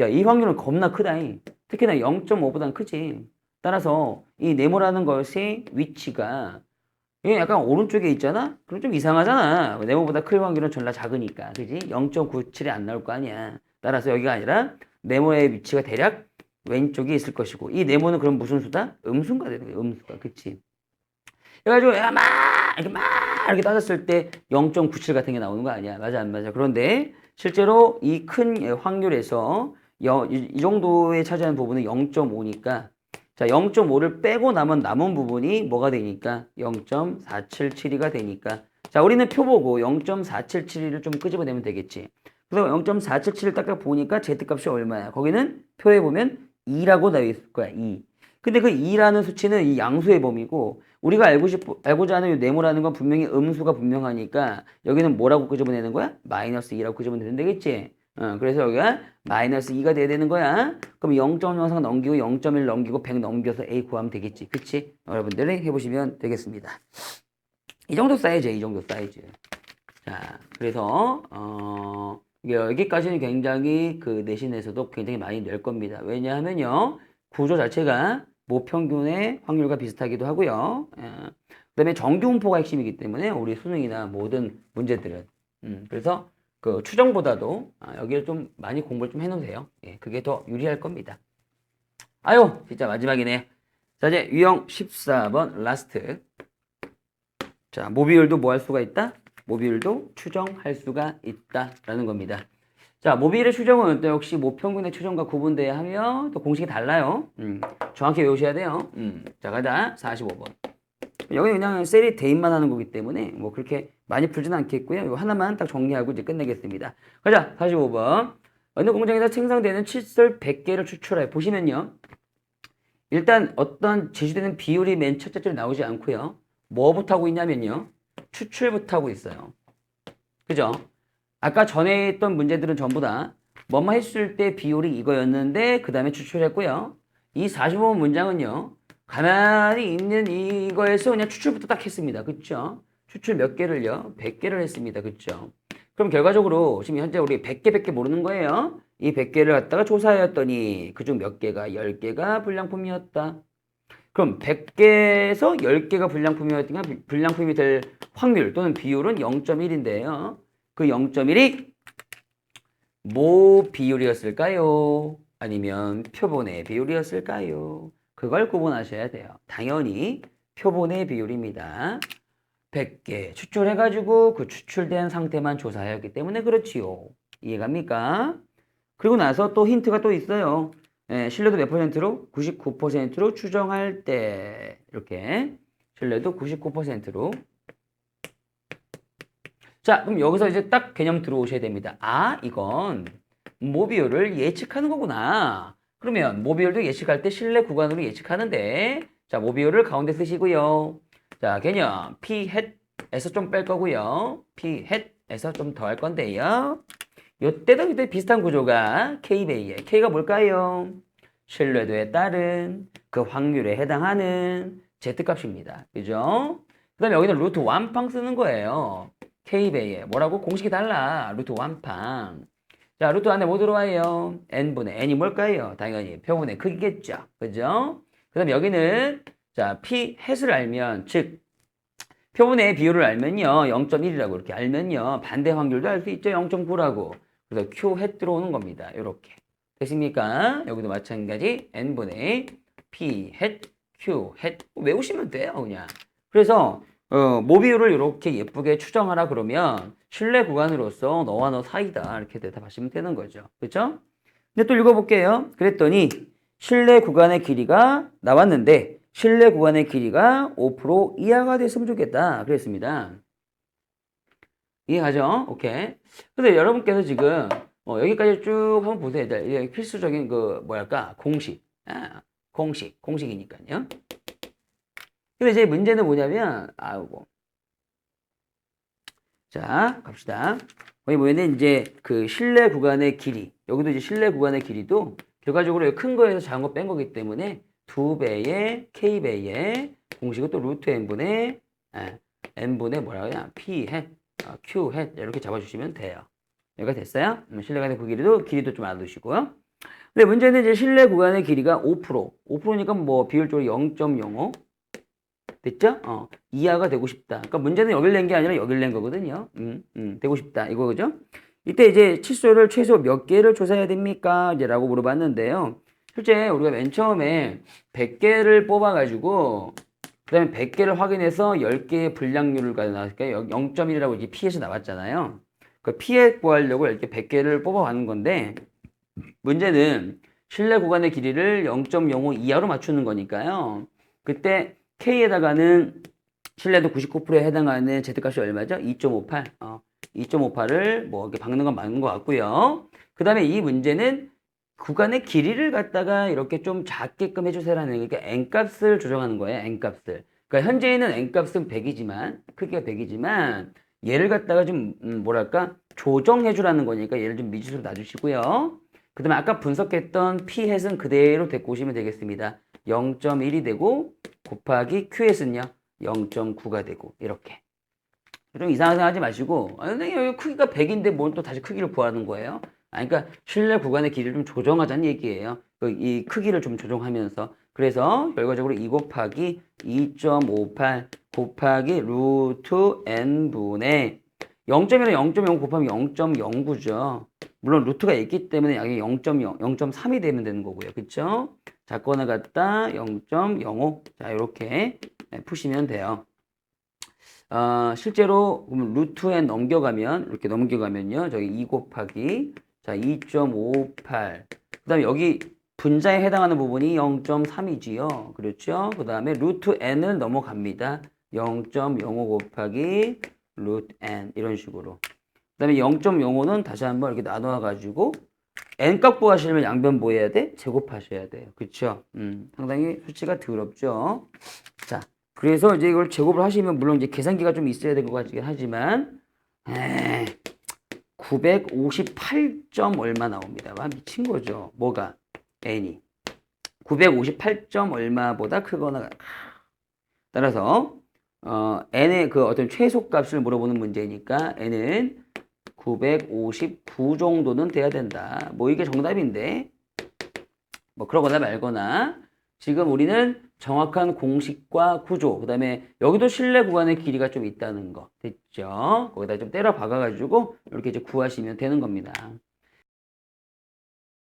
야, 이 확률은 겁나 크다잉. 특히나 0.5보단 크지. 따라서 이 네모라는 것의 위치가 이게 약간 오른쪽에 있잖아? 그럼 좀 이상하잖아. 네모보다 클 확률은 전라 작으니까. 그지? 0.97이 안 나올 거 아니야. 따라서 여기가 아니라 네모의 위치가 대략 왼쪽에 있을 것이고 이 네모는 그럼 무슨 수다? 음수가 되는 거야. 음수가. 그치? 그래가지고 야, 이렇게 따졌을 때 0.97 같은 게 나오는 거 아니야. 맞아 안 맞아. 그런데 실제로 이 큰 확률에서 이 정도에 차지하는 부분은 0.5니까 자 0.5를 빼고 남은 부분이 뭐가 되니까 0.477가 되니까 자 우리는 표 보고 0.477을 좀 끄집어내면 되겠지. 그래서 0.477을 딱 보니까 Z값이 얼마야? 거기는 표에 보면 2라고 나와 있을 거야. 2. 근데 그 2라는 수치는 이 양수의 범위고 우리가 알고자 하는 이 네모라는 건 분명히 음수가 분명하니까 여기는 뭐라고 끄집어내는 거야? 마이너스 2라고 끄집어내면 되겠지? 그래서 여기가 마이너스 2가 돼야 되는 거야. 그럼 0.03 넘기고 0.1 넘기고 100 넘겨서 A 구하면 되겠지. 그치? 여러분들이 해보시면 되겠습니다. 이 정도 사이즈야. 이 정도 사이즈. 자, 그래서 여기까지는 굉장히 그 내신에서도 굉장히 많이 낼 겁니다. 왜냐하면요. 구조 자체가 모평균의 확률과 비슷하기도 하고요. 그 다음에 정규분포가 핵심이기 때문에 우리 수능이나 모든 문제들은 그래서 그 추정보다도 여기를 좀 많이 공부를 좀 해놓으세요. 예, 그게 더 유리할 겁니다. 아유 진짜 마지막이네. 자 이제 유형 14번 라스트. 자 모비율도 뭐 할 수가 있다? 모비율도 추정할 수가 있다라는 겁니다. 자, 모비율의 추정은 또 역시 모평균의 추정과 구분돼야 하며 또 공식이 달라요. 정확히 외우셔야 돼요. 자, 가자. 45번. 여기 그냥 셀이 대입만 하는 거기 때문에 뭐 그렇게 많이 풀지는 않겠고요. 이거 하나만 딱 정리하고 이제 끝내겠습니다. 가자. 45번. 어느 공장에서 생성되는 칫솔 100개를 추출해. 보시면요. 일단 어떤 제시되는 비율이 맨 첫째 줄에 나오지 않고요. 뭐부터 하고 있냐면요. 추출부터 하고 있어요. 그죠? 아까 전에 했던 문제들은 전부 다 뭐뭐 했을 때 비율이 이거였는데 그 다음에 추출했고요. 이 45번 문장은요. 가만히 있는 이거에서 그냥 추출부터 딱 했습니다. 그쵸? 추출 몇 개를요? 100개를 했습니다. 그쵸? 그럼 결과적으로 지금 현재 우리 100개 모르는 거예요. 이 100개를 갖다가 조사했더니 그중 몇 개가 10개가 불량품이었다. 그럼 100개에서 10개가 불량품이었으니까 불량품이 될 확률 또는 비율은 0.1인데요. 그 0.1이 모 비율이었을까요? 아니면 표본의 비율이었을까요? 그걸 구분하셔야 돼요. 당연히 표본의 비율입니다. 100개 추출해가지고 그 추출된 상태만 조사하였기 때문에 그렇지요. 이해갑니까? 그리고 나서 또 힌트가 또 있어요. 신뢰도 몇 %로? 99%로 추정할 때 이렇게 신뢰도 99%로. 자, 그럼 여기서 이제 딱 개념 들어오셔야 됩니다. 아, 이건 모비율을 예측하는 거구나. 그러면 모비율도 예측할 때 신뢰 구간으로 예측하는데, 자, 모비율을 가운데 쓰시고요. 자, 개념 p 햇에서 좀 뺄 거고요. p 햇에서 좀 더 할 건데요. 이때도 이때 비슷한 구조가 K배의 K가 뭘까요? 신뢰도에 따른 그 확률에 해당하는 Z값입니다. 그죠? 그 다음에 여기는 루트 완팡 쓰는 거예요. K배의 뭐라고? 공식이 달라. 루트 완팡. 자, 루트 안에 뭐 들어와요? N분의 N이 뭘까요? 당연히 표본의 크기겠죠. 그죠? 그 다음에 여기는 자, P 햇을 알면 즉 표본의 비율을 알면요. 0.1이라고 이렇게 알면요. 반대 확률도 알 수 있죠. 0.9라고. 그래서 Q 햇 들어오는 겁니다. 이렇게. 됐습니까? 여기도 마찬가지 N분의 P 햇, Q 햇 외우시면 돼요. 그냥. 그래서 모비율을 이렇게 예쁘게 추정하라 그러면 신뢰 구간으로서 너와 너 사이다. 이렇게 대답하시면 되는 거죠. 그렇죠? 근데 또 읽어볼게요. 그랬더니 신뢰 구간의 길이가 나왔는데 신뢰 구간의 길이가 5% 이하가 됐으면 좋겠다. 그랬습니다. 이해가죠? 오케이. 근데 여러분께서 지금 여기까지 쭉 한번 보세요. 이게 필수적인 그 뭐랄까 공식. 공식이니까요. 근데 이제 문제는 뭐냐면 아이고. 자, 갑시다. 거기 뭐냐면 이제 그 신뢰 구간의 길이. 여기도 이제 신뢰 구간의 길이도 결과적으로 큰 거에서 작은 거 뺀 거기 때문에 2배의 K배의 공식은 또 루트 N분의 N분의 뭐라고 해야 P 햇, Q 햇 이렇게 잡아주시면 돼요. 여기가 됐어요? 신뢰 구간의 그 길이도 좀 알아두시고요. 근데 문제는 이제 신뢰 구간의 길이가 5%. 5%니까 뭐 비율적으로 0.05. 됐죠? 이하가 되고 싶다. 그러니까 문제는 여길 낸 게 아니라 여길 낸 거거든요. 되고 싶다. 이거 그죠? 이때 이제 칫솔을 최소 몇 개를 조사해야 됩니까? 이제 라고 물어봤는데요. 실제 우리가 맨 처음에 100개를 뽑아가지고 그 다음에 100개를 확인해서 10개의 불량률을 나왔으니까 0.1이라고 이렇게 P에서 나왔잖아요. 그 P에 구하려고 이렇게 100개를 뽑아가는 건데 문제는 신뢰 구간의 길이를 0.05 이하로 맞추는 거니까요. 그때 K에다가는 신뢰도 99%에 해당하는 Z값이 얼마죠? 2.58. 2.58을 뭐 이렇게 박는 건 맞는 것 같고요. 그 다음에 이 문제는 구간의 길이를 갖다가 이렇게 좀 작게끔 해주세요라는 그러니까 N값을 조정하는 거예요. N값을. 그러니까 현재 있는 N값은 100이지만 크기가 100이지만 얘를 갖다가 좀 뭐랄까 조정해주라는 거니까 얘를 좀 미지수로 놔주시고요. 그 다음에 아까 분석했던 P햇은 그대로 데리고 오시면 되겠습니다. 0.1이 되고 곱하기 Q햇은요 0.9가 되고 이렇게 좀 이상하게 하지 마시고 여기 크기가 100인데 뭘 또 다시 크기를 구하는 거예요? 그러니까 신뢰 구간의 길이를 좀 조정하자는 얘기예요. 이 크기를 좀 조정하면서 그래서 결과적으로 2 곱하기 2.58 곱하기 루트 n분의 0.1은 0.0 곱하면 0.09죠. 물론 루트가 있기 때문에 여기 0.0, 0.3이 되면 되는 거고요. 그쵸? 작거나 같다 0.05. 자, 이렇게 푸시면 돼요. 실제로 루트 n 넘겨가면 이렇게 넘겨가면요. 저기 2 곱하기 자 2.58. 그다음에 여기 분자에 해당하는 부분이 0.3이지요. 그렇죠? 그다음에 루트 n을 넘어갑니다. 0.05 곱하기 루트 n 이런 식으로. 그다음에 0.05는 다시 한번 이렇게 나눠 가지고 n값 구하시려면 양변 뭐 해야 돼? 제곱하셔야 돼요. 그렇죠? 상당히 수치가 더럽죠. 자, 그래서 이제 이걸 제곱을 하시면 물론 이제 계산기가 좀 있어야 될 것 같긴 하지만 958점 얼마 나옵니다. 와, 미친 거죠. 뭐가? n이. 958점 얼마보다 크거나 따라서 n의 그 어떤 최소값을 물어보는 문제니까 n은 959 정도는 돼야 된다. 뭐 이게 정답인데 뭐 그러거나 말거나 지금 우리는 정확한 공식과 구조 그 다음에 여기도 실내 구간의 길이가 좀 있다는 거 됐죠? 거기다 좀 때려 박아가지고 이렇게 이제 구하시면 되는 겁니다.